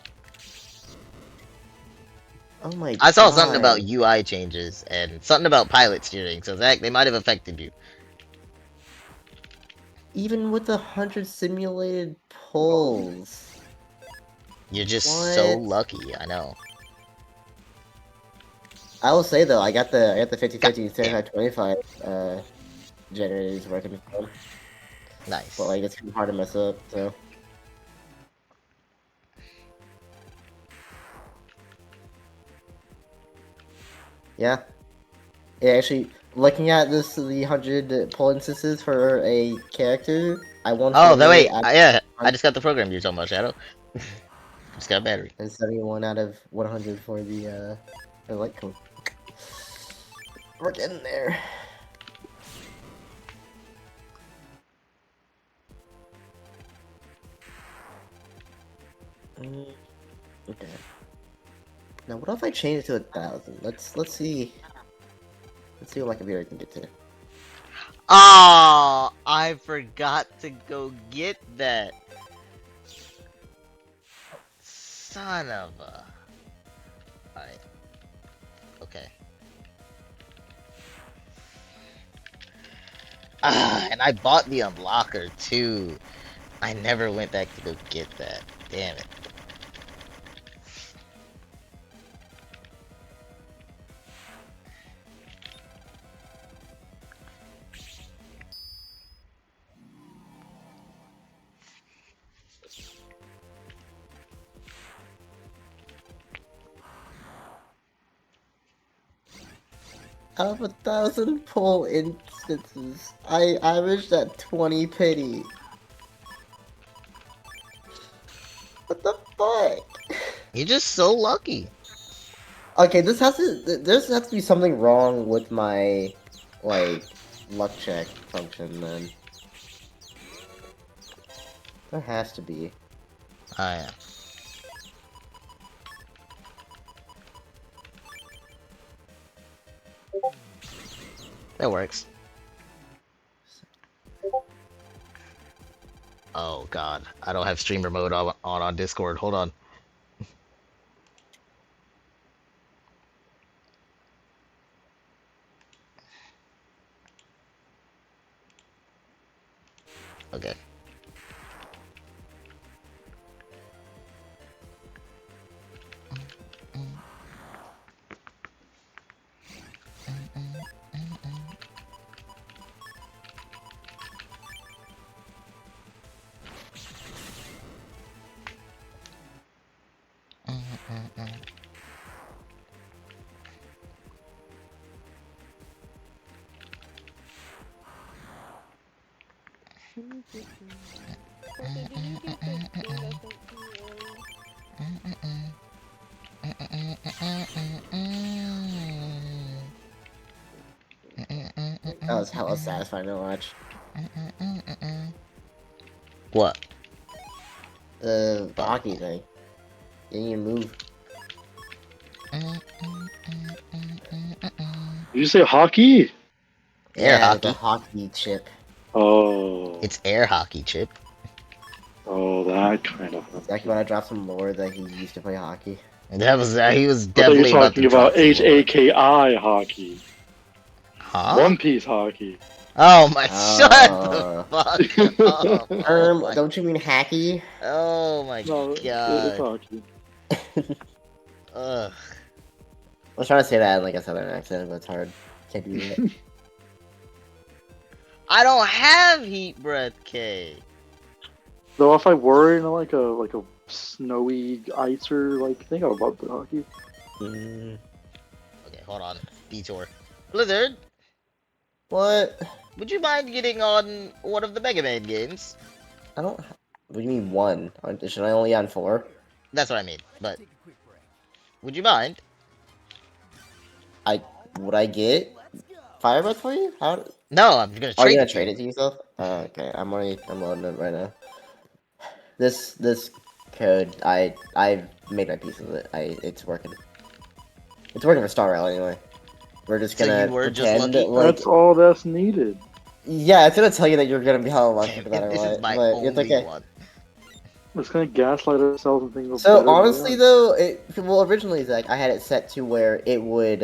Oh my I saw God. something about UI changes and something about pilot steering, so Zach, they might have affected you. Even with the 100 simulated pulls. You're just so What? lucky, I know. I will say though, I got the 50-50 damn. 75-25 generators working. Nice. But like it's kind of hard to mess up, so. Yeah. Yeah, actually, looking at this, the 100 pull instances for a character, I won Oh, no, 48 wait. out Yeah, I just got the program you're talking about, Shadow. Just got a battery. and 71 out of 100 for the light code. We're getting there. Okay. Now, what if I change it to 1,000? Let's see. Let's see what my computer can get to. Oh, I forgot to go get that. Son of a. Alright. Okay. And I bought the unlocker too. I never went back to go get that. Damn it. Out of 1,000 pull instances, I averaged at 20 pity. What the fuck? You're just so lucky. Okay, this has to be something wrong with my like luck check function then. There has to be. Oh yeah. That works. Oh god, I don't have streamer mode on Discord. Hold on. Okay. That was hella satisfying to watch. What? The hockey thing. Getting you move. Did you say hockey? Air Yeah, hockey. the hockey chip. Oh. It's air hockey, Chip. Oh, that kind of. Zach, you wanna drop some lore that he used to play hockey? That was he was I thought you definitely were about to talking drop about some lore. HAKI hockey. Huh? One Piece hockey. Oh my! Shut the fuck up! Oh my! Don't you mean hacky? Oh my No, it's god! hockey. Ugh. I was trying to say that in like a southern accent, but it's hard. Can't do that. I don't have heat breath K. Though if I were in like a snowy icer like thing, I would love the hockey. hold on. Detour. Blizzard, What? would you mind getting on one of the Mega Man games? I don't. What do you mean one? Should I only on 4? That's what I mean. But would you mind? Would I get Fire Breath for you? How? No, I'm gonna Are trade you gonna it to trade you. it to yourself? Okay. I'm loading it right now. This code, I've made my peace with it. It's working. It's working for Star Rail anyway. We're just So gonna you were just pretend lucky? like That's all that's needed. yeah, it's gonna tell you that you're gonna be hella lucky for that or This is what, my but it's only okay. one. We're just gonna gaslight ourselves and think we're So better than we honestly are. though, originally Zach, I had it set to where it would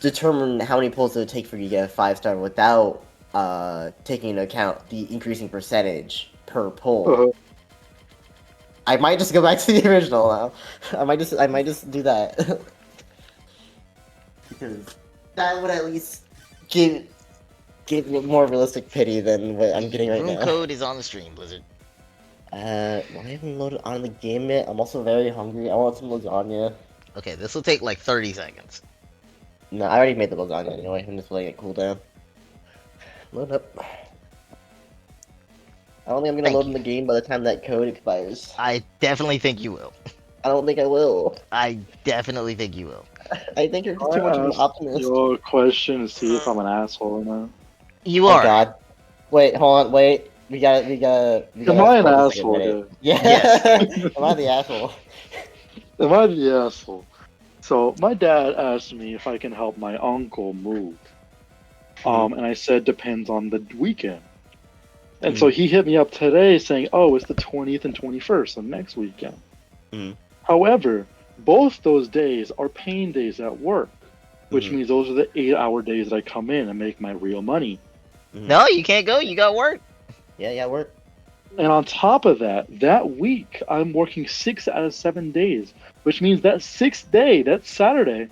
determine how many pulls it would take for you to get a 5-star without taking into account the increasing percentage per pull. Uh-huh. I might just go back to the original now. I might just do that. Because that would at least give me more realistic pity than what I'm getting right Room now. code is on the stream, Blizzard. Well, I haven't loaded on the game yet. I'm also very hungry. I want some lasagna. Okay, this will take like 30 seconds. No, I already made the lasagna anyway. I'm just letting it cool down. Load up. I don't think I'm gonna Thank load you. in the game by the time that code expires. I definitely think you will. I don't think I will. I definitely think you will. I think you're too much of an I asked optimist. your question to see if I'm an asshole or not. You Oh are. god. Wait, hold on, wait. We gotta Am I an hold this a asshole, minute. guy? Yeah. Yes. Am I the asshole? Am I the asshole? So my dad asked me if I can help my uncle move. And I said depends on the weekend. And so he hit me up today saying, "Oh, it's the 20th and 21st of next weekend." Mhm. However, both those days are paying days at work, which Mhm. means those are the 8-hour days that I come in and make my real money. No, you can't go. You got work. Yeah, work. And on top of that, that week I'm working 6 out of 7 days, which means that 6th day, that Saturday,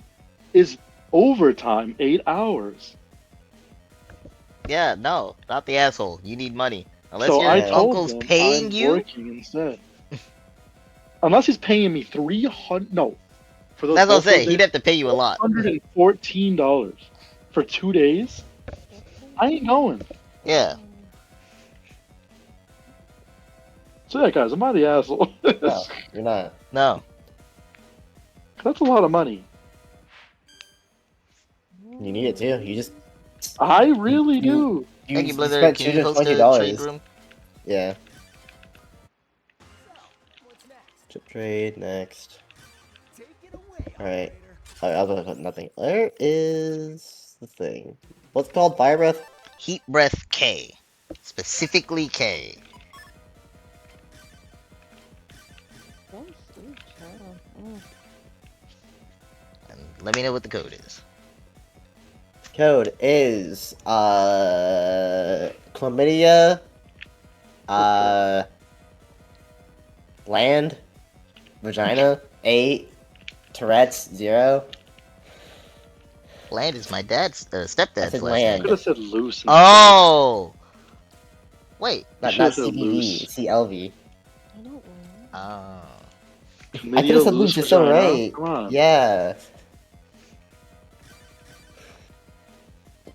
is overtime, 8 hours. Yeah, no, not the asshole. You need money. Unless So your I told uncle's them paying I'm you. working instead. Unless he's paying me 300, no, for those That's what I'm both those saying. He'd days, have to pay you a lot. $114 for 2 days. I ain't going. Yeah. So yeah, guys, am I the asshole? No, you're not. No. That's a lot of money. You need it too. You just I really you- do. Thank you, you Blizzard. spent Can you host a $220. trade room? Yeah. Chip trade next. Alright. I was gonna put nothing. Where is the thing? What's it called? Fire Breath? Heat Breath K. Specifically K. And let me know what the code is. Code is chlamydia, land, vagina, 8, Tourette's, 0. Land is my dad's I stepdad's said last I land. could name. have said loose. instead. Oh. Wait. Not should've said CBV, loose. CLV. Oh. I could Chlamydia, have said loose loose, it's so vagina. right. Come on. Yeah.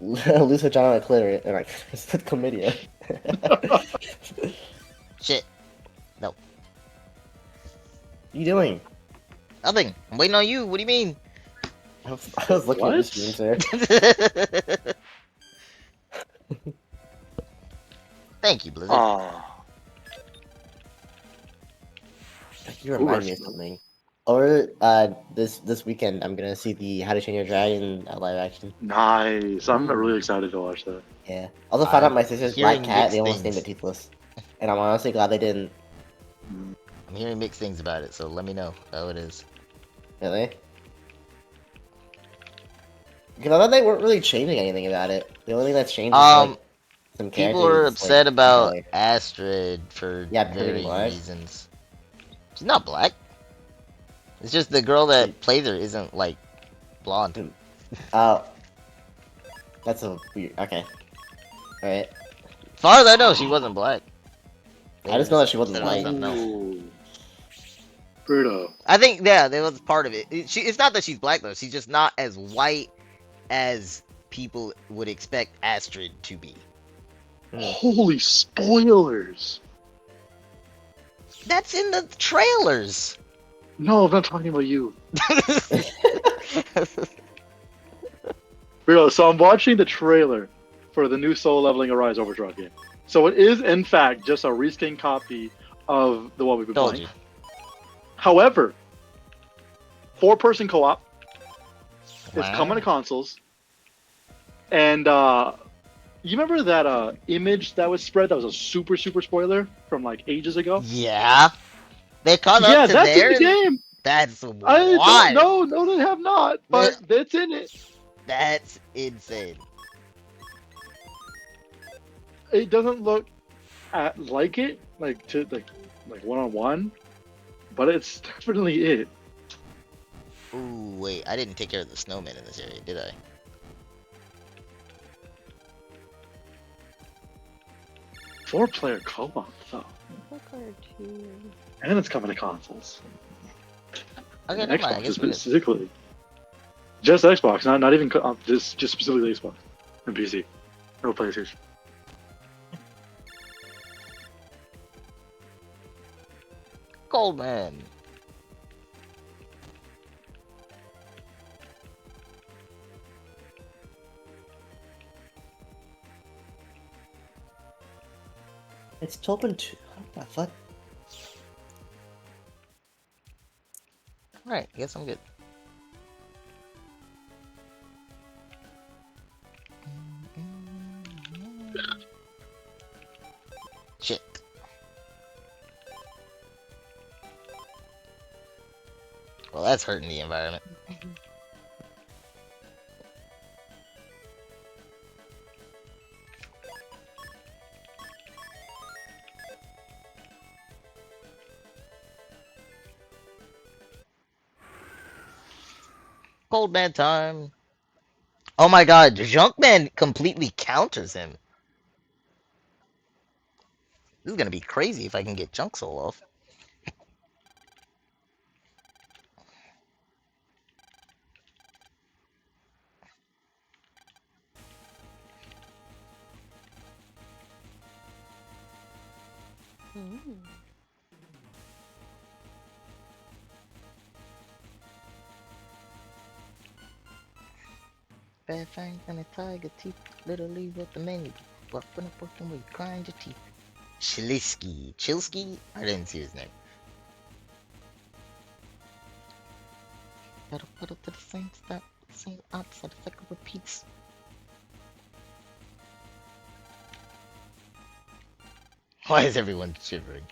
Loose vagina and clitoris, and I said chlamydia. Shit. What are you doing? Nothing. I'm waiting on you. What do you mean? I was looking at your What? screen, sir. Thank you, Blizzard. Ah. You remind me of something. Or this weekend I'm gonna see the How to Train Your Dragon live action. Nice. I'm really excited to watch that. Yeah. Also found out I'm my sister's hearing black cat. mixed They almost things. named it Toothless, and I'm honestly glad they didn't. I'm hearing mixed things about it, so let me know how it is. Really? Because I thought they weren't really changing anything about it. The only thing that's changed is like some characters. People are upset about color. Astrid for Yeah, pretty varying black. reasons. She's not black. It's just the girl that plays her isn't like blonde. Oh, that's a weird. Okay. All right. As far as I know, she wasn't black. I just know that she wasn't said it was white. something else. Ooh. Bruto. I think yeah, that was part of it. It's not that she's black though. She's just not as white as people would expect Astrid to be. Holy spoilers! That's in the trailers. No, I'm not talking about you. Bruto, so I'm watching the trailer for the new Soul Leveling Arise Overdrive game. So it is, in fact, just a reskin copy of the one we've been Told playing. you. However, 4-person co-op is Wow. coming to consoles. And you remember that image that was spread that was a super spoiler from like ages ago? Yeah, they caught Yeah, up to that's in there. the game. That's I wild. don't no, they have not, but that's in it. That's insane. It doesn't look like it, like one-on-one, but it's definitely it. Ooh, wait, I didn't take care of the snowman in this area, did I? Four-player co-op though, and it's coming to consoles. Okay, And never mind. I Xbox guess we did. specifically. Just Xbox, not even just specifically Xbox and PC, no PlayStation. Goldman. It's open to. What the fuck? Alright, I guess I'm good. Shit. Well, that's hurting the environment. Cold man time. Oh my god, Junkman completely counters him. This is gonna be crazy if I can get Junk Soul off. Bad fangs and a tiger teeth, literally what the menu. Walking up working with grind your teeth. Chilsky? I didn't see his name. Pedal pedal to the same step, same outside the cycle repeats. Why is everyone shivering?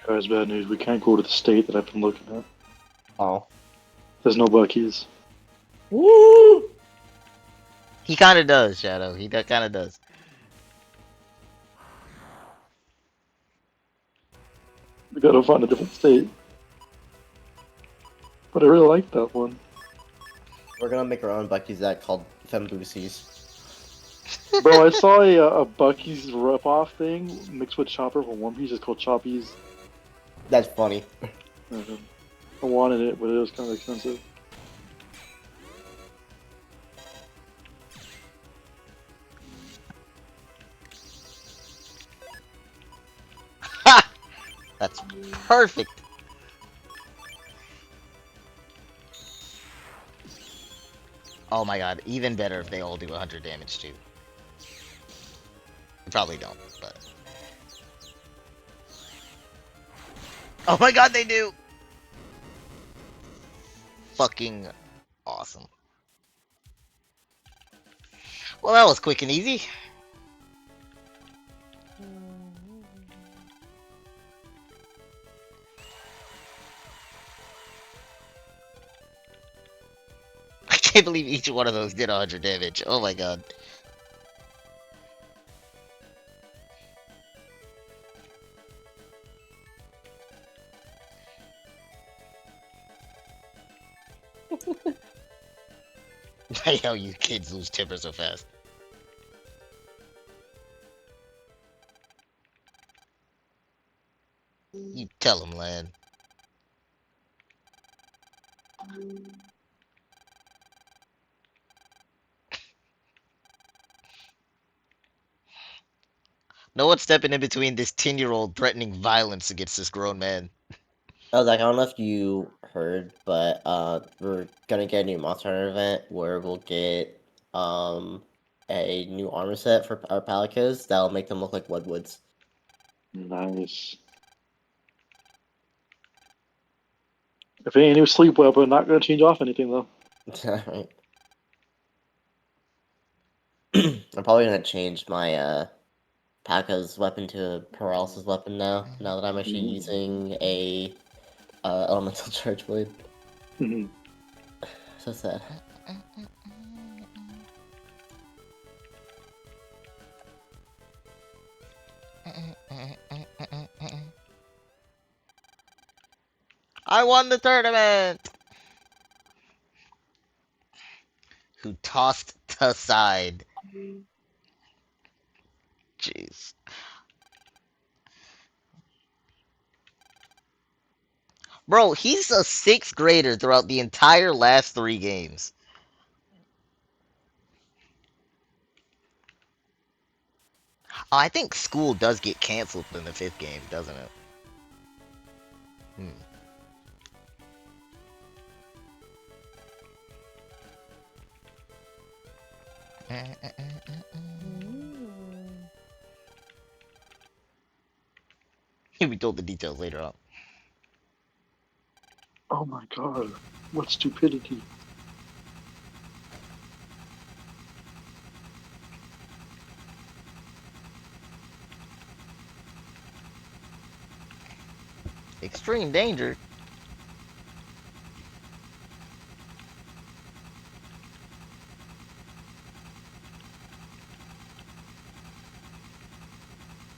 Guys, bad news. We can't go to the state that I've been looking at. Oh. There's no Bucky's. Woo! He kinda does, Shadow. He kinda does. We gotta find a different state. But I really like that one. We're gonna make our own Bucky's that called Femboosies. Bro, I saw a Bucky's rip-off thing mixed with Chopper from One Piece. It's called Choppies. That's funny. I wanted it, but it was kind of expensive. Ha! That's perfect. Oh my god, even better if they all do 100 damage too. They probably don't, but... Oh my god, they do! Fucking awesome. Well, that was quick and easy. I can't believe each one of those did 100 damage. Oh my god. Why how you kids lose temper so fast? You tell him, lad. No one's stepping in between this 10-year-old threatening violence against this grown man. Oh, Zach, I don't know if you heard, but we're gonna get a new Monster Hunter event where we'll get a new armor set for our Palicos that'll make them look like Woodwoods. Nice. If it ain't a new sleep weapon, not gonna change off anything though. Alright. I'm probably gonna change my Paco's weapon to a Paralysis weapon now that I'm actually using a elemental charge blade. Mhm. So sad. I won the tournament! Who tossed aside. Jeez. Bro, he's a 6th grader throughout the entire last 3 games. Oh, I think school does get canceled in the 5th game, doesn't it? Hmm. You'll be told the details later on. Oh my god, what stupidity. Extreme danger.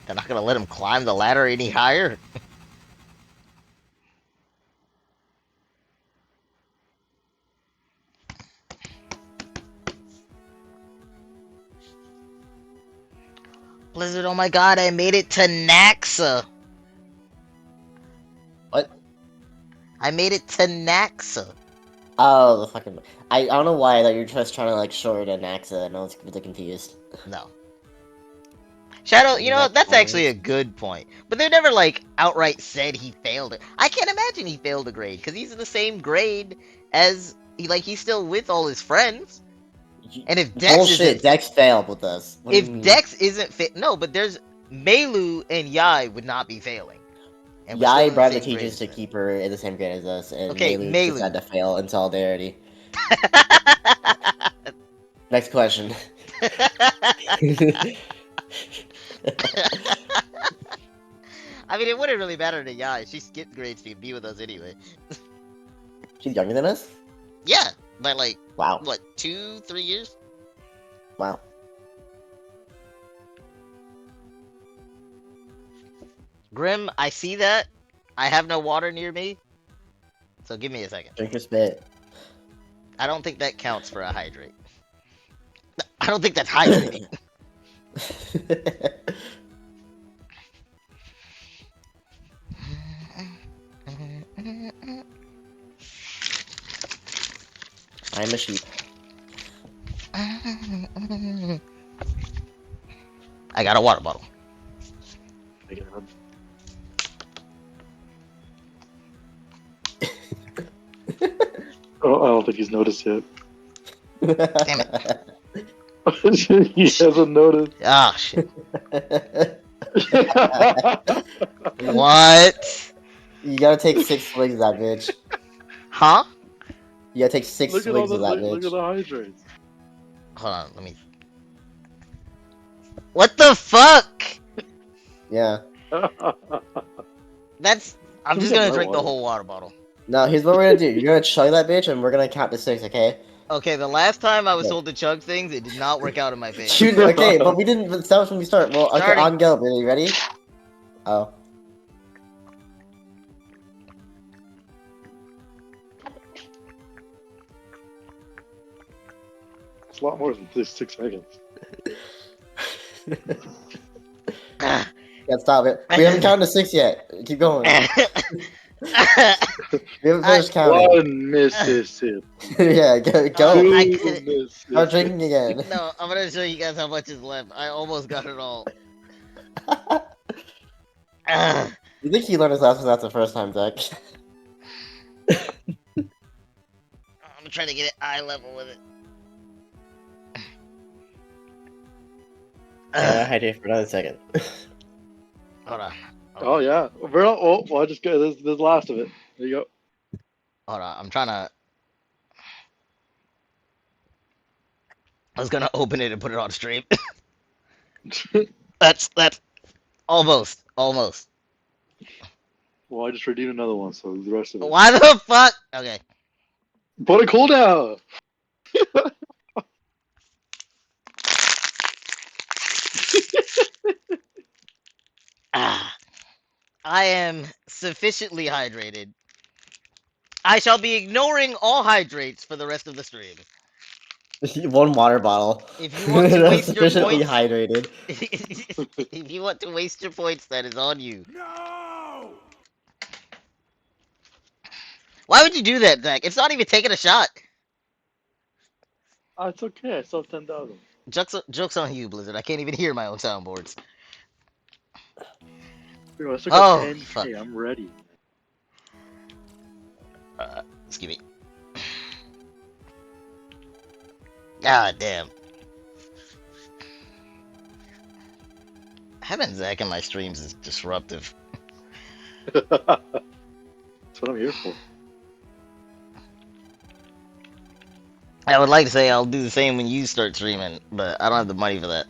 They're not gonna let him climb the ladder any higher. Blizzard, oh my god, I made it to Naxa. What? I made it to Naxa. Oh, the fucking... I don't know why I thought you were just trying to, like, short an Axa, and I was really confused. No. Shadow, Like, you know, that's actually a corners. good point. But they never, like, outright said he failed it. I can't imagine he failed a grade, because he's in the same grade as, he's still with all his friends. And if Dex Bullshit, isn't... Dex failed with us. What do you If mean? Dex isn't fit... No, but there's... Melu and Yai would not be failing. And we're still Yai in the bribed the same grade teachers as to them. keep her in the same grade as us, and Okay, Melu just had Melu. to fail in solidarity. Next question. I mean, it wouldn't really matter to Yai. She skipped grades to be with us anyway. She's younger than us? Yeah, by like, Wow. what, 2-3 years? Wow. Grim, I see that. I have no water near me. So give me a second. Drink your spit. I don't think that counts for a hydrate. I don't think that's hydrating. I'm a sheep. I got a water bottle. My god. Oh, I don't think he's noticed yet. Damn it. He hasn't noticed. Ah, shit. What? You gotta take 6 swigs of that bitch. Huh? You gotta take 6 Look at all swigs the of that look at bitch. the hydrates. Hold on, let me... What the fuck? Yeah. That's... I'm Can we just get gonna my drink the water? whole water bottle. No, here's what we're gonna do. You're gonna chug that bitch, and we're gonna count to 6, okay? Okay, the last time I was Okay. told to chug things, it did not work out in my favor. Shoot, okay, but we didn't establish when we start. Well, okay, Starting. on go, Billy. Ready? Oh. It's a lot more than just 6 seconds. Can't stop it. We haven't counted to 6 yet. Keep going. We haven't finished counting. 1 Mississippi. Yeah, go. Oh, I 2 couldn't. Mississippi. Start drinking again. No, I'm gonna show you guys how much is left. I almost got it all. I'm You think he learned his lessons after the first time, Zach? trying to get it eye level with it. Hydrate for another second. Hold on. Oh yeah. Well, I just got this the last of it. There you Hold on. I'm trying to. I was gonna open it and put it on stream. go. That's almost. Well, I just redeemed another one, so the rest of it. Why the fuck? Okay. Put a cooldown. Ah, I am sufficiently hydrated. I shall be ignoring all hydrates for the rest of the stream. One water bottle. If you want to That's waste your sufficiently points, hydrated. if you want to waste your points, that is on you. No! Why would you do that, Zach? It's not even taking a shot. It's okay. I still have 10,000. Jokes on you, Blizzard. I can't even hear my own soundboards. I still got Oh, 10K. fuck. I'm ready. Excuse me. God damn. Having Zach in my streams is disruptive. That's what I'm here for. I would like to say I'll do the same when you start streaming, but I don't have the money for that.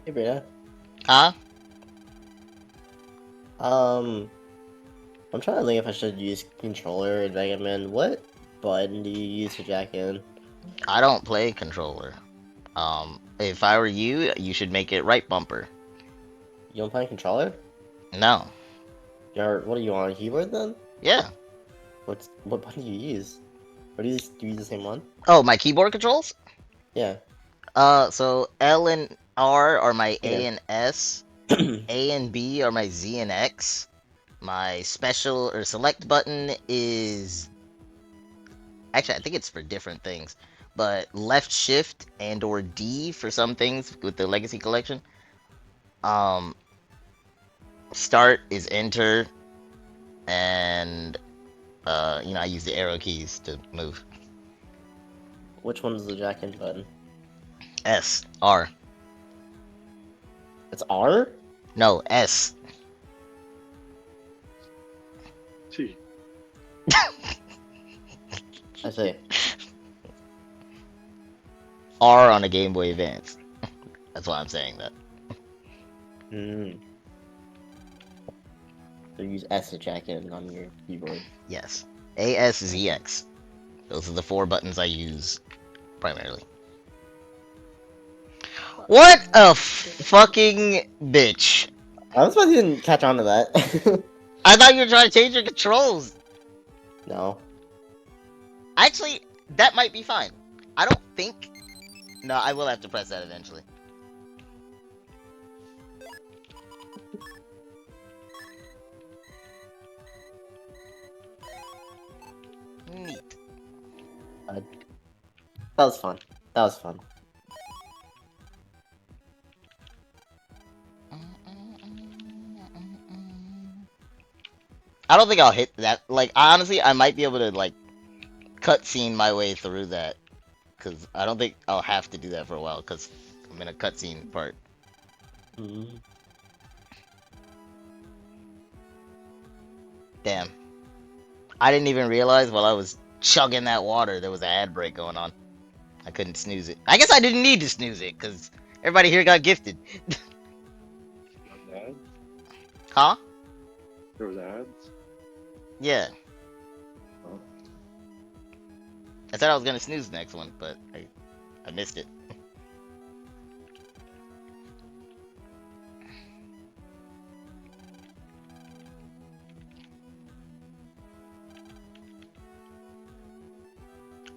Hey, Brita. Huh? I'm trying to think if I should use controller in Mega Man. What button do you use to jack in? I don't play controller. If I were you, you should make it right bumper. You don't play controller? No. What are you on a keyboard then? Yeah. What button do you use? Or do you use the same one? Oh, my keyboard controls? Yeah. So L and R are my A Okay. and S. A and B are my Z and X. My special or select button is actually I think it's for different things, but left shift and or D for some things with the Legacy Collection. Start is enter, and I use the arrow keys to move. Which one's the jack in button? S R. It's R? No, S. Gee. I see. R on a Game Boy Advance. That's why I'm saying that. Hmm. So use S to jack in on your keyboard. Yes. ASZX. Those are the 4 buttons I use primarily. What a fucking bitch. I'm surprised you didn't catch on to that. I thought you were trying to change your controls. No. Actually, that might be fine. I don't think... No, I will have to press that eventually. Neat. That was fun. That was fun. I don't think I'll hit that. Like, honestly, I might be able to, like, cutscene my way through that. Because I don't think I'll have to do that for a while, because I'm in a cutscene part. Mm. Damn. I didn't even realize while I was chugging that water there was an ad break going on. I couldn't snooze it. I guess I didn't need to snooze it, because everybody here got gifted. Ads? Huh? There was ads? Yeah. Oh. I said I was gonna snooze the next one, but I missed it.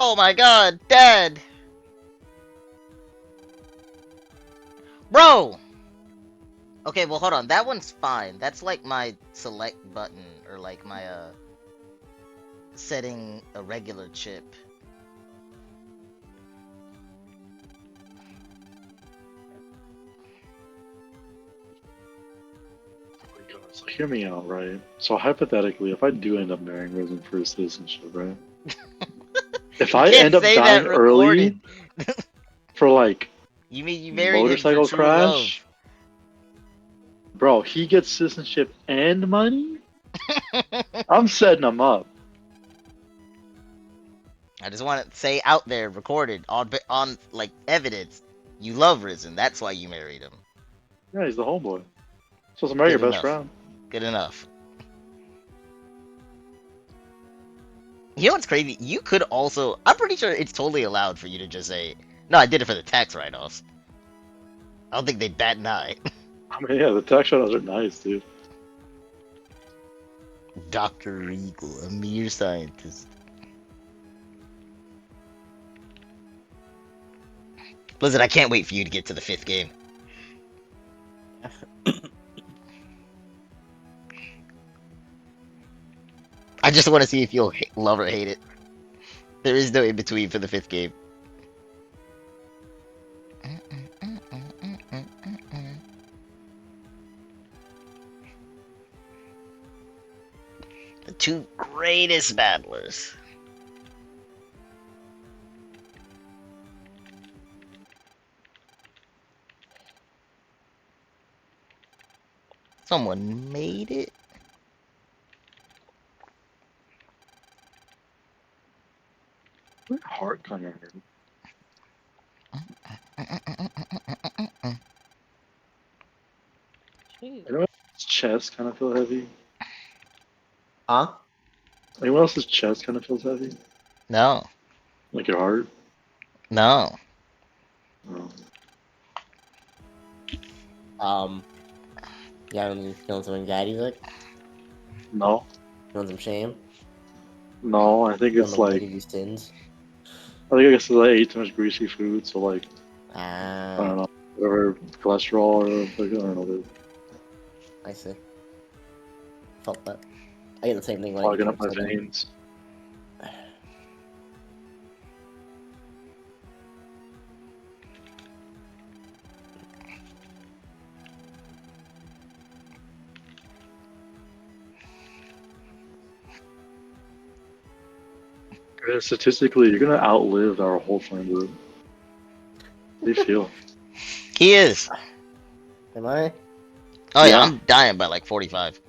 Oh my god, Dad! Bro! Okay, well, hold on. That one's fine. That's like my select button, or like my, setting a regular chip. So hear me out, right? So hypothetically, if I do end up marrying Risen for citizenship, right? If I Can't end up say dying that early recorded. for like You mean you married him for motorcycle true love? crash, bro, he gets citizenship and money. I'm setting him up. I just want to say out there, recorded on like evidence. You love Risen. That's why you married him. Yeah, he's the homeboy. Supposed to marry your Good best enough. friend. Good enough. You know what's crazy? You could also. I'm pretty sure it's totally allowed for you to just say, "No, I did it for the tax write-offs." I don't think they'd bat an eye. I mean, yeah, the tax shadows are nice, dude. Dr. Regal, a mere scientist. Listen, I can't wait for you to get to the 5th game. I just want to see if you'll love or hate it. There is no in between for the 5th game. The two greatest battlers. Someone made it? My heart kind of hurt. Anyone else's chest kind of feel heavy? Huh? Anyone else's chest kind of feels heavy? No. Like your heart? No. No. Yeah, I'm feeling some anxiety, like No. feeling some shame, No, I think feeling it's the weight like of these sins. I guess I ate too much greasy food, so like I Ah, don't know, whatever cholesterol or like, I don't know, dude, I see. Felt that. I get the same thing when I clogging get up my upset. veins. Statistically, you're gonna outlive our whole friend group. How do you feel? He is. Am I? Oh yeah, Yeah. I'm dying by like 45.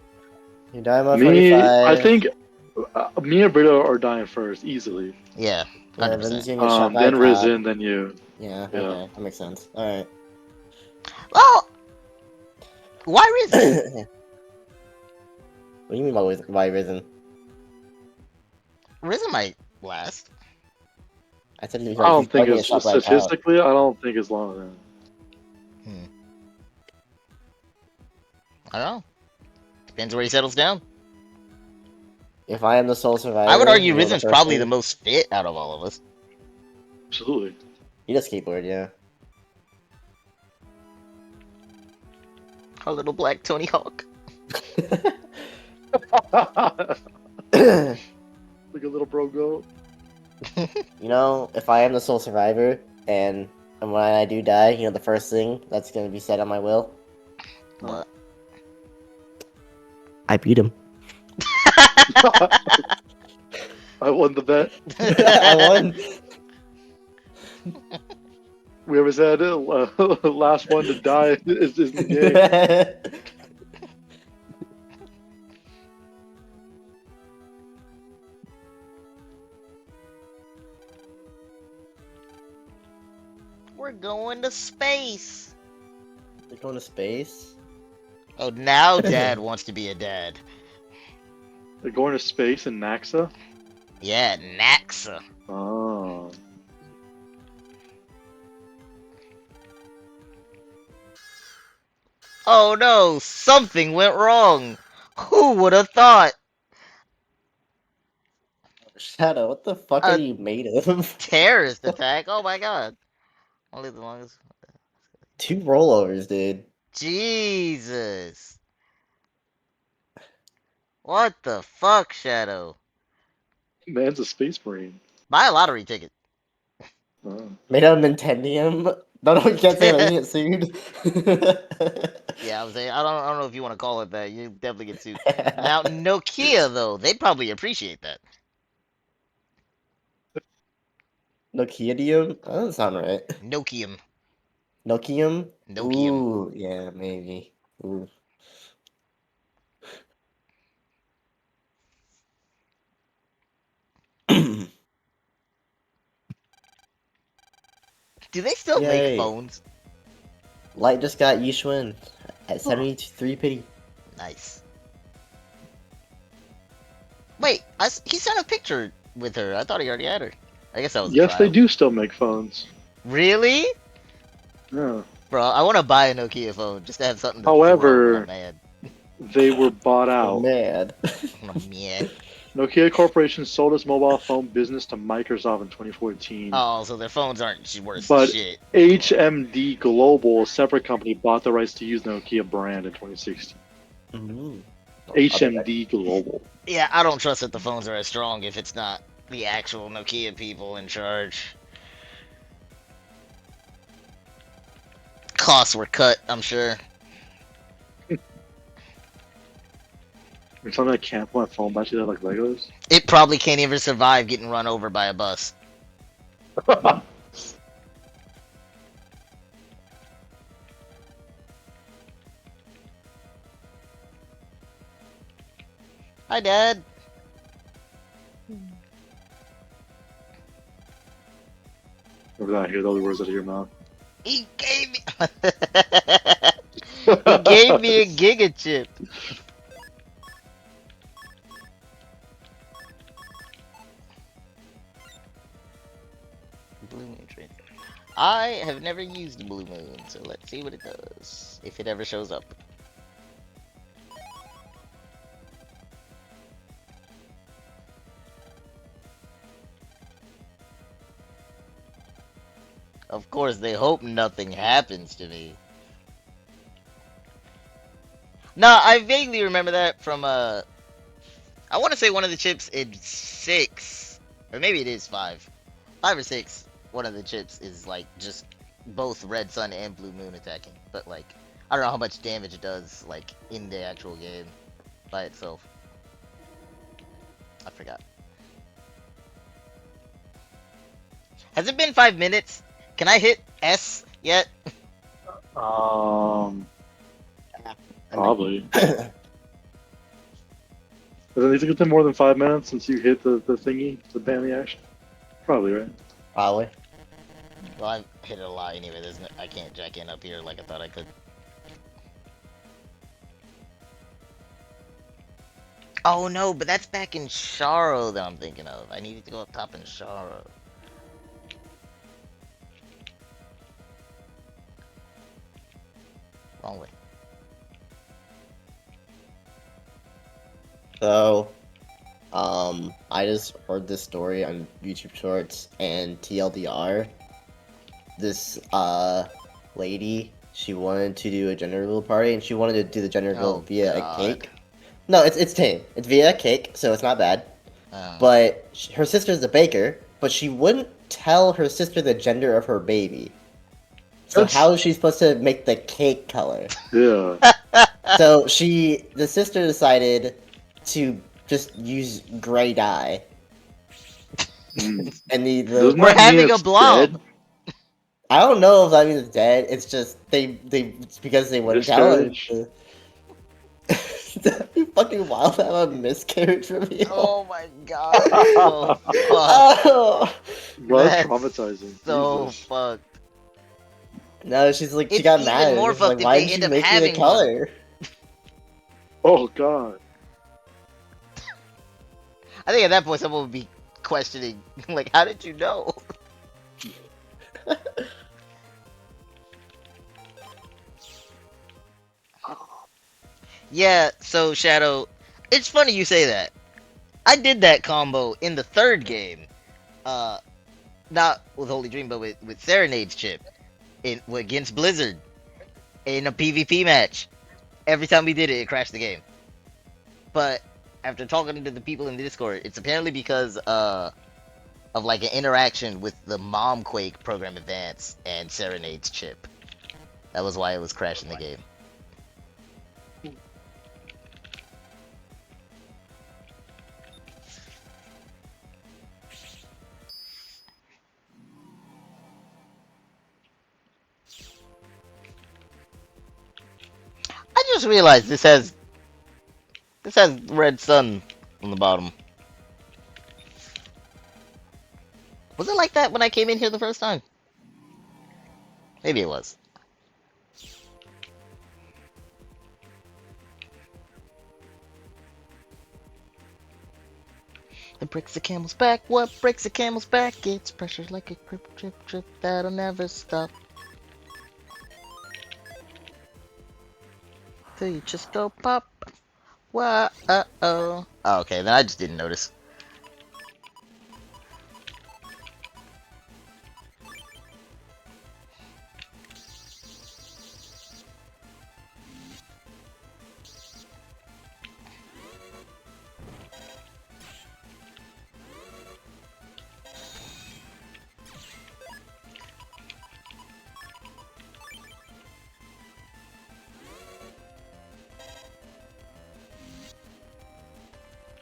You die by Me, I 45. think me and Brito are dying first, easily. Yeah, Yeah, 100%. Rin's gonna get shot by a Then cop. Risen, then you. Yeah, Yeah. okay, that makes sense. Alright. Well, why Risen? What do you mean by Risen? Risen might last. I said he's I don't he's think probably gonna it's get shot by a cop. statistically. I don't think it's longer than. I don't know. Depends where he settles down. If I am the sole survivor, I would argue you know, the Risen's first probably the thing, most fit out of all of us. Absolutely. you just skateboard, yeah. Our little black Tony Hawk. Like a little bro goat. You know, if I am the sole survivor and when I do die, you know, the first thing that's gonna be said on my will, What? I beat him. I won the bet. I won. We ever said last one to die is in the game. We're going to space. They're going to space. Oh, now Dad wants to be a dad. They're going to space in Naxa. Yeah, Naxa. Oh. Oh no, something went wrong. Who would have thought? Shadow, what the fuck are A you made of? terrorist attack? Oh my god. Only the longest. 2 rollovers, dude. Jesus. What the fuck, Shadow? Man's a space marine. Buy a lottery ticket. Oh. Made out of Nintendium? No, you can't say that, you get sued. Yeah, I was saying, I don't know if you want to call it that. You definitely get sued. Now, Nokia, though, they'd probably appreciate that. Nokiadium? That doesn't sound right. Nokium. Nokium? Nokium. Ooh, yeah, maybe. Ooh. Do they still make Yay. phones? Light just got Yishun at 73 pity. Nice. Wait, he sent a picture with her. I thought he already had her. I guess that was a Yes, they trial. do still make phones. Really? Yeah. Bro, I want to buy a Nokia phone just to have something to throw However- when I'm mad. They were bought Oh, out. mad. When I'm mad. Nokia Corporation sold its mobile phone business to Microsoft in 2014. Oh, so their phones aren't worth But shit. HMD Global, a separate company, bought the rights to use the Nokia brand in 2016. Mhm. HMD Global. Yeah, I don't trust that the phones are as strong if it's not the actual Nokia people in charge. Costs were cut, I'm sure. Or something that can't put my phone back to that like Legos. It probably can't even survive getting run over by a bus. Hi, Dad. Remember that? I hear all the words out of your mouth. He gave me. He gave me a giga chip. Blue Moon Trade. I have never used the Blue Moon, so let's see what it does. If it ever shows up. Of course, they hope nothing happens to me. No, I vaguely remember that from, I want to say one of the chips in 6, or maybe it is 5. 5 or 6, one of the chips is, like, just both Red Sun and Blue Moon attacking. But, like, I don't know how much damage it does, like, in the actual game by itself. I forgot. Has it been 5 minutes? Can I hit S yet? Probably. Doesn't it take it more than 5 minutes since you hit the thingy to ban the action? Probably, right? Probably. Well, I've hit it a lot anyway. I can't jack in up here like I thought I could. Oh no, but that's back in Sharo that I'm thinking of. I needed to go up top in Sharo. Wrong way. So, I just heard this story on YouTube Shorts and TLDR. This, lady, she wanted to do a gender reveal party, and she wanted to do the gender reveal Oh, via God. a cake. No, it's tame. It's via a cake, so it's not bad. But her sister's a baker, but she wouldn't tell her sister the gender of her baby. So That's- how is she supposed to make the cake color? Yeah. So the sister decided to just use gray dye. Mm. And Doesn't We're that mean having a it's blob. dead? I don't know if that means it's dead. It's just it's because they wouldn't tell her. Miscarriage? That'd be fucking wild to have a miscarriage reveal. Oh my god, that's so fucked. Oh. Bro, that's That's traumatizing. so Jesus. fucked. No, she's like, she It's got even mad. more She's like, fucked if why they didn't end you up make me the having color? Oh, God. I think at that point someone would be questioning, like, how did you know? Yeah, so Shadow, it's funny you say that. I did that combo in the third game. Not with Holy Dream, but with Serenade's chip against Blizzard in a PvP match. Every time we did it, it crashed the game. But after talking to the people in the Discord, it's apparently because of like an interaction with the Mom Quake program advance and Serenade's chip. That was why it was crashing the game. I just realized this has red sun on the bottom. Was it like that when I came in here the first time? Maybe it was. It breaks the camel's back. What breaks the camel's back? It's pressure like a drip, drip, drip that'll never stop. Till you just go pop. Whoa, oh. Oh, okay, then I just didn't notice.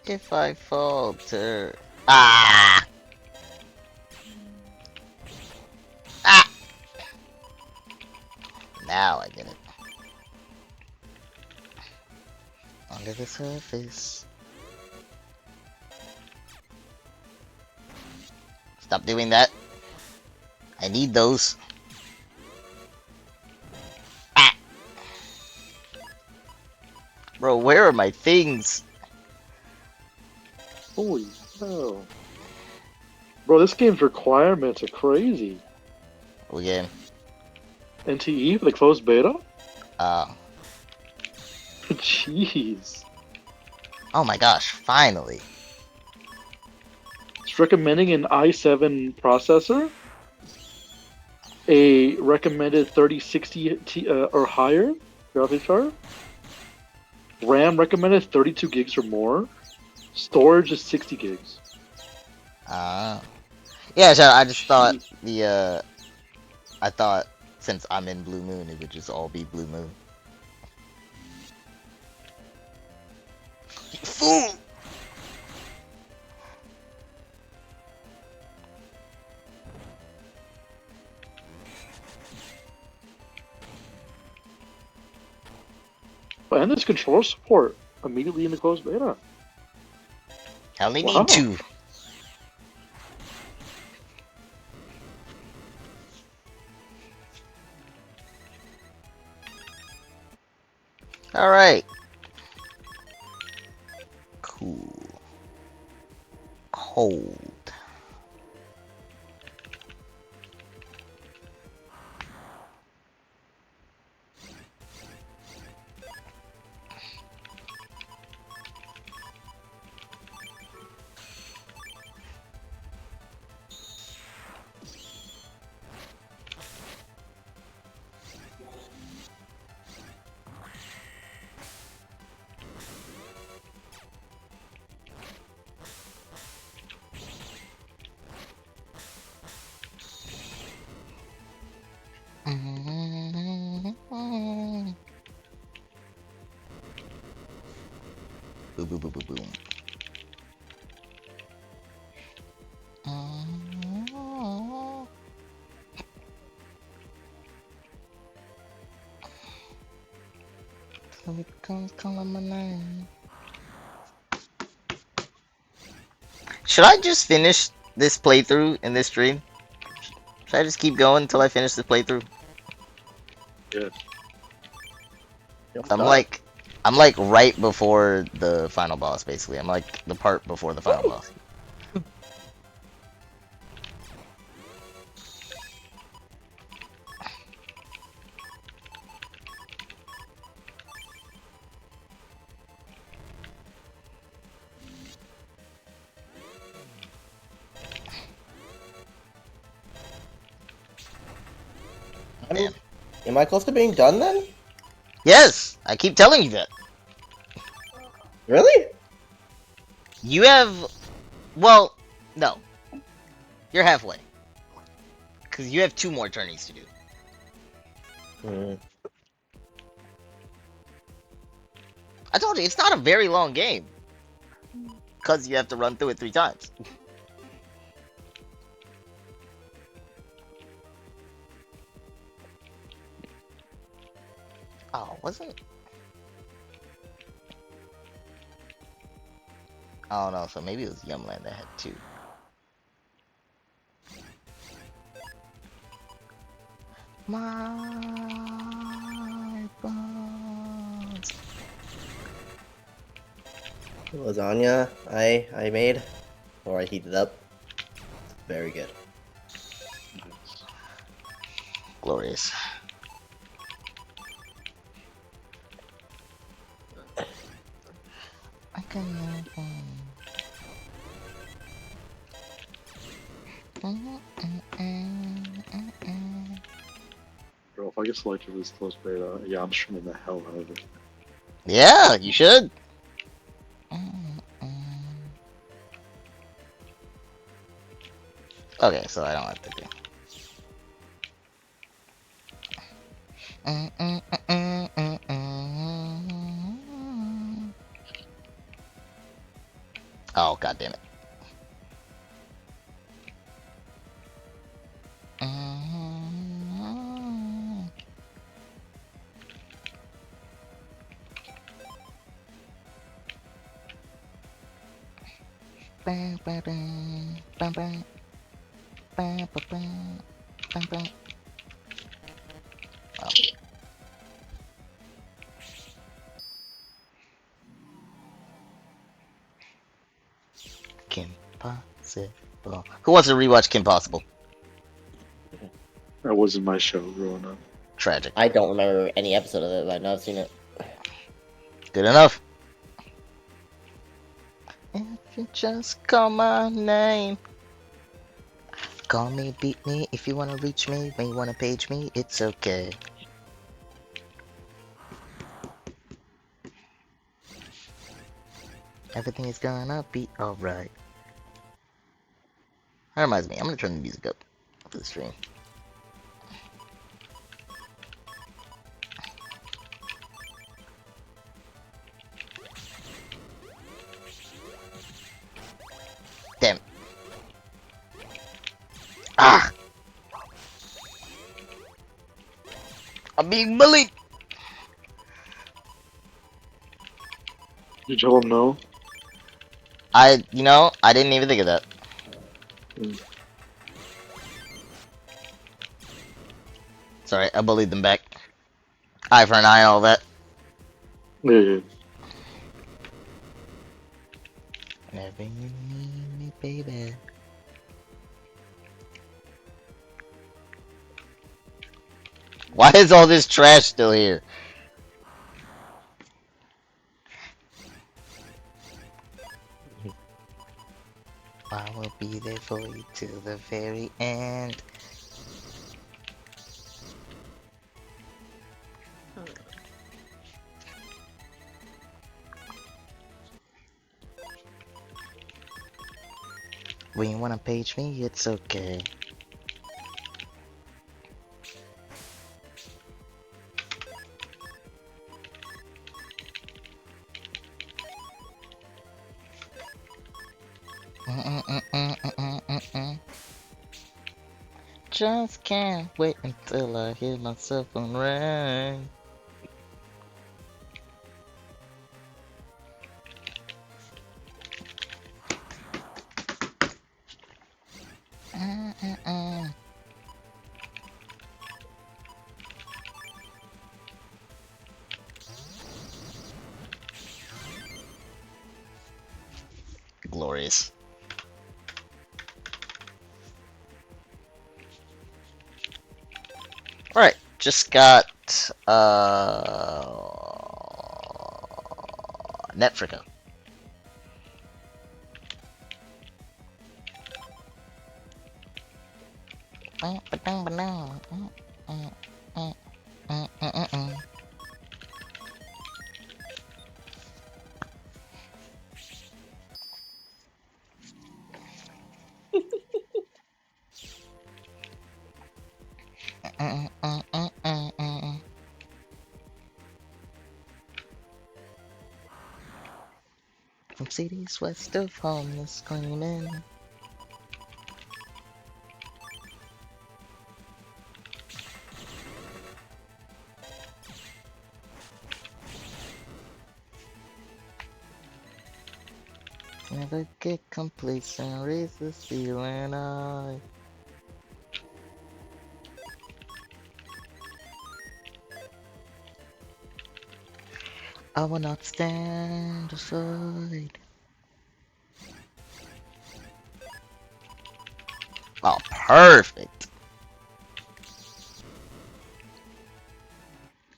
If I falter. Ah! Ah! Now I get it. Under the surface. Stop doing that. I need those. Ah! Bro, where are my things? Holy hell. Bro, this game's requirements are crazy. Again. NTE for the closed beta? Jeez. Oh my gosh, finally. It's recommending an i7 processor, a recommended 3060 or higher graphics card, RAM recommended 32 gigs or more, storage is 60 gigs. Yeah, sure, I just thought I thought since I'm in Blue Moon, it would just all be Blue Moon. You fool! And there's controller support immediately in the closed beta. I only Wow. need 2. Alright. Cool. Cold. Boom, boom, boom, boom, boom. So it comes calling my name. Should I just finish this playthrough in this stream? Should I just keep going until I finish the playthrough? Yeah. I'm like right before the final boss, basically. I'm like the part before the final boss. Man. Am I close to being done then? Yes! I keep telling you that. Really? You have... Well, no. You're halfway. Because you have 2 more tourneys to do. Hmm. I told you, it's not a very long game. Because you have to run through it 3 times. Oh, wasn't... Oh no, so maybe it was Yumland that had 2. My bones. Lasagna I made, or I heated up. Very good. Glorious. I can move on. Bro, if I get selected for this close beta, yeah, I'm streaming the hell out of it. Yeah, you should. Okay, so I don't have to do. Oh, god damn it. Kim Possible. Who wants to rewatch Kim Possible? That wasn't my show growing up. Tragic. I don't remember any episode of it, but I know I've seen it. Good enough. If you just call my name. Call me, beat me, if you wanna reach me, when you wanna page me, it's okay. Everything is gonna be alright. That reminds me, I'm gonna turn the music up for the stream. Damn. Ah! I'm being bullied! You tell him no? I didn't even think of that. Sorry, I bullied them back. Eye for an eye, all that. Yeah. Whenever you need me, baby. Why is all this trash still here? I will be there for you till the very end. When you wanna page me, it's okay. Just can't wait until I hear my cell phone ring. Glorious. Alright, just got Netfrica. From cities west of home, they're screaming. Never get complacent, raise the ceiling high. I will not stand aside. Oh, perfect.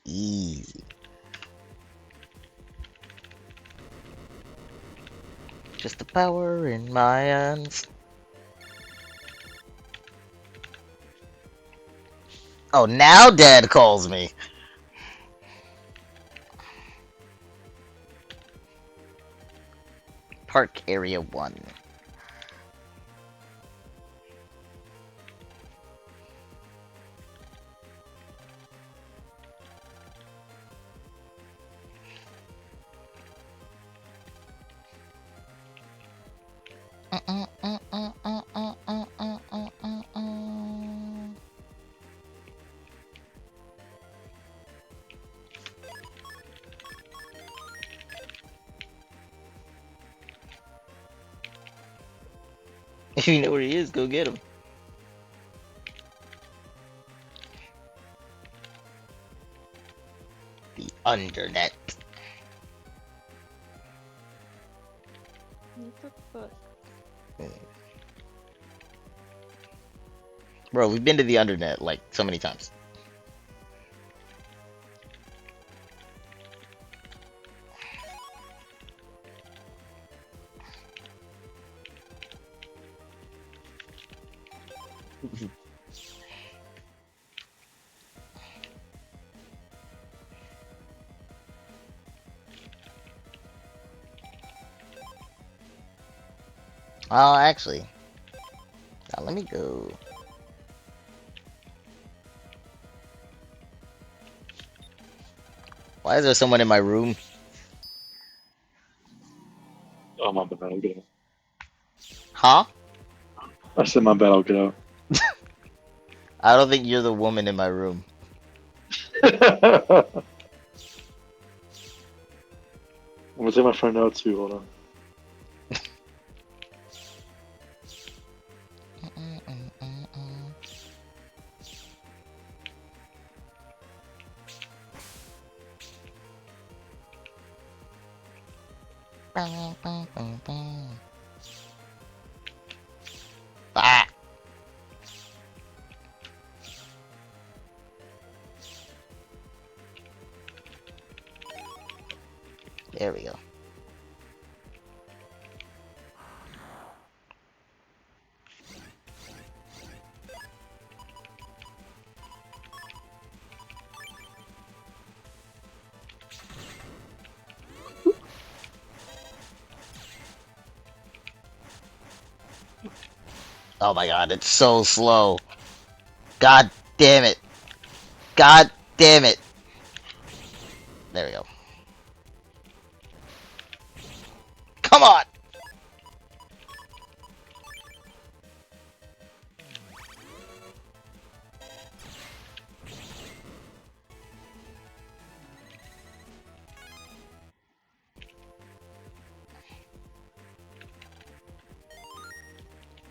Easy. Just the power in my hands. Oh, now Dad calls me. Park Area 1. If you know where he is, go get him. The Undernet. What the fuck? Bro, we've been to the Undernet like so many times. Oh, actually. Now let me go. Why is there someone in my room? Oh, my bad. I'll get out. Huh? I said my bad. I'll get out. I don't think you're the woman in my room. I'm gonna take my friend out too. Hold on. Ah! There we go. Oh my god, it's so slow. God damn it. God damn it. There we go. Come on!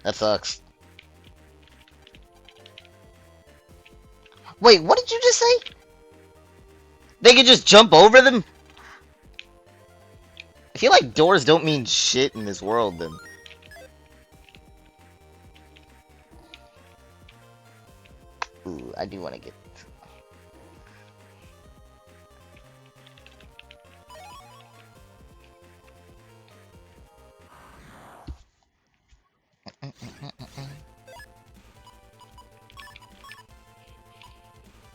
That sucks. Wait, what did you just say? They can just jump over them? I feel like doors don't mean shit in this world then. Ooh, I do want to get...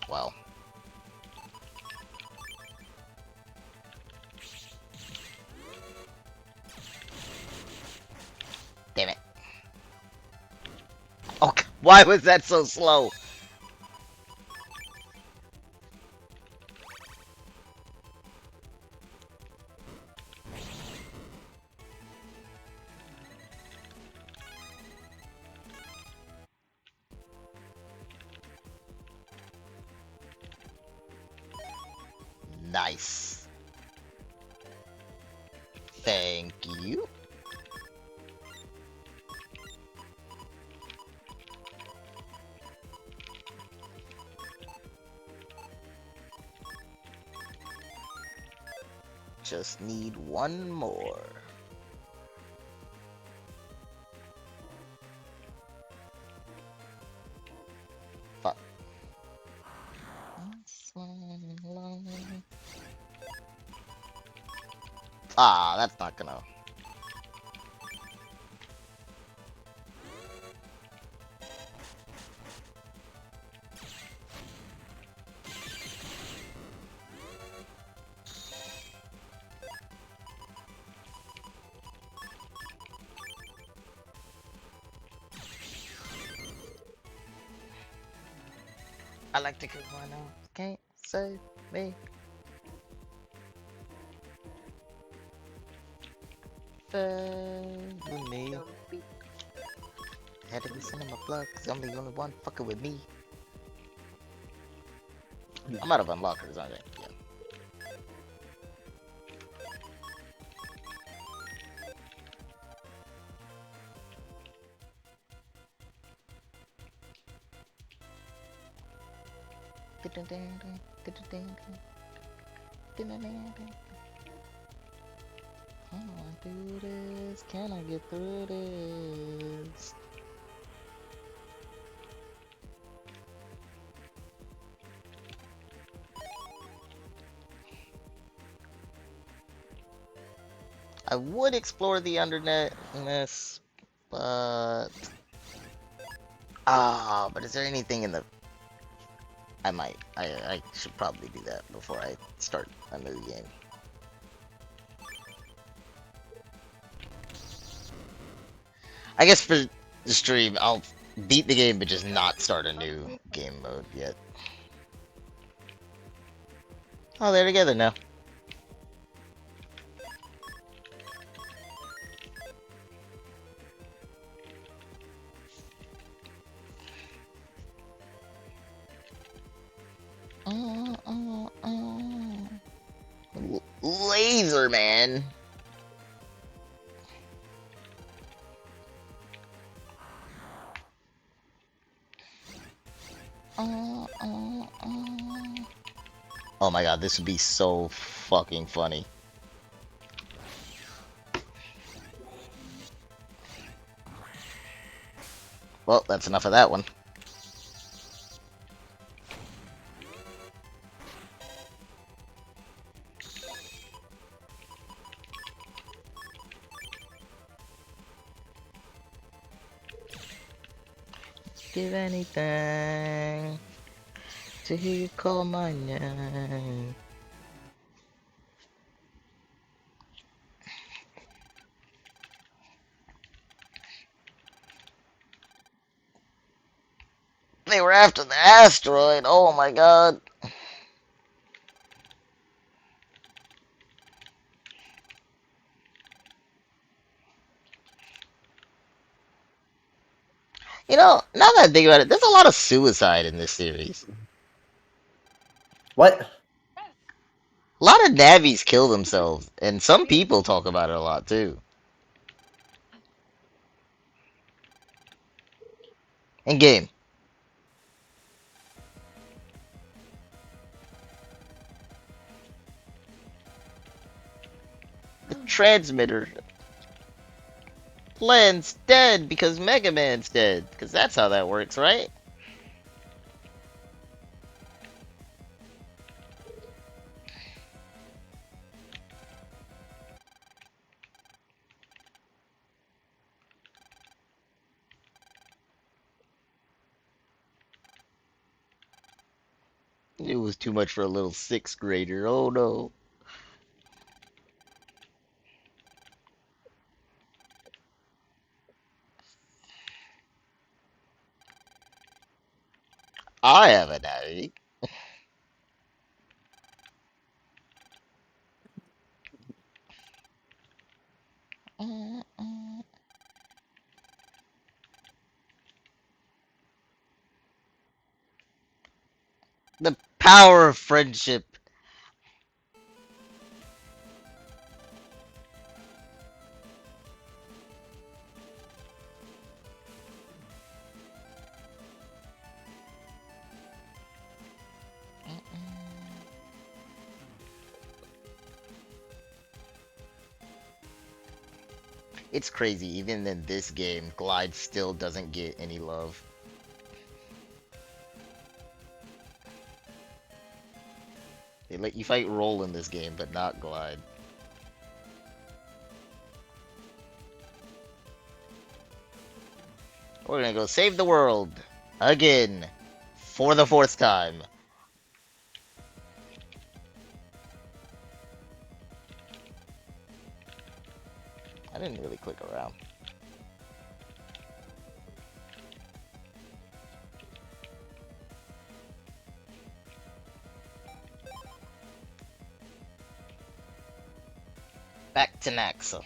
Wow. Why was that so slow? Nice. Thank you. Just need one more. Fuck. Ah, that's not gonna. I like to kill one else. Can't save me. With me. Had to be sending my blood because I'm the only one fucking with me. I'm out of unlockers, aren't I? Yeah. Can I do this? Can I get through this? I would explore the undernet in this, but but is there anything in the? I might. I should probably do that before I start a new game. I guess for the stream, I'll beat the game, but just not start a new game mode yet. Oh, they're together now. Laser man. Oh my god, this would be so fucking funny. Well, that's enough of that one. Give anything to hear you call my name. They were after the asteroid. Oh my god. You know, now that I think about it, there's a lot of suicide in this series. What? A lot of Navis kill themselves, and some people talk about it a lot too. In game. The transmitter. Len's dead because Mega Man's dead. Because that's how that works, right? It was too much for a little sixth grader. Oh no. I have a daddy. The power of friendship. It's crazy, even in this game, Glide still doesn't get any love. They let you fight Roll in this game, but not Glide. We're gonna go save the world. Again. For the fourth time. I didn't really click around. Back to Naxa.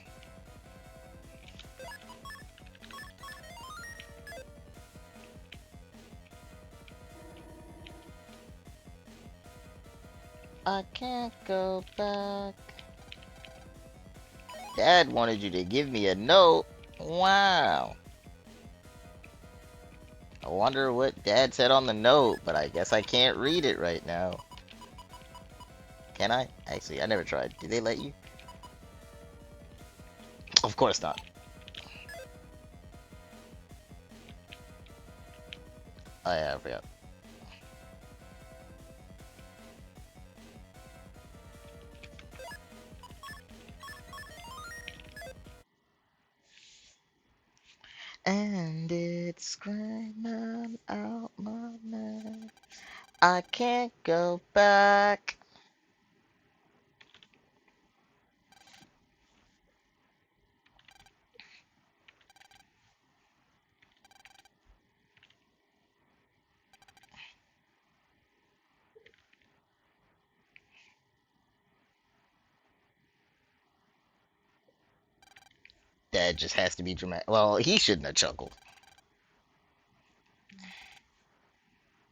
I can't go back. Dad wanted you to give me a note. Wow. I wonder what Dad said on the note, but I guess I can't read it right now. Can I? Actually, I never tried. Did they let you? Of course not. Oh yeah, I forgot. And it's screaming out my name. I can't go back. Dad just has to be dramatic. Well, he shouldn't have chuckled.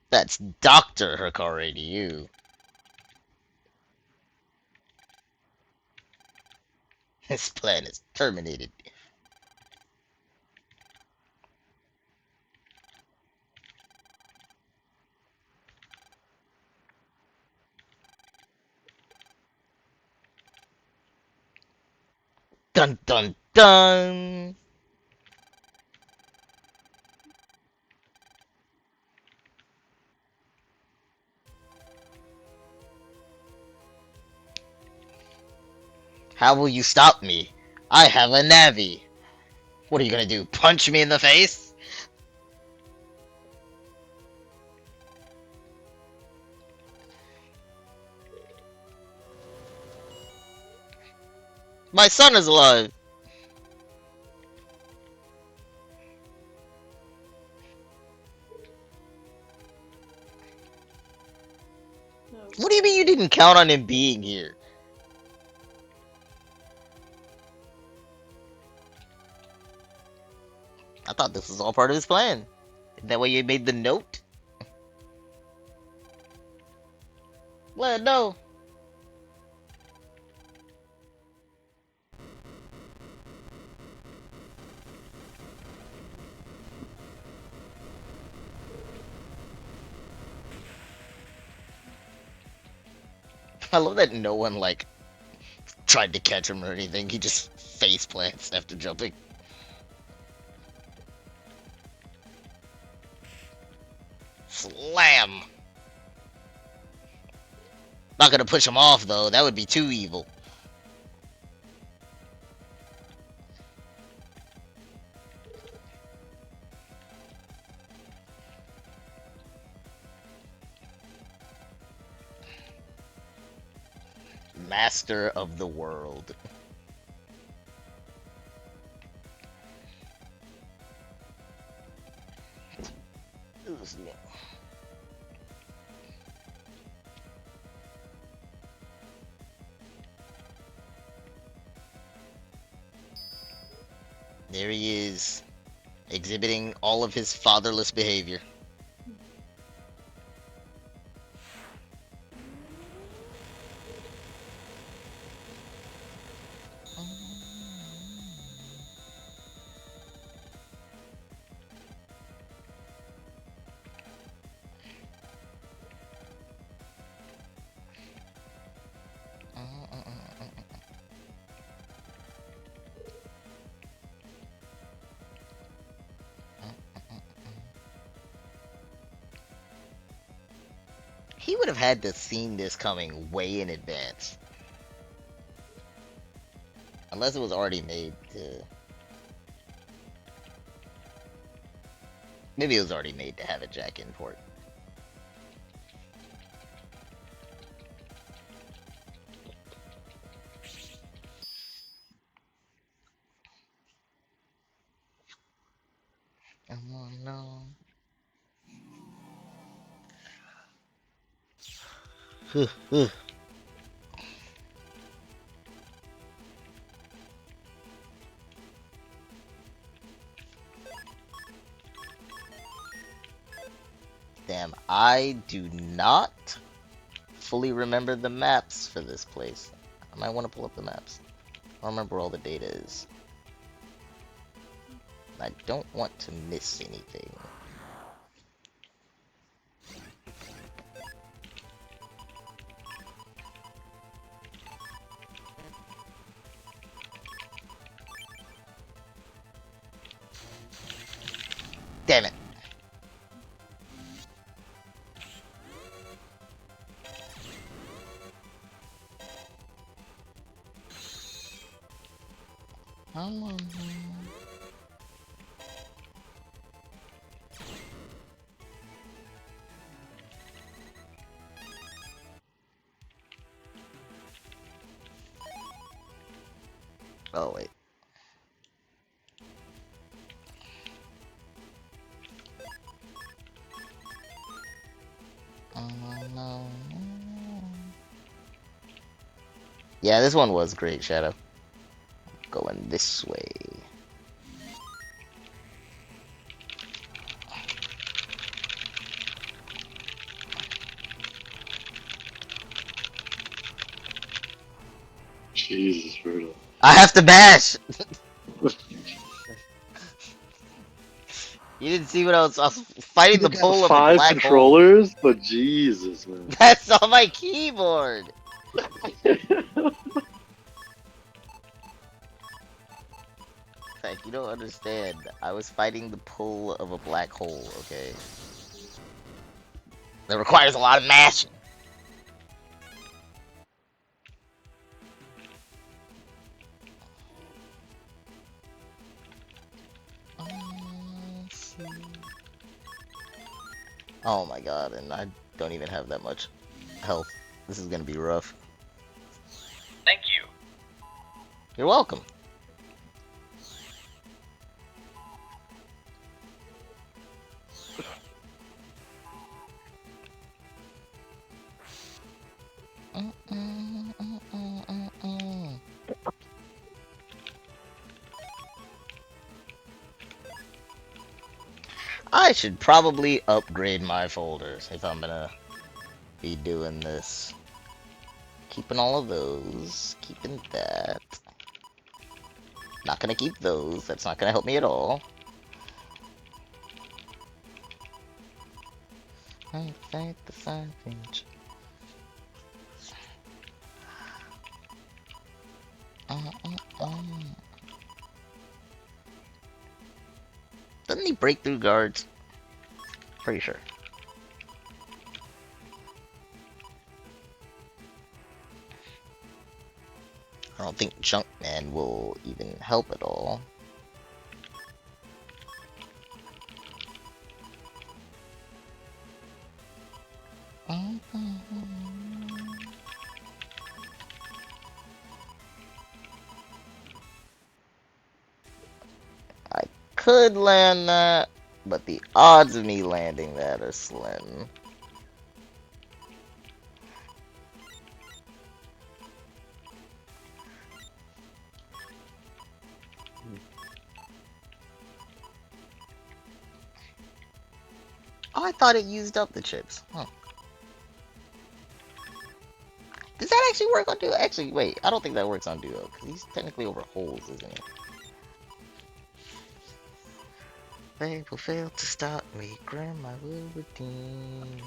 That's Dr. Hikari to you. His plan is terminated. Dun dun dun! How will you stop me? I have a Navi. What are you gonna do? Punch me in the face? My son is alive! What do you mean you didn't count on him being here? I thought this was all part of his plan. Isn't that why you made the note? Let it know. I love that no one, like, tried to catch him or anything. He just face plants after jumping. Slam! Not gonna push him off, though. That would be too evil. Master of the world. There he is, exhibiting all of his fatherless behavior. He would have had to seen this coming way in advance. Unless it was already made to... Maybe it was already made to have a jack import. Oh no. Damn, I do not fully remember the maps for this place. I might want to pull up the maps. I don't remember where all the data is. I don't want to miss anything. Damn it. Oh, wait. Oh, no. Yeah, this one was great, Shadow. Going this way. Jesus, brutal. I have to bash! You didn't see what I was fighting the pull of a Five black hole. controllers, but Jesus, man. That's on my keyboard! Like, you don't understand. I was fighting the pull of a black hole, okay? That requires a lot of mashing. Oh my god, and I don't even have that much health. This is gonna be rough. Thank you. You're welcome. I should probably upgrade my folders if I'm gonna be doing this. Keeping all of those. Keeping that. Not gonna keep those. That's not gonna help me at all. I fight the 5-inch. Doesn't he break through guards? Pretty sure. I don't think Junkman will even help at all. I could land that, but the odds of me landing that are slim. Oh, I thought it used up the chips. Huh. Does that actually work on Duo? Actually, wait, I don't think that works on Duo, because he's technically over holes, isn't he? They will fail to stop me, Grandma will redeem.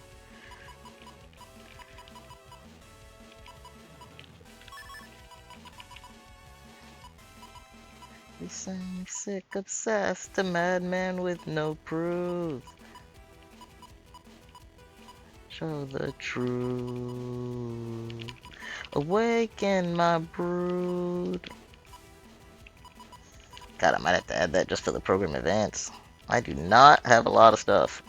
He sang sick, obsessed, a madman with no proof. Show the truth. Awaken my brood. God, I might have to add that just for the program advance. I do not have a lot of stuff.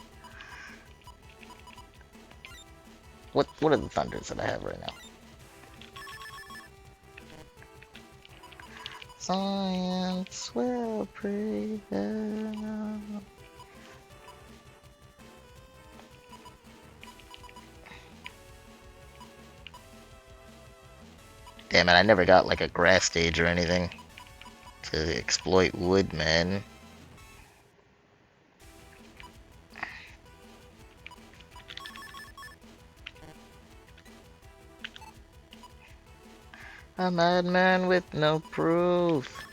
What are the thunders that I have right now? Science will prevail. Damn it, I never got like a grass stage or anything to exploit wood, man. A madman with no proof.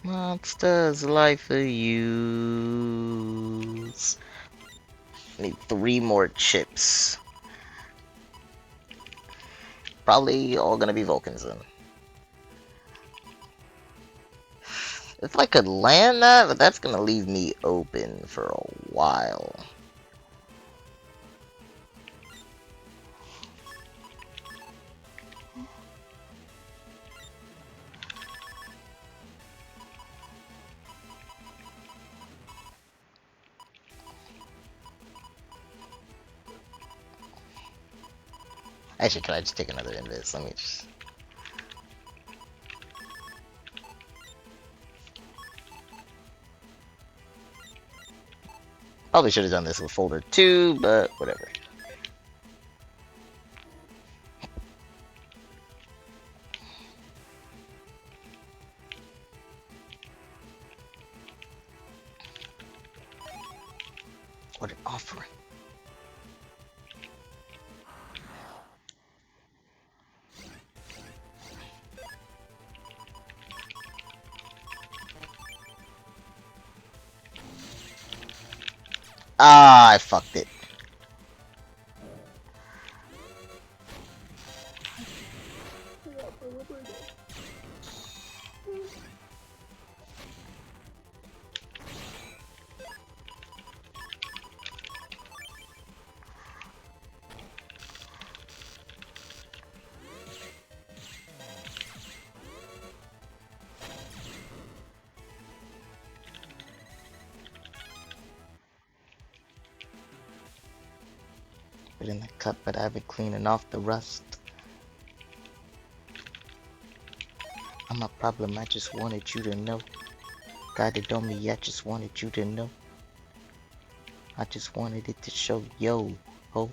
Monsters life for use. Need 3 more chips. Probably all gonna be Vulcans then. If I could land that, but that's gonna leave me open for a while. Actually, can I just take another invis? Let me just... Probably should have done this with folder 2, but whatever. What an offering. Ah, I fucked it. Put in the cup, but I've been cleaning off the rust. I'm a problem, I just wanted you to know. Got it on me, I just wanted you to know. I just wanted it to show, yo, ho,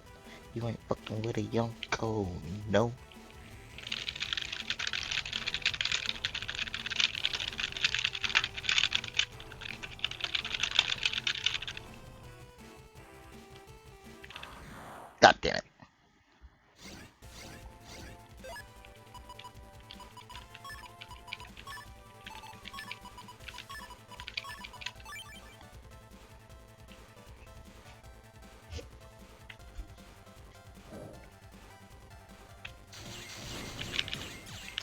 you ain't fucking with a young co, no. God damn it.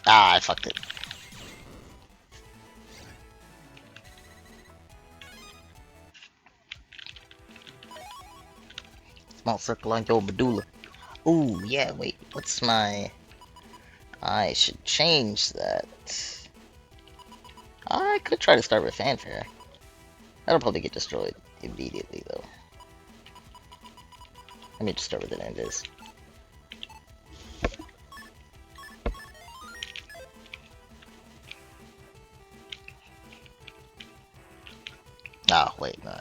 Ah, I fucked it. Small circle on your medulla. Ooh, yeah, wait, what's my... I should change that. I could try to start with fanfare. That'll probably get destroyed immediately, though. Let me just start with an invis. Oh, wait, no.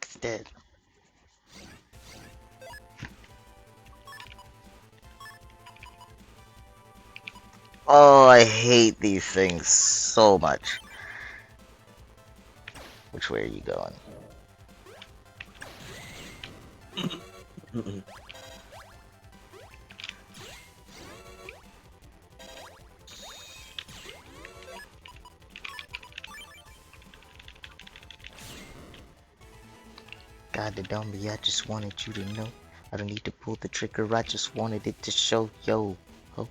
It's dead. Oh, I hate these things so much. Which way are you going? God, the dummy, I just wanted you to know. I don't need to pull the trigger, I just wanted it to show. Yo, ho,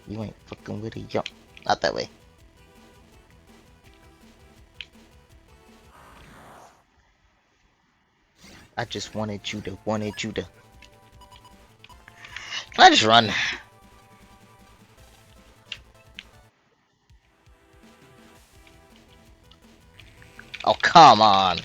you ain't fucking with it, yo. Not that way. I just wanted you to. Can I just run? Oh, come on.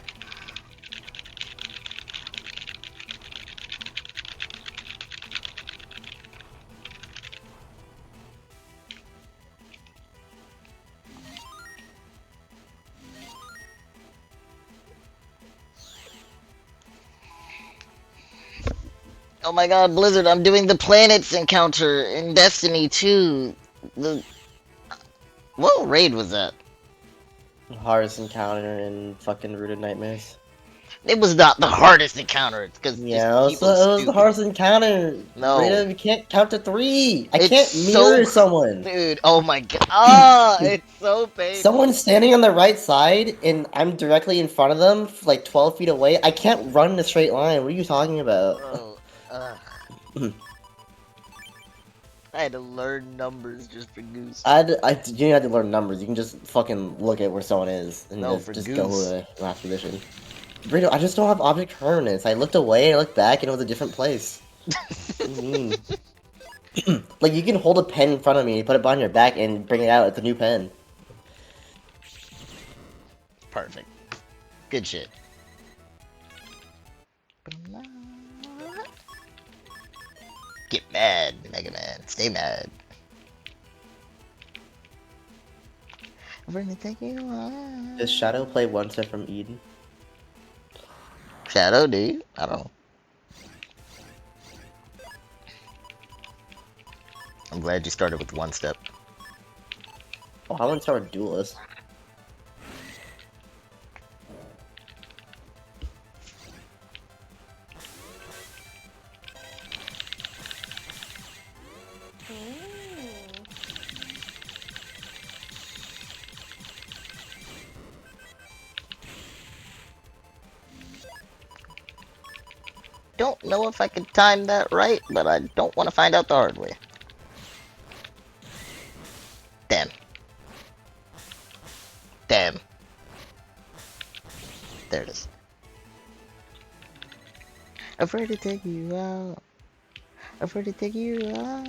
Oh my god, Blizzard, I'm doing the planets encounter in Destiny 2. The what raid was that? Hardest encounter in fucking Rooted Nightmares. It was not the hardest encounter, because just Yeah, people it was the stupid. hardest encounter. No. Rita, you can't count to 3. I It's can't so mirror someone. dude, oh my god. Ah, it's so painful. Someone's standing on the right side, and I'm directly in front of them, like 12 feet away. I can't run in a straight line. What are you talking about? Bro, ugh. I had to learn numbers just for Goose. You don't have to learn numbers. You can just fucking look at where someone is and No, for just go Goose. to the last position. Brito, I just don't have object permanence. I looked away, I looked back, and it was a different place. What do you mean? Like, you can hold a pen in front of me, put it behind your back, and bring it out. It's a new pen. Perfect. Good shit. Get mad, Mega Man. Stay mad. We're gonna take you on. Does Shadow play One Step from Eden? Shadow, dude? I don't know. I'm glad you started with one step. Oh, I want to start with Duelist. Don't know if I can time that right, but I don't want to find out the hard way. Damn. Damn. There it is. Afraid to take you out. Afraid to take you out.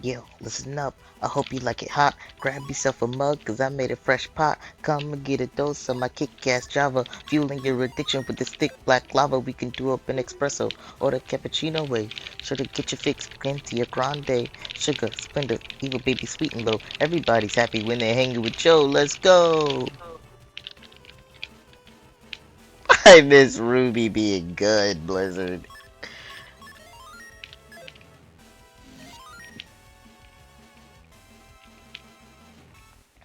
Yo, listen up. I hope you like it hot. Grab yourself a mug, cause I made a fresh pot. Come and get a dose of my kick-ass Java. Fueling your addiction with this thick black lava. We can do up an espresso or the cappuccino way. Sure to get your fix, into your grande. Sugar, Splendor, evil baby sweet and low. Everybody's happy when they're hanging with Joe. Let's go! I miss Ruby being good, Blizzard.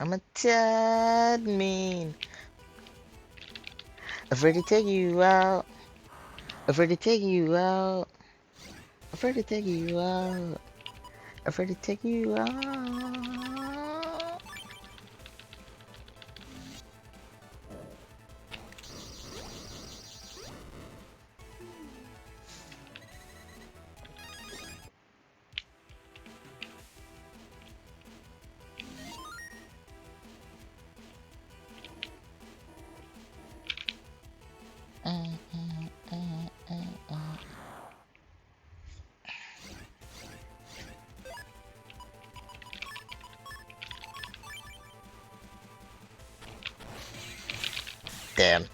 I'm a tad mean. Afraid to take you out. Afraid to take you out. Afraid to take you out. Afraid to take you out. Damn.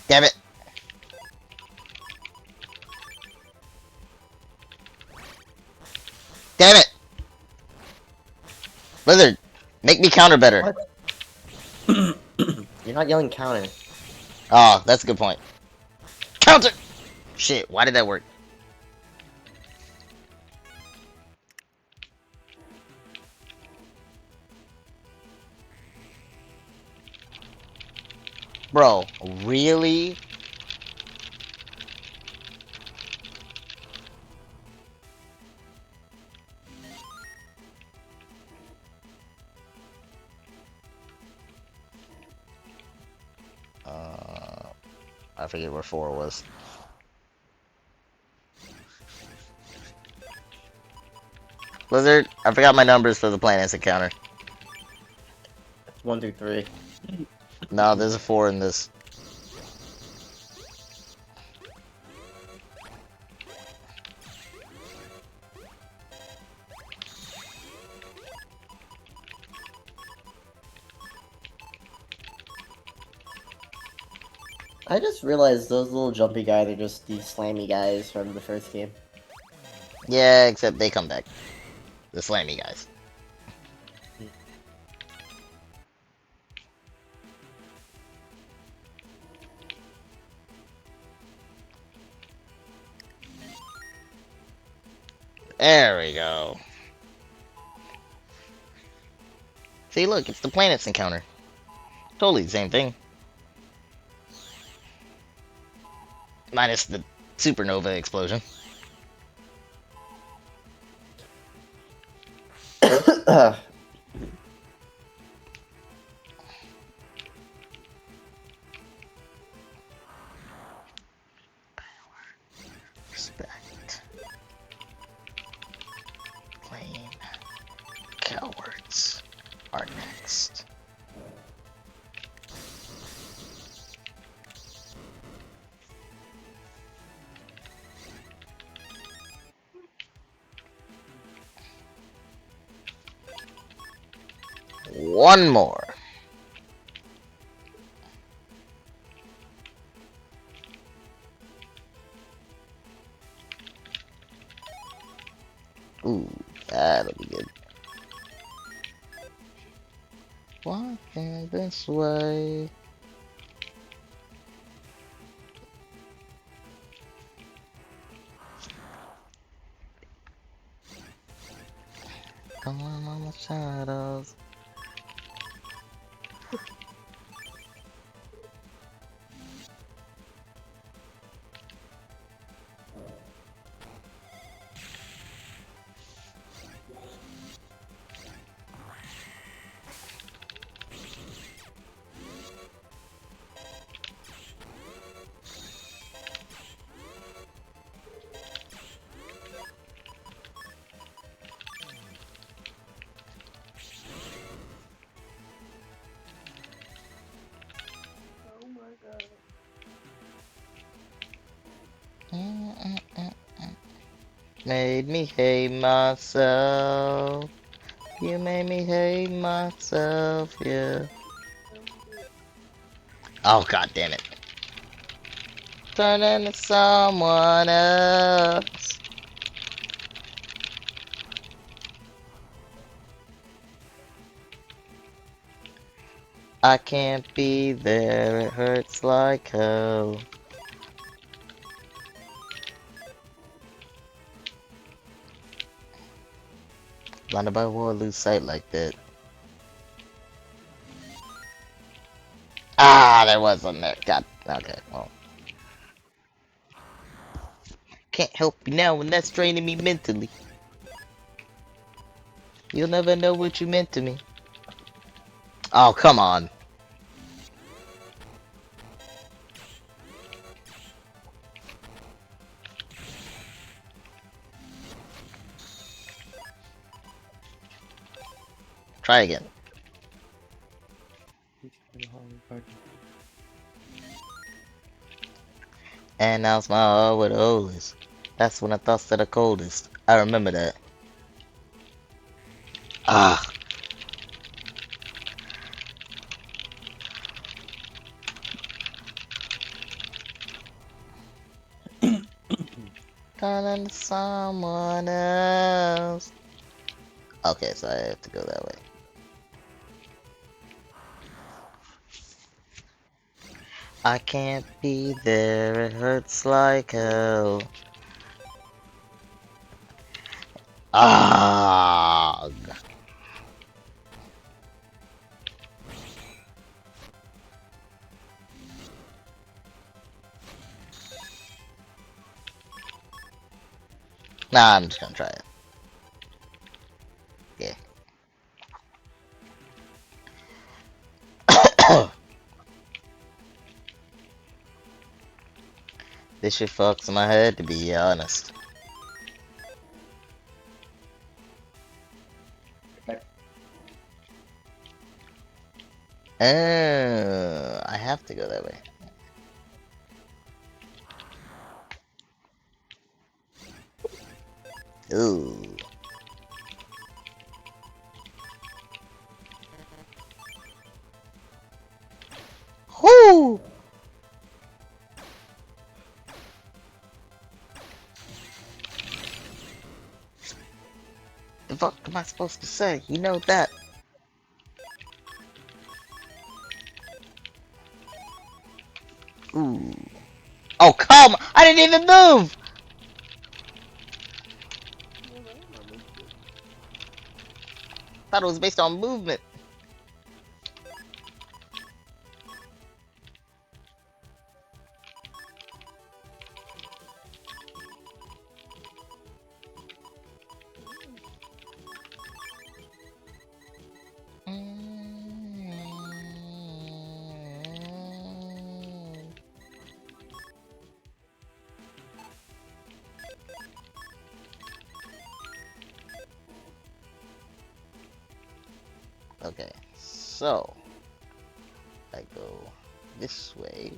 Damn it. Damn it! Blizzard, make me counter better. What? You're not yelling counter. Oh, that's a good point. Counter! Shit, why did that work? Bro, really? I forget where 4 was. Blizzard, I forgot my numbers for the planets encounter. It's 1 through 3. No, there's a 4 in this. I just realized those little jumpy guys are just these slammy guys from the first game. Yeah, except they come back. The slammy guys. There we go. See, look, it's the planets encounter. Totally the same thing. Minus the supernova explosion. Respect. Plain cowards are next. One more. Ooh, that'll be good. Walking this way. Come on the shadows. Made me hate myself. You made me hate myself, yeah. Oh, god damn it. Turn into someone else. I can't be there, it hurts like hell. Blinded by war, lose sight like that. Ah, there was one there. God, okay, well. Can't help you now when that's draining me mentally. You'll never know what you meant to me. Oh, come on. Try again. And now it's my heart with the oldest. That's when I thought that the coldest. I remember that. Ah. Turn into someone else. Okay, so I have to go that way. I can't be there, it hurts like hell. Ah. Nah, I'm just gonna try it. Yeah. This shit fucks my head, to be honest. I have to go that way. Ooh. Whoo! The fuck am I supposed to say? You know that. Ooh. Oh, come! I didn't even move! Thought it was based on movement. Okay, so I go this way.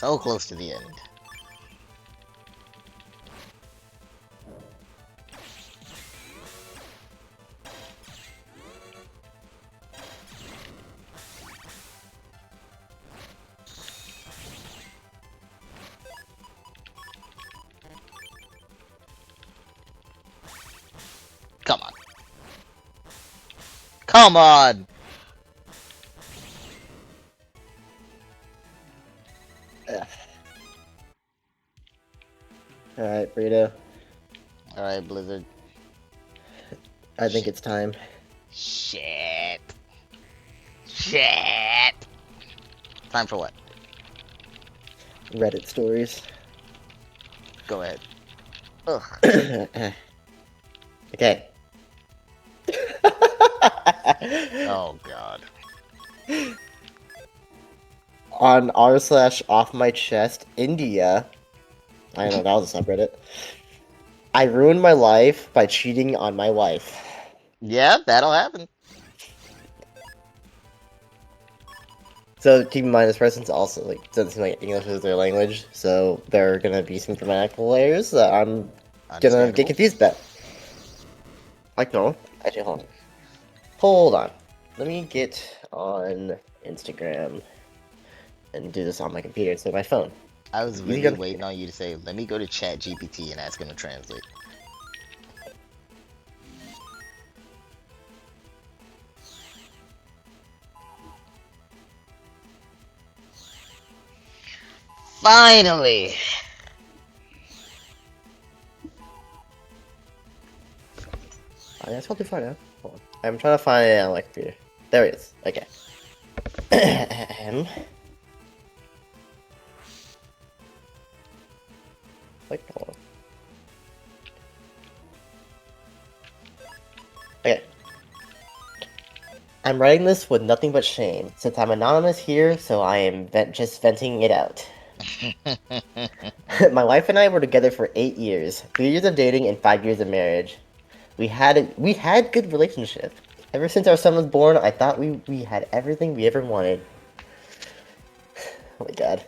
So close to the end. Come on. Come on! Alright, Burrito. Alright, Blizzard. I think it's time. Shit. Shit. Time for what? Reddit stories. Go ahead. Ugh. Okay. Oh god. On r/off my chest India. I know that was a subreddit. I ruined my life by cheating on my wife. Yeah, that'll happen. So keep in mind, this person's also like doesn't seem like English is their language, so there are gonna be some grammatical errors that I'm gonna get Understandable. confused about. Like no, actually hold on. Hold on. Let me get on Instagram and do this on my computer instead of my phone. I was You really gotta- waiting on you to say, let me go to Chat GPT and ask him to translate. Finally! Oh, that's totally fine now. Hold on. I'm trying to find it on my computer. There it is. Okay. Like, hold on. Okay. I'm writing this with nothing but shame, since I'm anonymous here, so I am just venting it out. My wife and I were together for 8 years, 3 years of dating and 5 years of marriage. We had good relationship. Ever since our son was born, I thought we had everything we ever wanted. Oh my god.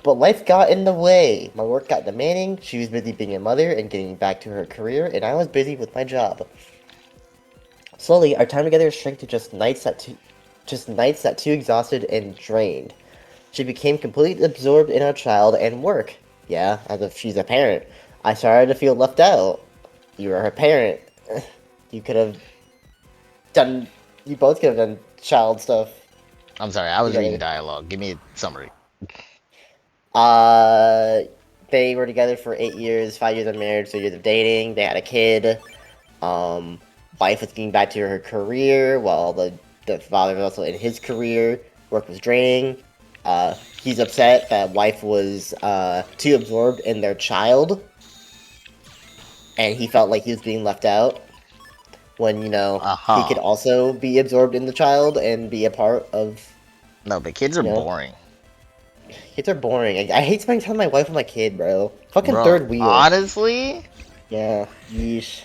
But life got in the way. My work got demanding, she was busy being a mother and getting back to her career, and I was busy with my job. Slowly, our time together shrank to just nights that too exhausted and drained. She became completely absorbed in our child and work. Yeah, as if she's a parent. I started to feel left out. You were her parent. You could have done. You both could have done child stuff. I'm sorry, I was together. reading dialogue. Give me a summary. They were together for 8 years, 5 years of marriage, 3 years of dating. They had a kid. Wife was getting back to her career, while the father was also in his career. Work was draining. He's upset that wife was too absorbed in their child, and he felt like he was being left out. When he could also be absorbed in the child and be a part of. No, but kids are boring. Kids are boring. I hate spending time with my wife and my kid, bro. Fucking Bro, third wheel. honestly, Yeah. Yeesh.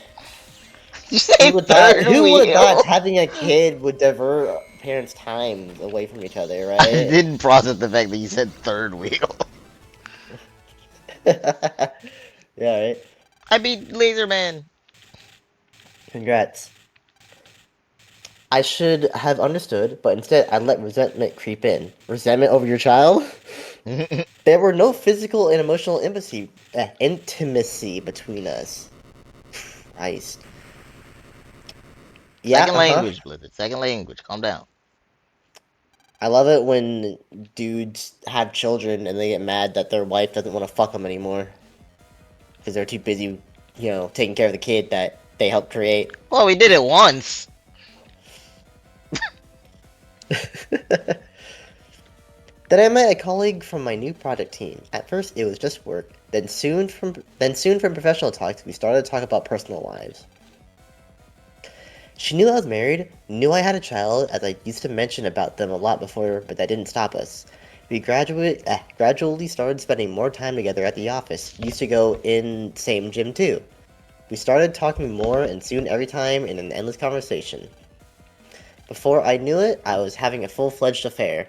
you say Who would third have thought wheel? having a kid would divert parents' time away from each other, I right? didn't process the fact that you said third wheel. Yeah, right. I beat Laser Man. Congrats. I should have understood, but instead I let resentment creep in. Resentment over your child? There were no physical and emotional intimacy between us. Christ. Yeah, Second language, Blizzard. Second language. Calm down. I love it when dudes have children and they get mad that their wife doesn't want to fuck them anymore. Because they're too busy, taking care of the kid that they helped create. Well, we did it once. Then I met a colleague from my new project team. At first, it was just work. Then soon from professional talks, we started to talk about personal lives. She knew I was married, knew I had a child, as I used to mention about them a lot before, but that didn't stop us. We gradually started spending more time together at the office. Used to go in same gym too. We started talking more, and soon every time in an endless conversation. Before I knew it, I was having a full-fledged affair.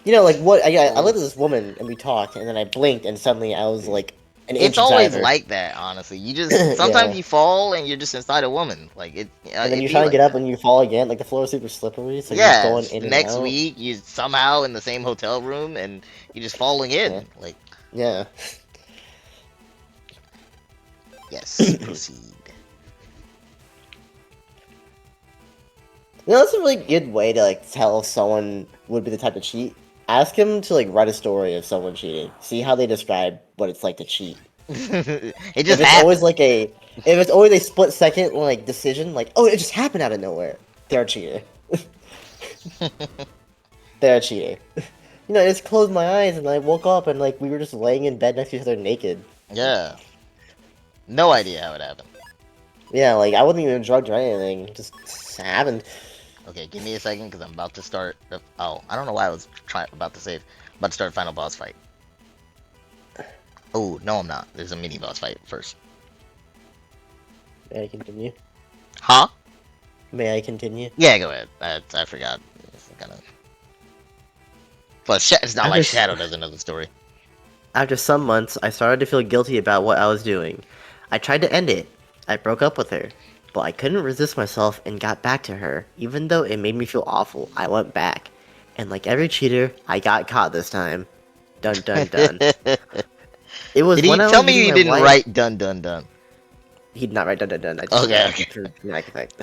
What? I looked at this woman and we talked, and then I blinked, and suddenly I was like an inch It's always inside her. like that, honestly. You just sometimes Yeah. you fall and you're just inside a woman. Like it. And then It you be try to like get up that. and you fall again. Like the floor is super slippery, so you're just Yeah. going in and Next out. week, you somehow in the same hotel room and you're just falling in. Yeah. Like Yeah. yes, proceed. That's a really good way to tell if someone would be the type to cheat. Ask him to write a story of someone cheating. See how they describe what it's like to cheat. It If just it's happens. always a split second decision, oh, it just happened out of nowhere. They're a cheater. They're a cheater. I just closed my eyes and I woke up and we were just laying in bed next to each other naked. Yeah. No idea how it happened. Yeah, I wasn't even drugged or anything. It just happened. Okay, give me a second because I'm about to start. Oh, I don't know why I was about to save. About to start final boss fight. Oh no, I'm not. There's a mini boss fight first. May I continue? Huh? May I continue? Yeah, go ahead. I forgot. It's kind of. Plus, it's not like Shadow doesn't know the story. After some months, I started to feel guilty about what I was doing. I tried to end it. I broke up with her. But I couldn't resist myself and got back to her. Even though it made me feel awful, I went back. And like every cheater, I got caught this time. Dun dun dun. It was Did he when I tell was me using you my didn't wife... write dun dun dun? He did not write dun dun dun. I just Okay. for dramatic effect.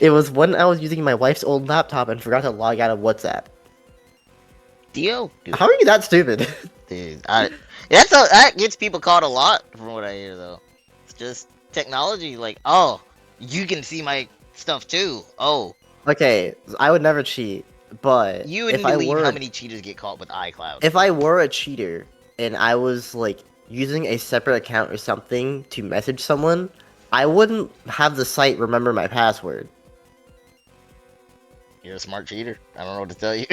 It was when I was using my wife's old laptop and forgot to log out of WhatsApp. Dio? Dude, How are you that stupid? dude, that gets people caught a lot from what I hear though. It's just technology, oh, you can see my stuff too. Oh, Okay, I would never cheat, but you wouldn't believe how many cheaters get caught with iCloud. if I were a cheater and I was using a separate account or something to message someone, I wouldn't have the site remember my password. You're a smart cheater. I don't know what to tell you.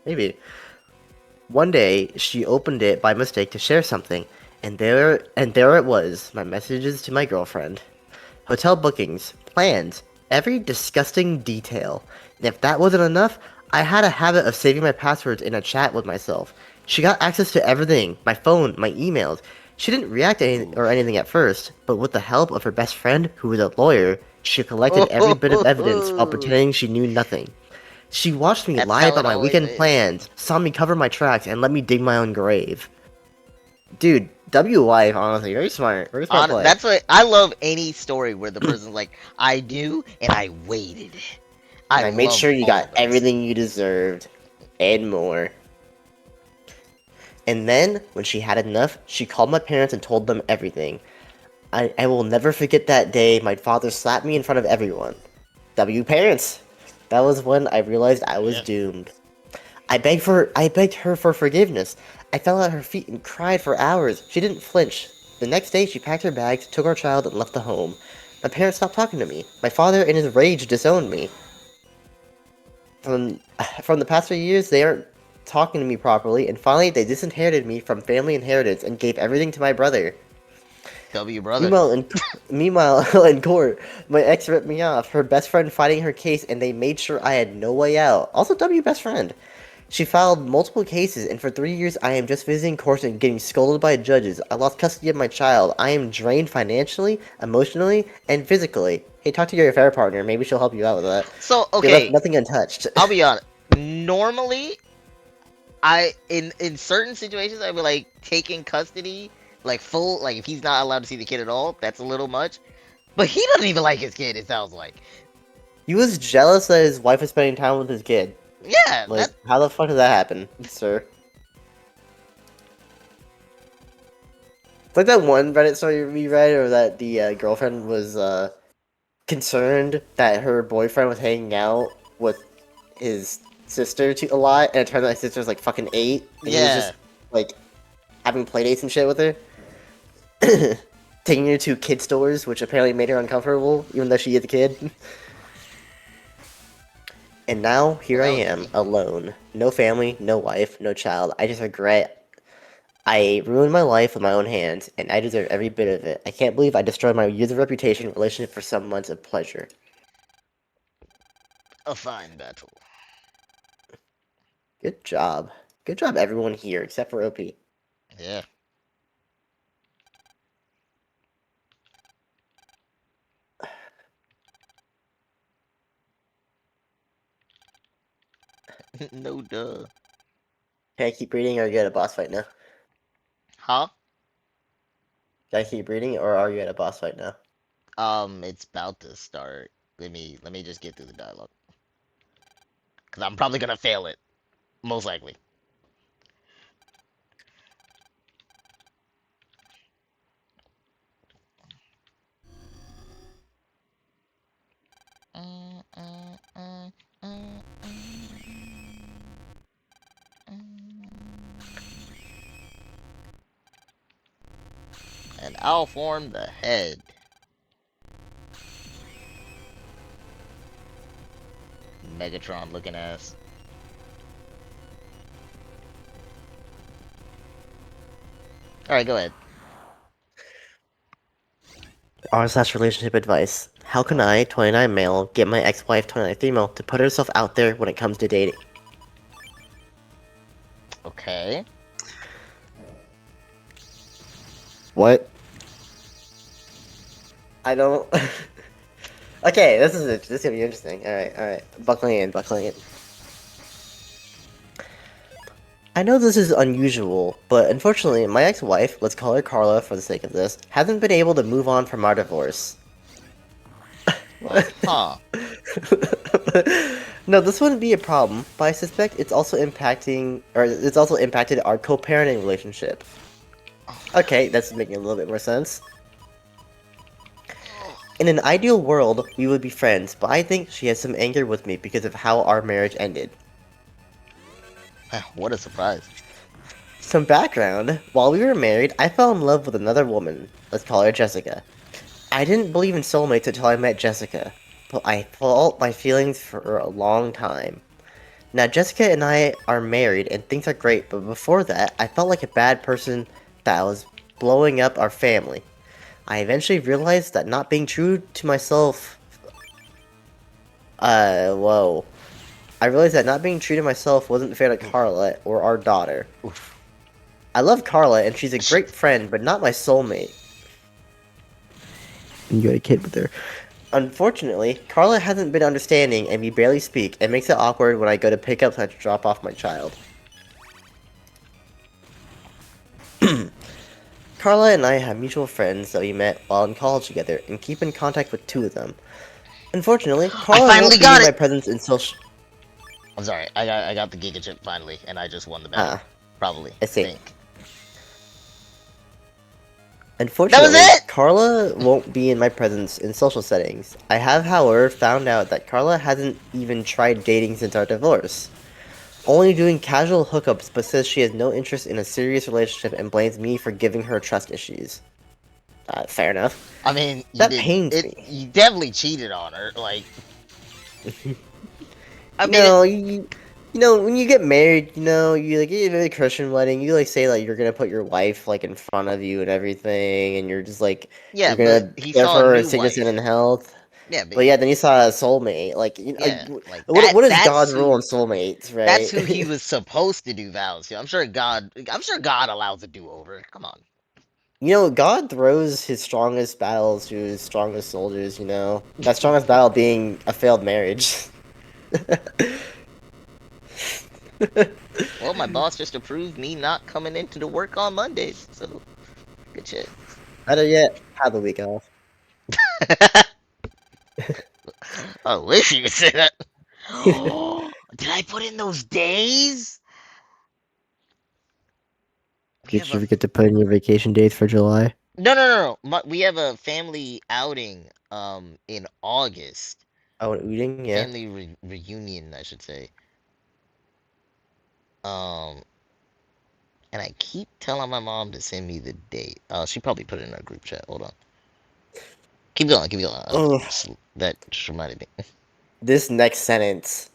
Maybe. One day, she opened it by mistake to share something, and there it was, my messages to my girlfriend. Hotel bookings, plans, every disgusting detail. And if that wasn't enough, I had a habit of saving my passwords in a chat with myself. She got access to everything, my phone, my emails. She didn't react to anything at first, but with the help of her best friend, who was a lawyer, she collected every bit of evidence while pretending she knew nothing. She watched me That's lie how about it my always weekend is. plans, saw me cover my tracks, and let me dig my own grave. Dude, W wife, honestly, very smart. Very smart play. That's what I love. Any story where the person's like, "I knew and I waited." I And I made love sure you all got of those. everything you deserved. And more. And then, when she had enough, she called my parents and told them everything. I will never forget that day my father slapped me in front of everyone. W parents! That was when I realized I was Yep. doomed. I begged her for forgiveness. I fell at her feet and cried for hours. She didn't flinch. The next day, she packed her bags, took our child, and left the home. My parents stopped talking to me. My father, in his rage, disowned me. From from the past few years, they aren't talking to me properly, and finally, they disinherited me from family inheritance and gave everything to my brother. W brother. Meanwhile, in court, my ex ripped me off. Her best friend fighting her case, and they made sure I had no way out. Also, W best friend. She filed multiple cases, and for 3 years, I am just visiting courts and getting scolded by judges. I lost custody of my child. I am drained financially, emotionally, and physically. Hey, talk to your affair partner. Maybe she'll help you out with that. So They left okay, nothing untouched. I'll be honest. Normally, in certain situations, I'd be like taking custody, like full, like if he's not allowed to see the kid at all, that's a little much. But he doesn't even like his kid. It sounds like. He was jealous that his wife was spending time with his kid. Yeah, Like, how the fuck did that happen, sir? It's like that one Reddit story we read, or that the girlfriend was concerned that her boyfriend was hanging out with his sister a lot, and it turned out his sister's like fucking 8, and he was yeah. just like having playdates and shit with her. Taking her to kid stores, which apparently made her uncomfortable, even though she is a kid. And now, here I Well, that am, was easy. alone. No family, no wife, no child. I just regret I ruined my life with my own hands, and I deserve every bit of it. I can't believe I destroyed my years of reputation, relationship for some months of pleasure. A fine battle. Good job. Good job, everyone here, except for OP. Yeah. No duh. Can I keep reading, or are you at a boss fight now? Huh? Can I keep reading, or are you at a boss fight now? It's about to start. Let me just get through the dialogue. Cause I'm probably gonna fail it. Most likely. And I'll form the head. Megatron looking ass. Alright, go ahead. R/relationship advice. How can I, 29 male, get my ex-wife, 29 female, to put herself out there when it comes to dating? Okay. What? I don't... Okay, this is gonna be interesting. Alright. Buckling in. I know this is unusual, but unfortunately, my ex-wife, let's call her Carla for the sake of this, hasn't been able to move on from our divorce. Huh. No, this wouldn't be a problem, but I suspect it's also impacted our co-parenting relationship. Okay, that's making a little bit more sense. In an ideal world, we would be friends, but I think she has some anger with me because of how our marriage ended. What a surprise. Some background. While we were married, I fell in love with another woman. Let's call her Jessica. I didn't believe in soulmates until I met Jessica, but I felt my feelings for a long time. Now, Jessica and I are married and things are great, but before that, I felt like a bad person that was blowing up our family. I eventually realized that not being true to myself... whoa. I realized that not being true to myself wasn't fair to Carla or our daughter. I love Carla and she's a great friend, but not my soulmate. You got a kid with her. Unfortunately, Carla hasn't been understanding and we barely speak. It makes it awkward when I go to pick up and drop off my child. Carla and I have mutual friends that we met while in college together and keep in contact with 2 of them. Unfortunately, Carla finally won't be got in my it! presence in social... I'm sorry, I got the Giga Chip finally, and I just won the battle. Probably. I see. Think. Unfortunately, it! Carla won't be in my presence in social settings. I have, however, found out that Carla hasn't even tried dating since our divorce. Only doing casual hookups, but says she has no interest in a serious relationship and blames me for giving her trust issues. Fair enough. I mean, That pains me. You definitely cheated on her. Like, I mean, No, you know, when you get married, you know, you like you have a Christian wedding, you like say like you're gonna put your wife like in front of you and everything, and you're just like yeah, you're but gonna he care saw a for her in new sickness and wife. in health. Yeah, But yeah, then you saw a soulmate. Like, yeah, like what is that's God's rule who. on soulmates, That's right? who he was supposed to do vows to. I'm sure God allows a do-over. Come on. You know, God throws his strongest battles to his strongest soldiers. You know, that strongest battle being a failed marriage. Well, my boss just approved me not coming into the work on Mondays, so good shit. Better yet, have the week off. I wish you could say that. Did I put in those days? We Did have you a forget to put in your vacation dates for July? no. We have a family outing in August. Oh, eating, yeah. Family reunion, I should say. Um, and I keep telling my mom to send me the date. She probably put it in our group chat. Hold on. Keep going, keep going. Oh, That just reminded me. this next sentence.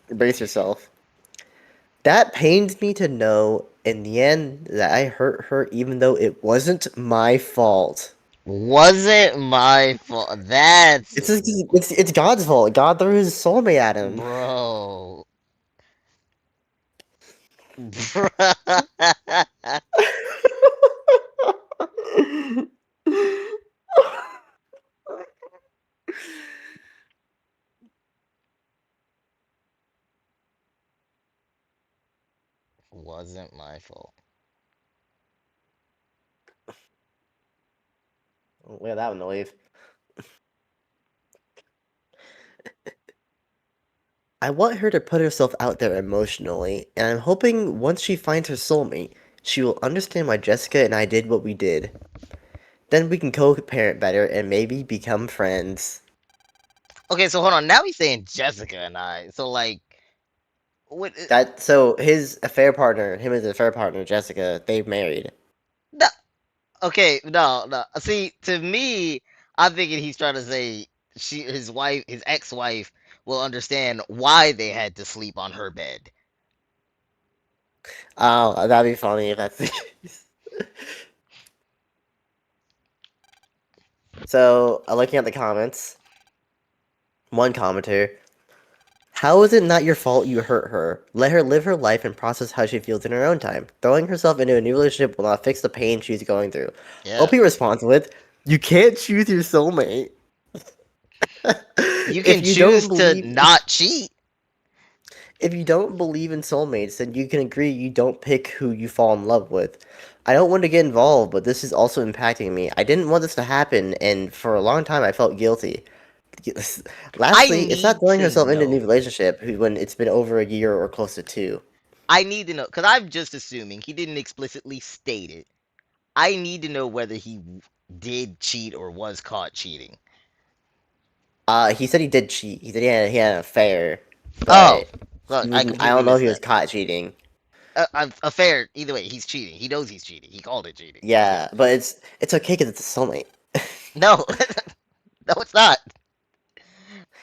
Brace yourself. That pains me to know in the end that I hurt her even though it wasn't my fault. Wasn't my fault. That's It's God's fault. God threw his soulmate at him. bro. Wasn't my fault. Look at that one, the wave. I want her to put herself out there emotionally, and I'm hoping once she finds her soulmate, she will understand why Jessica and I did what we did. Then we can co-parent better and maybe become friends. Okay, so hold on. Now he's saying Jessica and I. So like, what? So his affair partner, him as an affair partner, Jessica, they married. No, okay, no. See, to me, I'm thinking he's trying to say his ex-wife, will understand why they had to sleep on her bed. Oh, that'd be funny if that's the case. So, looking at the comments, one commenter, how is it not your fault you hurt her? Let her live her life and process how she feels in her own time. Throwing herself into a new relationship will not fix the pain she's going through. Yeah, OP responds with, you can't choose your soulmate. you can If you don't choose to believe... not cheat. If you don't believe in soulmates, then you can agree you don't pick who you fall in love with. I don't want to get involved, but this is also impacting me. I didn't want this to happen, and for a long time I felt guilty. I Lastly, it's not need throwing to herself into a new know. relationship when it's been over a year or close to 2. I need to know because I'm just assuming he didn't explicitly state it. I need to know whether he did cheat or was caught cheating. He said he did cheat. He said he had an affair, Oh, but look, he I wouldn't. I completely don't know if missed he was that. caught cheating. affair. Either way, he's cheating. He knows he's cheating. He called it cheating. Yeah, but it's okay because it's a soulmate. No, no, it's not.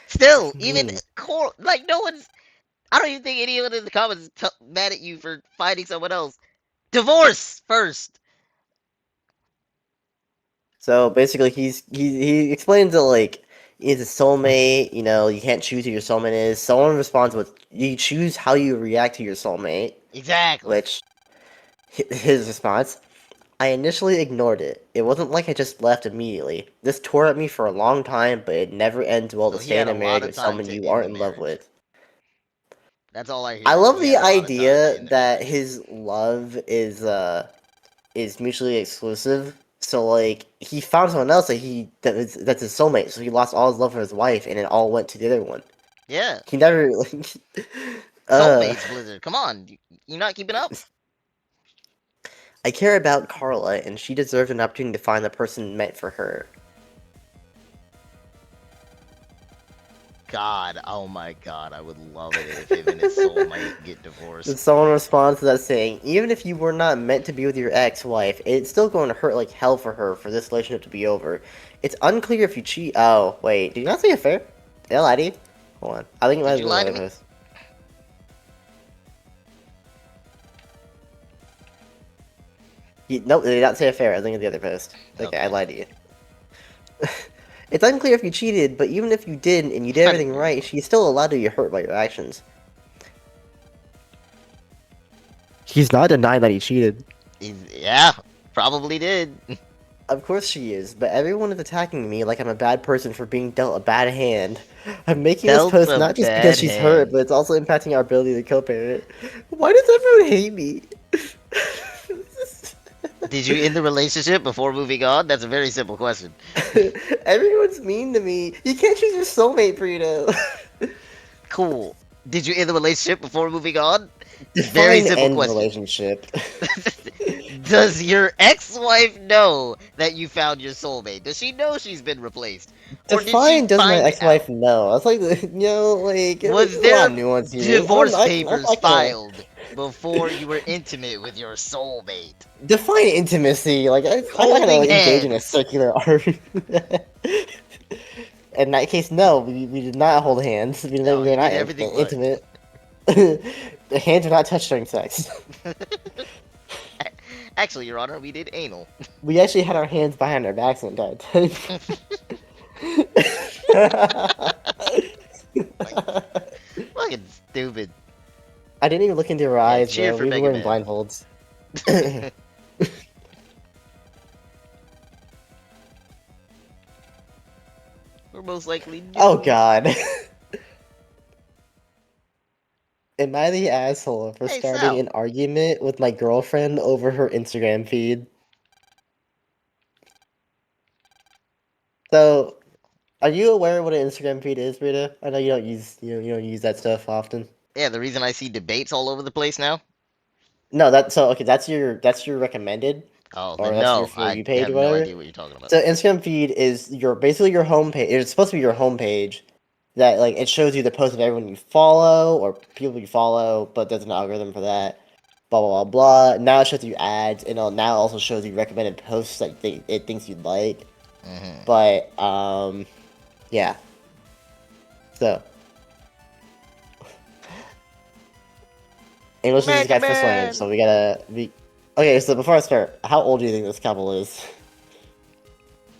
Still, even Hmm. core, like no one's. I don't even think anyone in the comments is mad at you for finding someone else. Divorce first. So basically, he explains that like he's a soulmate. You know, you can't choose who your soulmate is. Someone responds with, "You choose how you react to your soulmate," Exactly. which his response. I initially ignored it. It wasn't like I just left immediately. This tore at me for a long time, but it never ends well So to he stay had in a a marriage lot of with time someone to you end aren't the in love marriage. with. That's all I I hear. Is love he the had a lot of time to idea end the that marriage. his love is mutually exclusive. So like he found someone else that's his soulmate. So he lost all his love for his wife, and it all went to the other one. Yeah, He never like, uh. soulmates, Blizzard. Come on, you're not keeping up. I care about Carla, and she deserves an opportunity to find the person meant for her. God, oh my God, I would love it if him and his soulmate get Then divorced. someone responds to that saying, even if you were not meant to be with your ex-wife, it's still going to hurt like hell for her for this relationship to be over. It's unclear if you cheat. Oh, wait, did you not say affair? Did I lie to you? Hold on. I think it might Did have you been lie to another me? post. Nope, they did not say affair. I think it's the other post. Okay, I Okay. lied to you. It's unclear if you cheated, but even if you did and you did I didn't everything hear you. right, she's still allowed to be hurt by your actions. He's not denying that he cheated. Yeah, probably did. Of course she is, but everyone is attacking me like I'm a bad person for being dealt a bad hand. I'm making this Dealt post a not just because bad she's hurt, hand. but it's also impacting our ability to co-parent. Why does everyone hate me? Did you end the relationship before moving on? That's a very simple question. Everyone's mean to me. You can't choose your soulmate, Burrito. Cool. Did you end the relationship before moving on? Very Define simple end question. relationship. Does your ex-wife know that you found your soulmate? Does she know she's been replaced? Or did she Define does my find ex-wife out? know? That's like, like, Was there's a lot there of nuance here. divorce I'm papers not gonna filed before you were intimate with your soulmate? define intimacy. Like, I'm not gonna Holding like, engage in a hands. circular argument. In that case, no, we did not hold hands. No, We were you not did everything right. intimate. The hands were not touched during sex. Actually, Your Honor, we did anal. We actually had our hands behind our backs the entire time. Like, fucking stupid. I didn't even look into her Yeah, eyes, cheer bro. for We were Mega wearing Man. blindfolds. We're most likely Oh new. god. Am I the asshole for Hey, starting Sal. an argument with my girlfriend over her Instagram feed? So, are you aware what an Instagram feed is, Rita? I know you don't use that stuff often. Yeah, the reason I see debates all over the place now. No, okay. That's your recommended, Oh, or then that's your no, for I you page have or no whatever. idea what you're talking about. So Instagram feed is your basically your homepage. It's supposed to be your homepage. That like it shows you the posts of everyone you follow or people you follow, but there's an algorithm for that. Blah blah blah blah. Now it shows you ads, and now also shows you recommended posts that it thinks you'd like. Hmm. But yeah. So English is this Mega guy's first language, Man. so we gotta be. Okay, so before I start, how old do you think this couple is?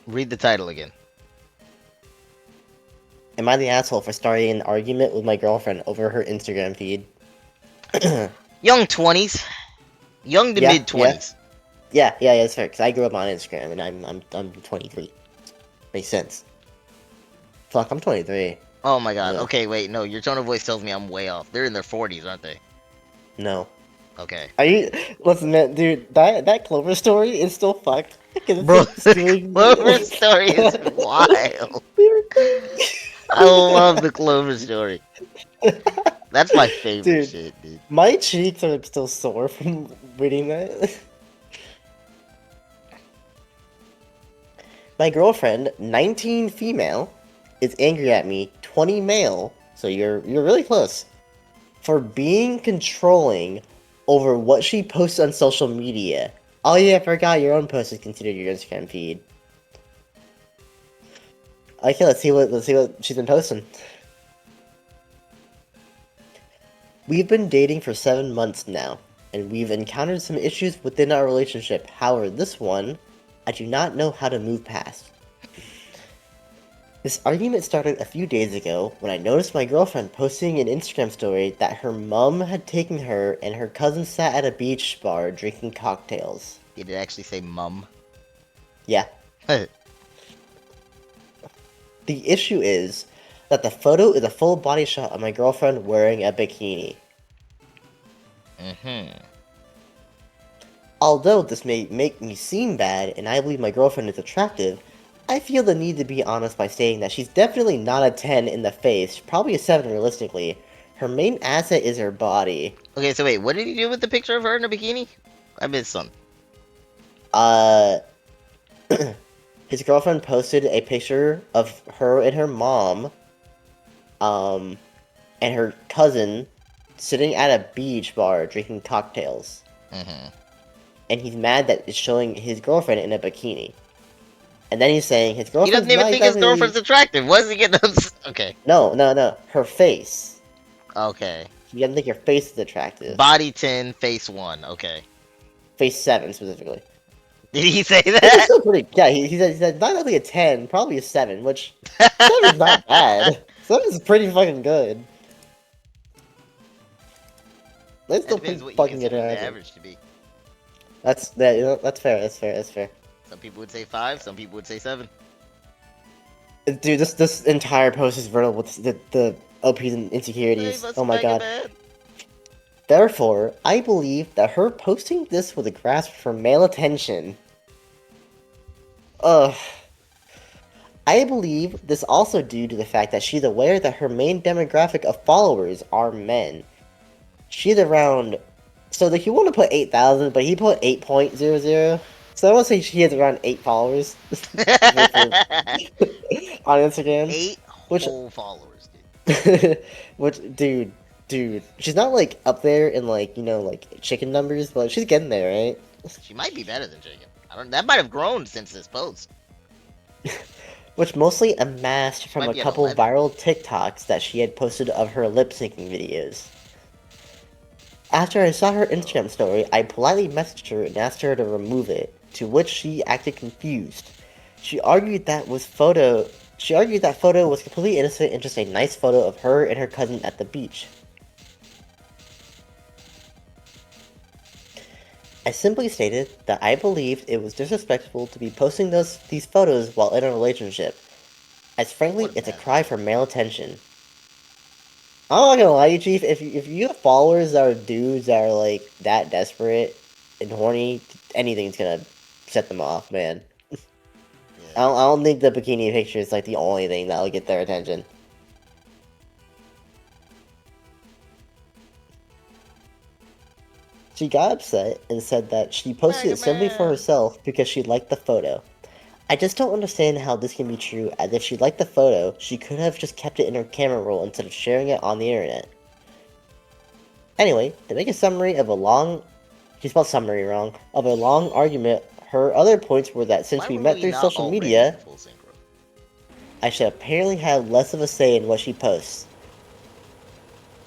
Read the title again. Am I the asshole for starting an argument with my girlfriend over her Instagram feed? Young 20s. Young to Yeah, mid yeah, 20s. yeah. That's fair. Cause I grew up on Instagram, and I'm 23. Makes sense. Fuck, I'm 23. Oh my god. Ugh, Okay, wait, no, your tone of voice tells me I'm way off. They're in their 40s, aren't they? no. Okay. Are you? Listen, man, dude. That Clover story is still fucked. Cause it's Bro, like the doing. Clover story is wild. I love the Clover story. That's my favorite Dude, shit, dude. my cheeks are still sore from reading that. My girlfriend, 19 female, is angry at me, 20 male. So you're really close. For being controlling over what she posts on social media. Oh yeah, I forgot your own post is considered your Instagram feed. Okay, let's see what she's been posting. We've been dating for 7 months now, and we've encountered some issues within our relationship. However, this one, I do not know how to move past. This argument started a few days ago when I noticed my girlfriend posting an Instagram story that her mum had taken her and her cousin sat at a beach bar drinking cocktails. Did it actually say mum? Yeah. The issue is that the photo is a full body shot of my girlfriend wearing a bikini. Although this may make me seem bad and I believe my girlfriend is attractive, I feel the need to be honest by stating that she's definitely not a 10 in the face, probably a 7 realistically. Her main asset is her body. Okay, so wait, what did he do with the picture of her in a bikini? I missed some. His girlfriend posted a picture of her and her mom, and her cousin sitting at a beach bar drinking cocktails. And he's mad that it's showing his girlfriend in a bikini. And then he's saying his He girlfriend's doesn't even not think his exactly... girlfriend's attractive. What's he getting Okay. No. Her face. Okay. He doesn't think your face is attractive. Body 10, face 1. Okay. Face 7, specifically. Did he say Which is that? still pretty... Yeah, he said not only a 10, probably a 7, which... 7's not bad. 7's pretty fucking good. That's still Depends pretty what you fucking consider the attractive. average to be. That's fair. Some people would say 5, some people would say 7. Dude, this entire post is riddled with the OP's insecurities. Oh my god. Therefore, I believe that her posting this with a grasp for male attention. Ugh. I believe this also due to the fact that she's aware that her main demographic of followers are men. She's around... So like, you want to put 8,000, but he put 8.00. So I want to say she has around 8 followers. On Instagram. 8 Which... whole followers, dude. Which, dude, she's not like up there in like, you know, like chicken numbers, but she's getting there, right? She might be better than Jacob. I don't. That might have grown since this post. Which mostly amassed from Might a be at couple 11. viral TikToks that she had posted of her lip syncing videos. After I saw her Instagram story, I politely messaged her and asked her to remove it, to which she acted confused. She argued that photo was completely innocent and just a nice photo of her and her cousin at the beach. I simply stated that I believed it was disrespectful to be posting these photos while in a relationship, as frankly, it's a cry for male attention. I'm not gonna lie to you, Chief, if you have followers that are dudes that are like that desperate and horny, anything's gonna set them off, man. I don't think the bikini picture is like the only thing that'll get their attention. She got upset and said that she posted it simply for herself because she liked the photo. I just don't understand how this can be true, as if she liked the photo, she could have just kept it in her camera roll instead of sharing it on the internet. Anyway, to make a summary of a long... She spelled summary wrong. Of a long argument, her other points were that since we met through social media, I should apparently have less of a say in what she posts.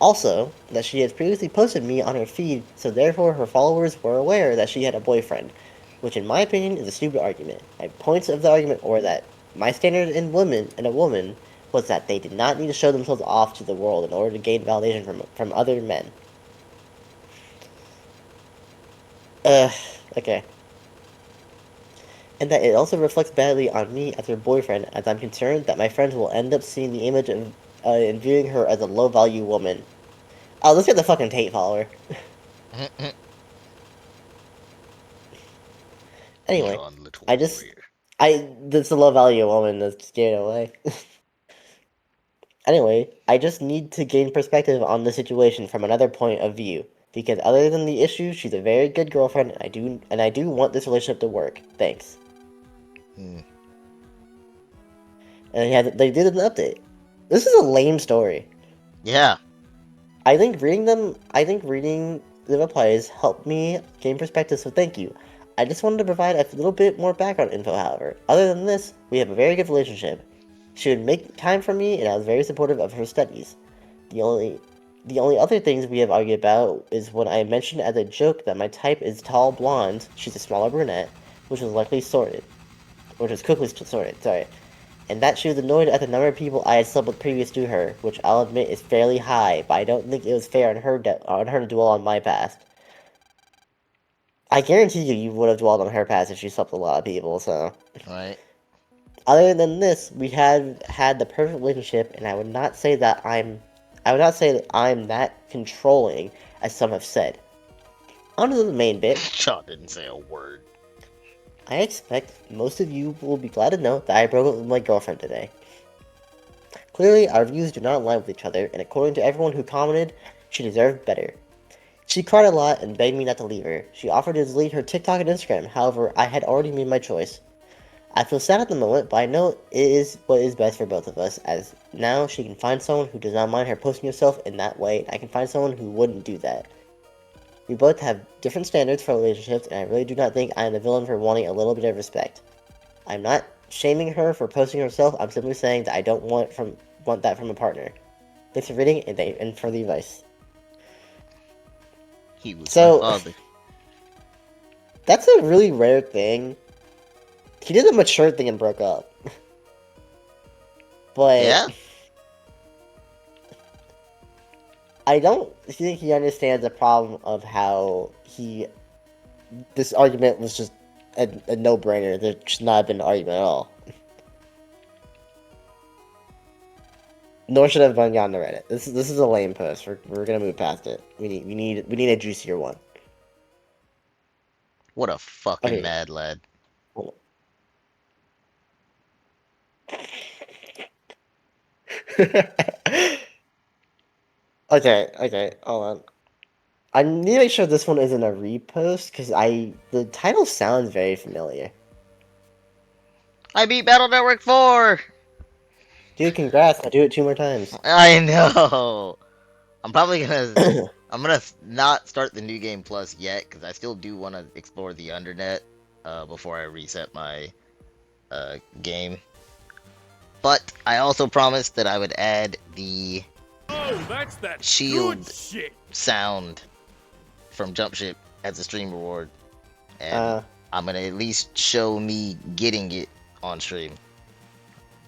Also, that she has previously posted me on her feed, so therefore her followers were aware that she had a boyfriend, which in my opinion is a stupid argument. My points of the argument were that my standard in a woman was that they did not need to show themselves off to the world in order to gain validation from other men. Okay. And that it also reflects badly on me as her boyfriend, as I'm concerned that my friends will end up seeing the image of and viewing her as a low-value woman. Oh, let's get the fucking Tate follower. Anyway, that's a low-value woman that's scared away. Anyway, I just need to gain perspective on the situation from another point of view. Because other than the issue, she's a very good girlfriend, and I do want this relationship to work. Thanks. And they did an update. This is a lame story. Yeah. I think reading the replies helped me gain perspective, so thank you. I just wanted to provide a little bit more background info, however. Other than this, we have a very good relationship. She would make time for me, and I was very supportive of her studies. The only other things we have argued about is when I mentioned as a joke that my type is tall blonde, she's a smaller brunette, which was quickly sorted, sorry. And that she was annoyed at the number of people I had slept with previous to her, which I'll admit is fairly high, but I don't think it was fair on her to dwell on my past. I guarantee you would have dwelled on her past if she slept with a lot of people, so... Right. Other than this, we had the perfect relationship, and I would not say that I'm that controlling as some have said. On to the main bit. Shaw didn't say a word. I expect most of you will be glad to know that I broke up with my girlfriend today. Clearly, our views do not align with each other, and according to everyone who commented, she deserved better. She cried a lot and begged me not to leave her. She offered to delete her TikTok and Instagram, however, I had already made my choice. I feel sad at the moment, but I know it is what is best for both of us, as now she can find someone who does not mind her posting herself in that way, and I can find someone who wouldn't do that. We both have different standards for relationships, and I really do not think I am the villain for wanting a little bit of respect. I'm not shaming her for posting herself, I'm simply saying that I don't want that from a partner. Thanks for reading and for the advice. He was So- my father. That's a really rare thing. He did a mature thing and broke up. But... Yeah? I don't think he understands the problem of how this argument was just a no-brainer. There should not have been an argument at all. Nor should have gone to Reddit. This is a lame post. We're gonna move past it. We need a juicier one. What a fucking Okay. mad lad. Okay, hold on. I need to make sure this one isn't a repost, because the title sounds very familiar. I beat Battle Network 4! Dude, congrats, I'll do it 2 more times. I know! I'm probably gonna... I'm gonna not start the New Game Plus yet, because I still do want to explore the Undernet before I reset my game. But I also promised that I would add the that's that shield good shit. sound from Jump Ship as a stream reward. And I'm gonna at least show me getting it on stream.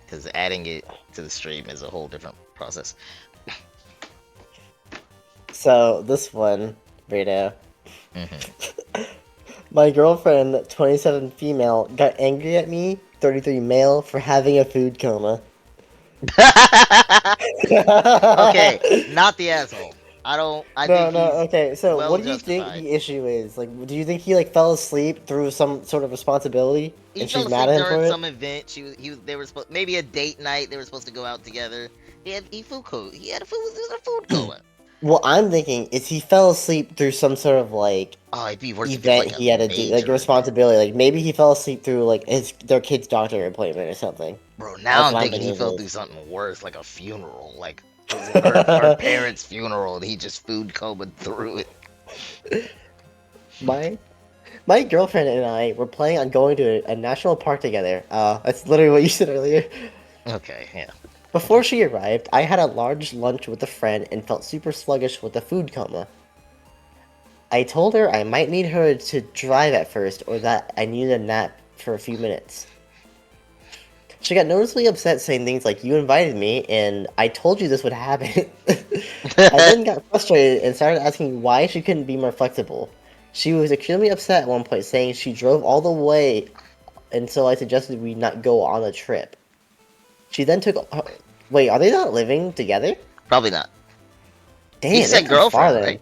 Because adding it to the stream is a whole different process. So, this one, Rito. Mm-hmm. My girlfriend, 27 female, got angry at me, 33 male, for having a food coma. Okay, not the asshole. I think he's okay, so well what do you think justified. the issue is? Like, do you think he, fell asleep through some sort of responsibility? He and fell she's mad asleep at him for during it? some event. They were supposed, maybe a date night. They were supposed to go out together. He had a food coma. Well, I'm thinking, is he fell asleep through some sort of, Oh, it'd be worse if event it's like he had to do, like, major a responsibility. Like, maybe he fell asleep through, like, their kid's doctor appointment or something. Bro, now That's I'm what thinking he fell it through is. something worse, like a funeral. Like, her parents' funeral, and he just food comaed through it. My girlfriend and I were planning on going to a national park together. That's literally what you said earlier. Okay, yeah. Before she arrived, I had a large lunch with a friend and felt super sluggish with a food coma. I told her I might need her to drive at first, or that I needed a nap for a few minutes. She got noticeably upset, saying things like, "You invited me, and I told you this would happen." I then got frustrated and started asking why she couldn't be more flexible. She was extremely upset at one point, saying she drove all the way until I suggested we not go on a trip. She then took... Wait, are they not living together? Probably not. Damn, He said that's far girlfriend, then. right?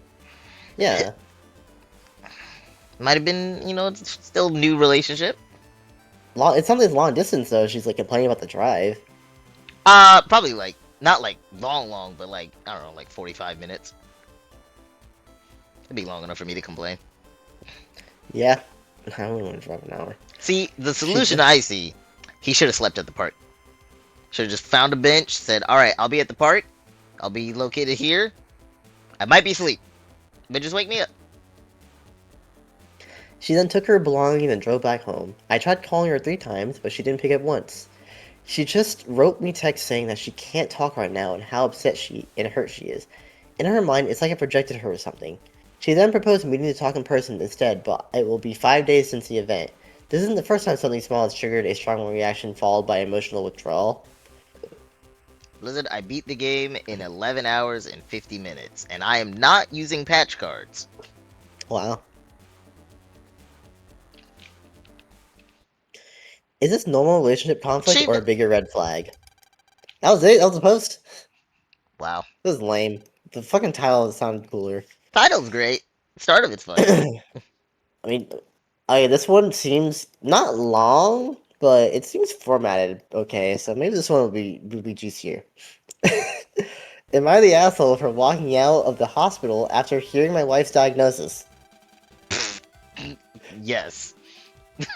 Yeah. Might have been, it's still new relationship. It sounds like long distance, though. She's, complaining about the drive. Probably, not, long, but, I don't know, 45 minutes. It'd be long enough for me to complain. Yeah. I only want to drive an hour. See, the solution I see, he should have slept at the park. Should have just found a bench, said, alright, I'll be at the park. I'll be located here. I might be asleep, but just wake me up. She then took her belongings and drove back home. I tried calling her 3 times, but she didn't pick up once. She just wrote me text saying that she can't talk right now and how upset and hurt she is. In her mind, it's like I projected her or something. She then proposed meeting to talk in person instead, but it will be 5 days since the event. This isn't the first time something small has triggered a strong reaction followed by emotional withdrawal. Blizzard, I beat the game in 11 hours and 50 minutes, and I am not using patch cards. Wow. Is this normal relationship conflict or a Achievement. bigger red flag? That was it? That was the post? Wow. This is lame. The fucking title sounded cooler. Title's great. Start of it's funny. I mean, this one seems not long, but it seems formatted okay, so maybe this one will be juicier. Am I the asshole for walking out of the hospital after hearing my wife's diagnosis? Yes.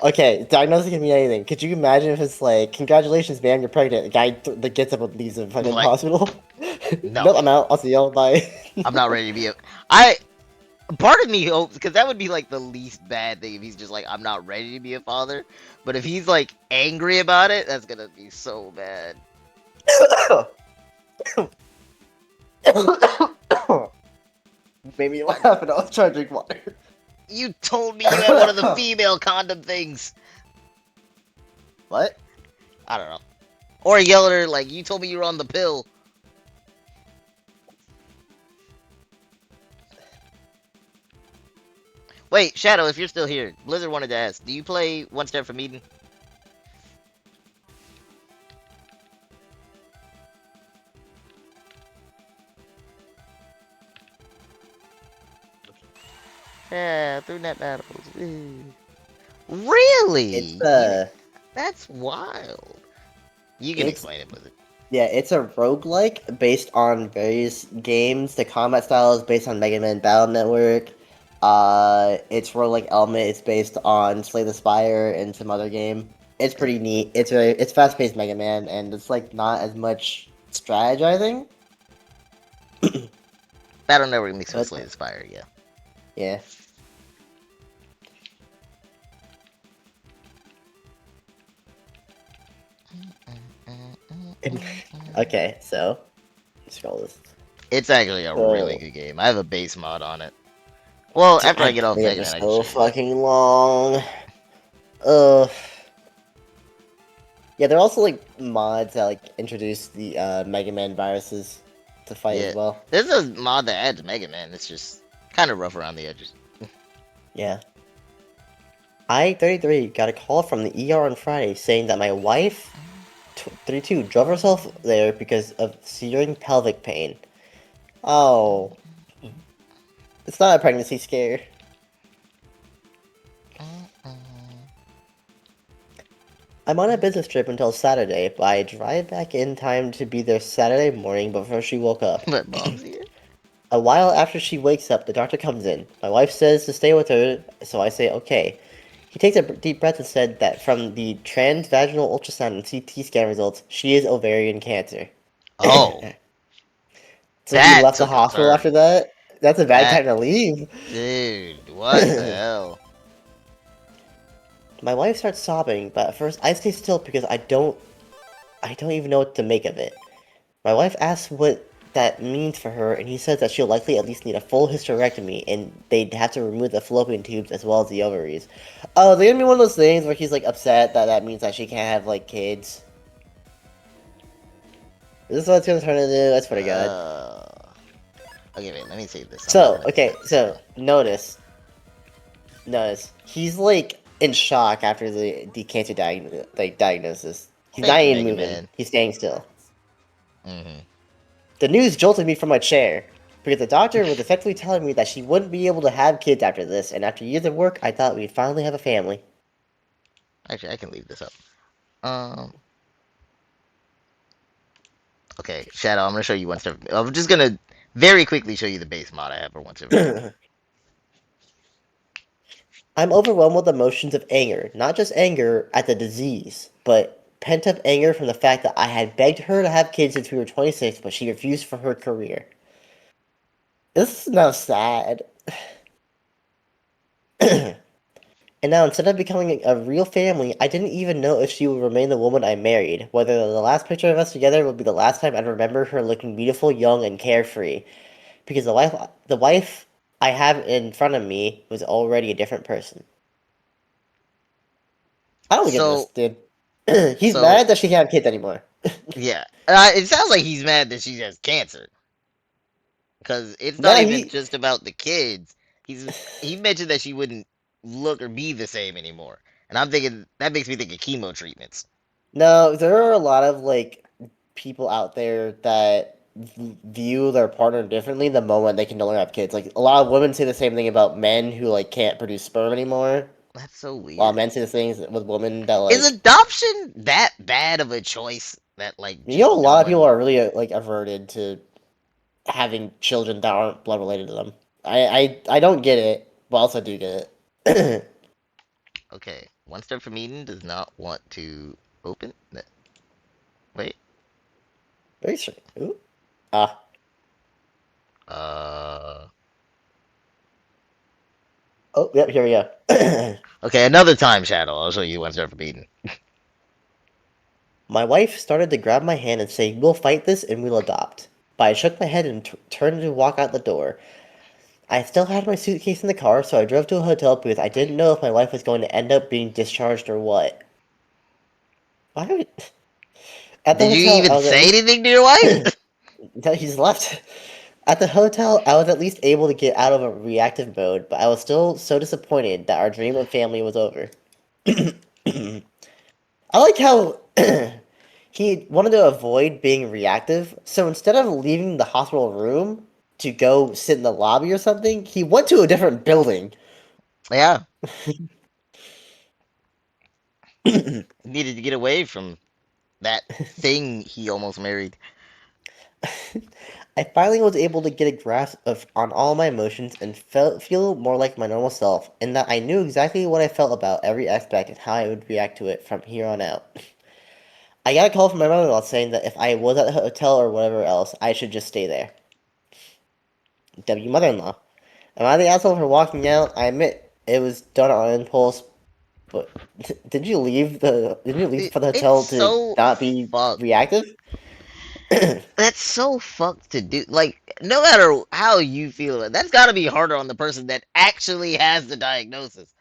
Okay, diagnosis can mean anything. Could you imagine if it's like, congratulations, man, you're pregnant. The guy that gets up and leaves the fucking Like, hospital. no. Nope, I'm out. I'll see y'all. Bye. I'm not ready to be a. Part of me hopes, because that would be like the least bad thing if he's just like, I'm not ready to be a father. But if he's like angry about it, that's gonna be so bad. Made me laugh and I was trying to drink water. You told me you had one of the female condom things. What? I don't know. Or yell at her like, you told me you were on the pill. Wait, Shadow, if you're still here, Blizzard wanted to ask, do you play One Step from Eden? Yeah, through net battles. Woo. Really? It's That's wild. You can It's- explain it, Blizzard. yeah, it's a roguelike based on various games. The combat style is based on Mega Man Battle Network. Its roguelike element is based on Slay the Spire and some other game. It's pretty neat. It's fast paced Mega Man, and it's like not as much strategizing. Battle Network mixed with What? Slay the Spire, yeah. Yeah. Okay, so scroll this. It's actually a So- really good game. I have a base mod on it. Well, after I get off They're Mega Man, I can so show you. fucking long. Yeah, they're also like mods that like introduce the Mega Man viruses to fight Yeah. as well. There's a mod that adds Mega Man. It's just kind of rough around the edges. Yeah. I-33 got a call from the ER on Friday saying that my wife, 32, drove herself there because of searing pelvic pain. Oh. It's not a pregnancy scare. I'm on a business trip until Saturday, but I drive back in time to be there Saturday morning before she woke up. But Mom's here. A while after she wakes up, the doctor comes in. My wife says to stay with her, so I say okay. He takes a deep breath and said that from the transvaginal ultrasound and CT scan results, she is ovarian cancer. Oh, So That he left the took a hospital turn. after that? That's a bad That- time to leave. dude, what the hell? My wife starts sobbing, but at first I stay still because I don't even know what to make of it. My wife asks what that means for her, and he says that she'll likely at least need a full hysterectomy, and they'd have to remove the fallopian tubes as well as the ovaries. Oh, they're gonna be one of those things where he's like upset that that means that she can't have like kids. Is this what it's gonna turn into? I swear to God. Okay, wait, let me save this. So, okay, so notice, he's like in shock after the cancer diagnosis. He's Thank not you, even Mega moving. Man. He's staying still. Mm-hmm. The news jolted me from my chair because the doctor was effectively telling me that she wouldn't be able to have kids after this, and after years of work, I thought we'd finally have a family. Actually, I can leave this up. Okay, Shadow, I'm gonna show you one step. I'm just gonna very quickly show you the base mod I have for one step. I'm overwhelmed with emotions of anger, not just anger at the disease, but pent up anger from the fact that I had begged her to have kids since we were 26, but she refused for her career. This is now sad. And now, instead of becoming a real family, I didn't even know if she would remain the woman I married, whether the last picture of us together would be the last time I'd remember her looking beautiful, young, and carefree. Because the wife I have in front of me was already a different person. I don't get this, So, dude. He's so mad that she can't have kids anymore. yeah, it sounds like he's mad that she has cancer because it's not No, even he just about the kids. He mentioned that she wouldn't look or be the same anymore, and I'm thinking that makes me think of chemo treatments. no. There are a lot of like people out there that view their partner differently the moment they can no longer have kids. Like a lot of women say the same thing about men who like can't produce sperm anymore. That's so While weird. men say the things with women that Is like adoption that bad of a choice that like you know just a no lot of people one? are really like averted to having children that aren't blood related to them. I don't get it, but also do get it. Okay, one step from Eden does not want to open. Wait, Very strange. Ooh. Ah. uh, Oh, yep. Here we go. okay, another time shadow. I'll show you one step from Eden. My wife started to grab my hand and say, "We'll fight this and we'll adopt." But I shook my head and turned to walk out the door. I still had my suitcase in the car, so I drove to a hotel booth. I didn't know if my wife was going to end up being discharged or what. Why would... At the Did you hotel, even I was at say least... anything to your wife? No, he's left. At the hotel, I was at least able to get out of a reactive mode, but I was still so disappointed that our dream of family was over. I like how he wanted to avoid being reactive, so instead of leaving the hospital room to go sit in the lobby or something, he went to a different building. Yeah, needed to get away from that thing he almost married. I finally was able to get a grasp of on all my emotions and feel more like my normal self, and that I knew exactly what I felt about every aspect and how I would react to it from here on out. I got a call from my mother-in-law saying that if I was at the hotel or whatever else, I should just stay there. W mother-in-law. Am I the asshole for walking out? I admit it was done on impulse, but didn't you leave for the It's hotel to so not be fucked. reactive? That's so fucked to do. Like, no matter how you feel about it, that's got to be harder on the person that actually has the diagnosis.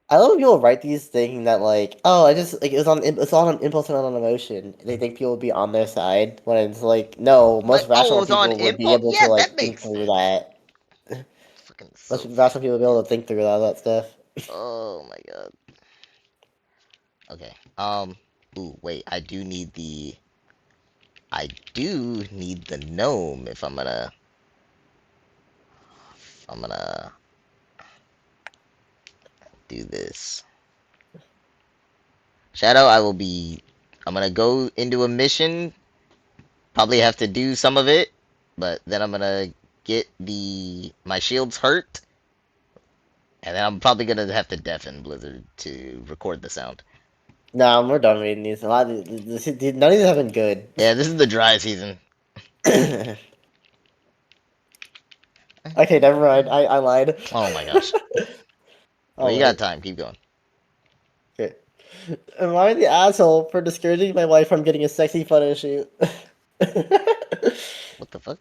I love when people write these thinking that like, oh, I just like it's all on impulse and not on emotion. They think people would be on their side when it's like, no, Like, most oh, it rational was on people would be impulse. able to Yeah, like that think makes through sense. that. Fucking Most so rational fucked. people would be able to think through all that stuff. Oh my god. Okay. Ooh, wait. I do need the gnome if I'm gonna do this. Shadow, I'm gonna go into a mission. Probably have to do some of it, but then I'm gonna get my shields hurt, and then I'm probably gonna have to deafen Blizzard to record the sound. No, we're done reading these. A lot of none of these have been good. Yeah, this is the dry season. Okay, never mind. I lied. Oh my gosh. Well, you got Alright. time. Keep going. Okay. Am I the asshole for discouraging my wife from getting a sexy photo shoot? What the fuck?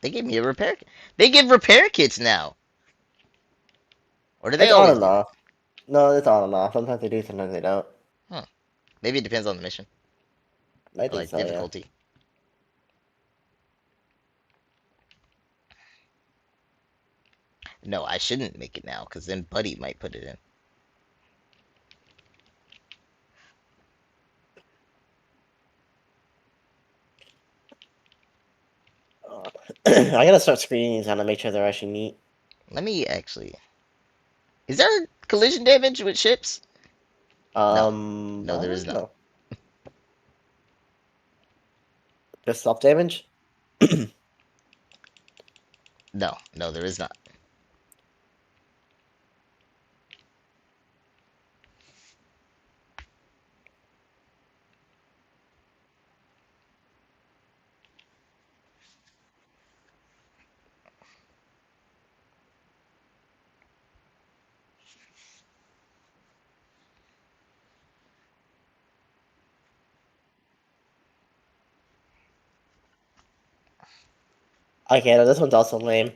They gave me a repair. They give repair kits now, or do they It's on always and do that? off. No, it's on and off. Sometimes they do, sometimes they don't. Huh? Maybe it depends on the mission I or think like so, yeah. difficulty. No, I shouldn't make it now because then Buddy might put it in. I gotta start screening these on to make sure they're actually neat. Let me actually. Is there collision damage with ships? No, no, there is not. No. Just self damage? No, no, there is not. Okay, no, this one's also lame.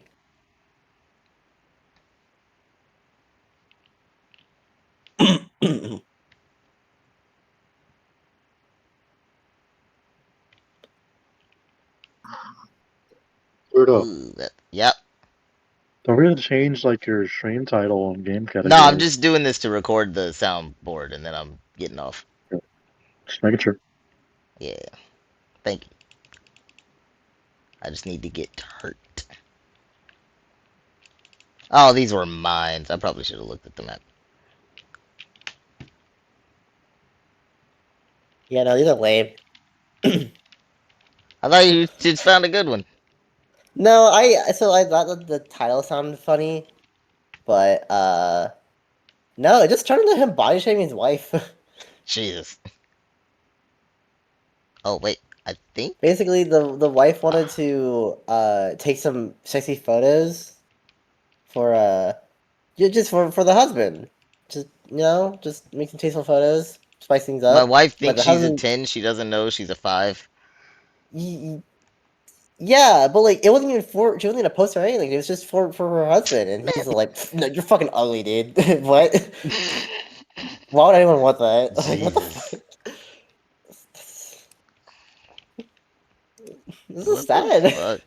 Weirdo. Ooh, yep. Don't forget to change like your stream title and game No, I'm category. just doing this to record the soundboard, and then I'm getting off. Just making sure. Yeah. Thank you. I just need to get hurt. Oh, these were mines. I probably should have looked at the map. Yeah, no, these are lame. I thought you just found a good one. No, I thought that the title sounded funny, but no, it just turned into him body shaming his wife. Jesus. Oh, wait. I think. Basically, the wife wanted to take some sexy photos for just for the husband. Just just make some tasteful photos, spice things My up. wife But thinks the she's a husband, 10. She doesn't know she's a 5. yeah, but like it wasn't even for she wasn't gonna post or anything. It was just for her husband, and he's like, "No, you're fucking ugly, dude. What? Why would anyone want that? Like, what the fuck? Jesus. This is What the sad." fuck?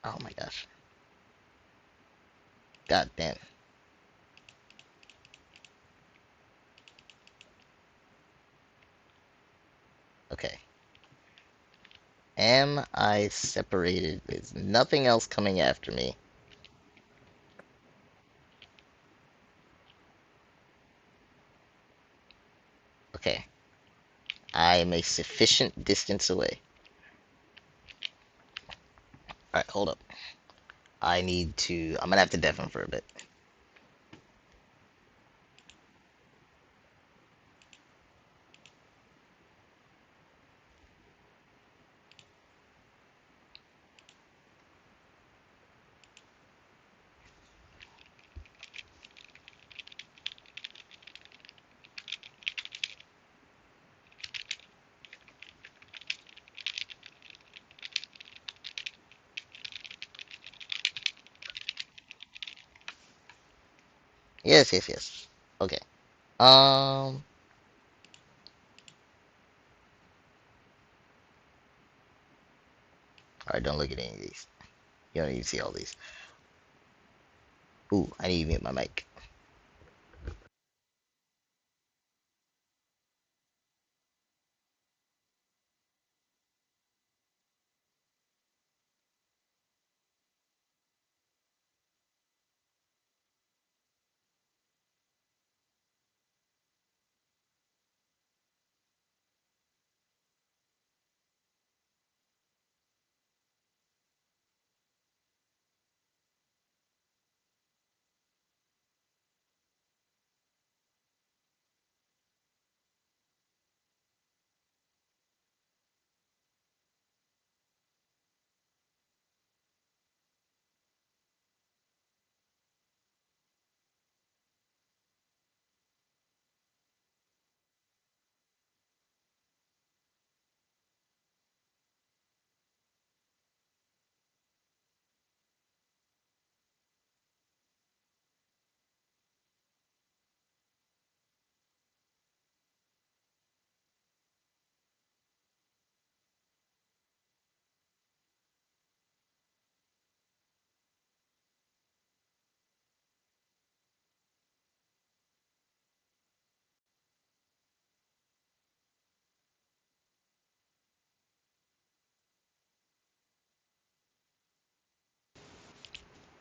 Oh my gosh. God damn. Okay. Am I separated? Is nothing else coming after me? Okay. I am a sufficient distance away. Alright, hold up. I need to. I'm gonna have to deafen for a bit. Yes, yes, yes. Okay. Um. Alright, don't look at any of these. You don't need to see all these. Ooh, I need to mute my mic.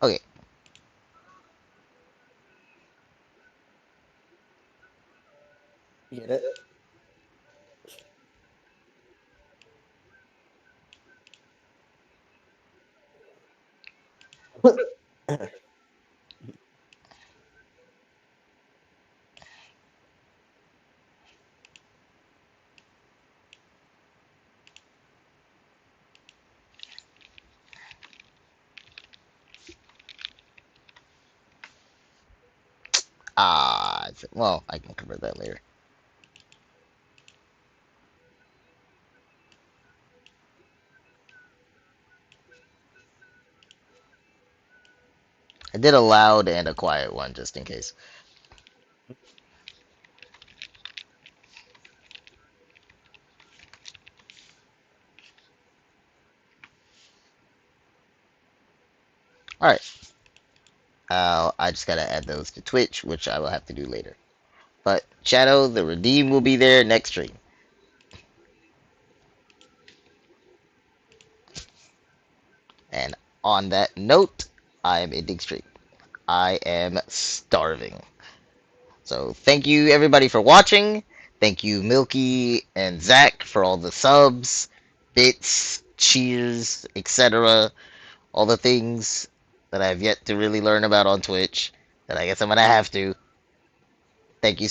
Okay. You get it? Ah. Well, I can convert that later. I did a loud and a quiet one just in case. Alright. I just gotta add those to Twitch, which I will have to do later. But Shadow, the redeem will be there next stream. And on that note, I am ending stream. I am starving. So thank you everybody for watching. Thank you Milky and Zach for all the subs, bits, cheers, etc. All the things that I have yet to really learn about on Twitch that I guess I'm gonna have to. Thank you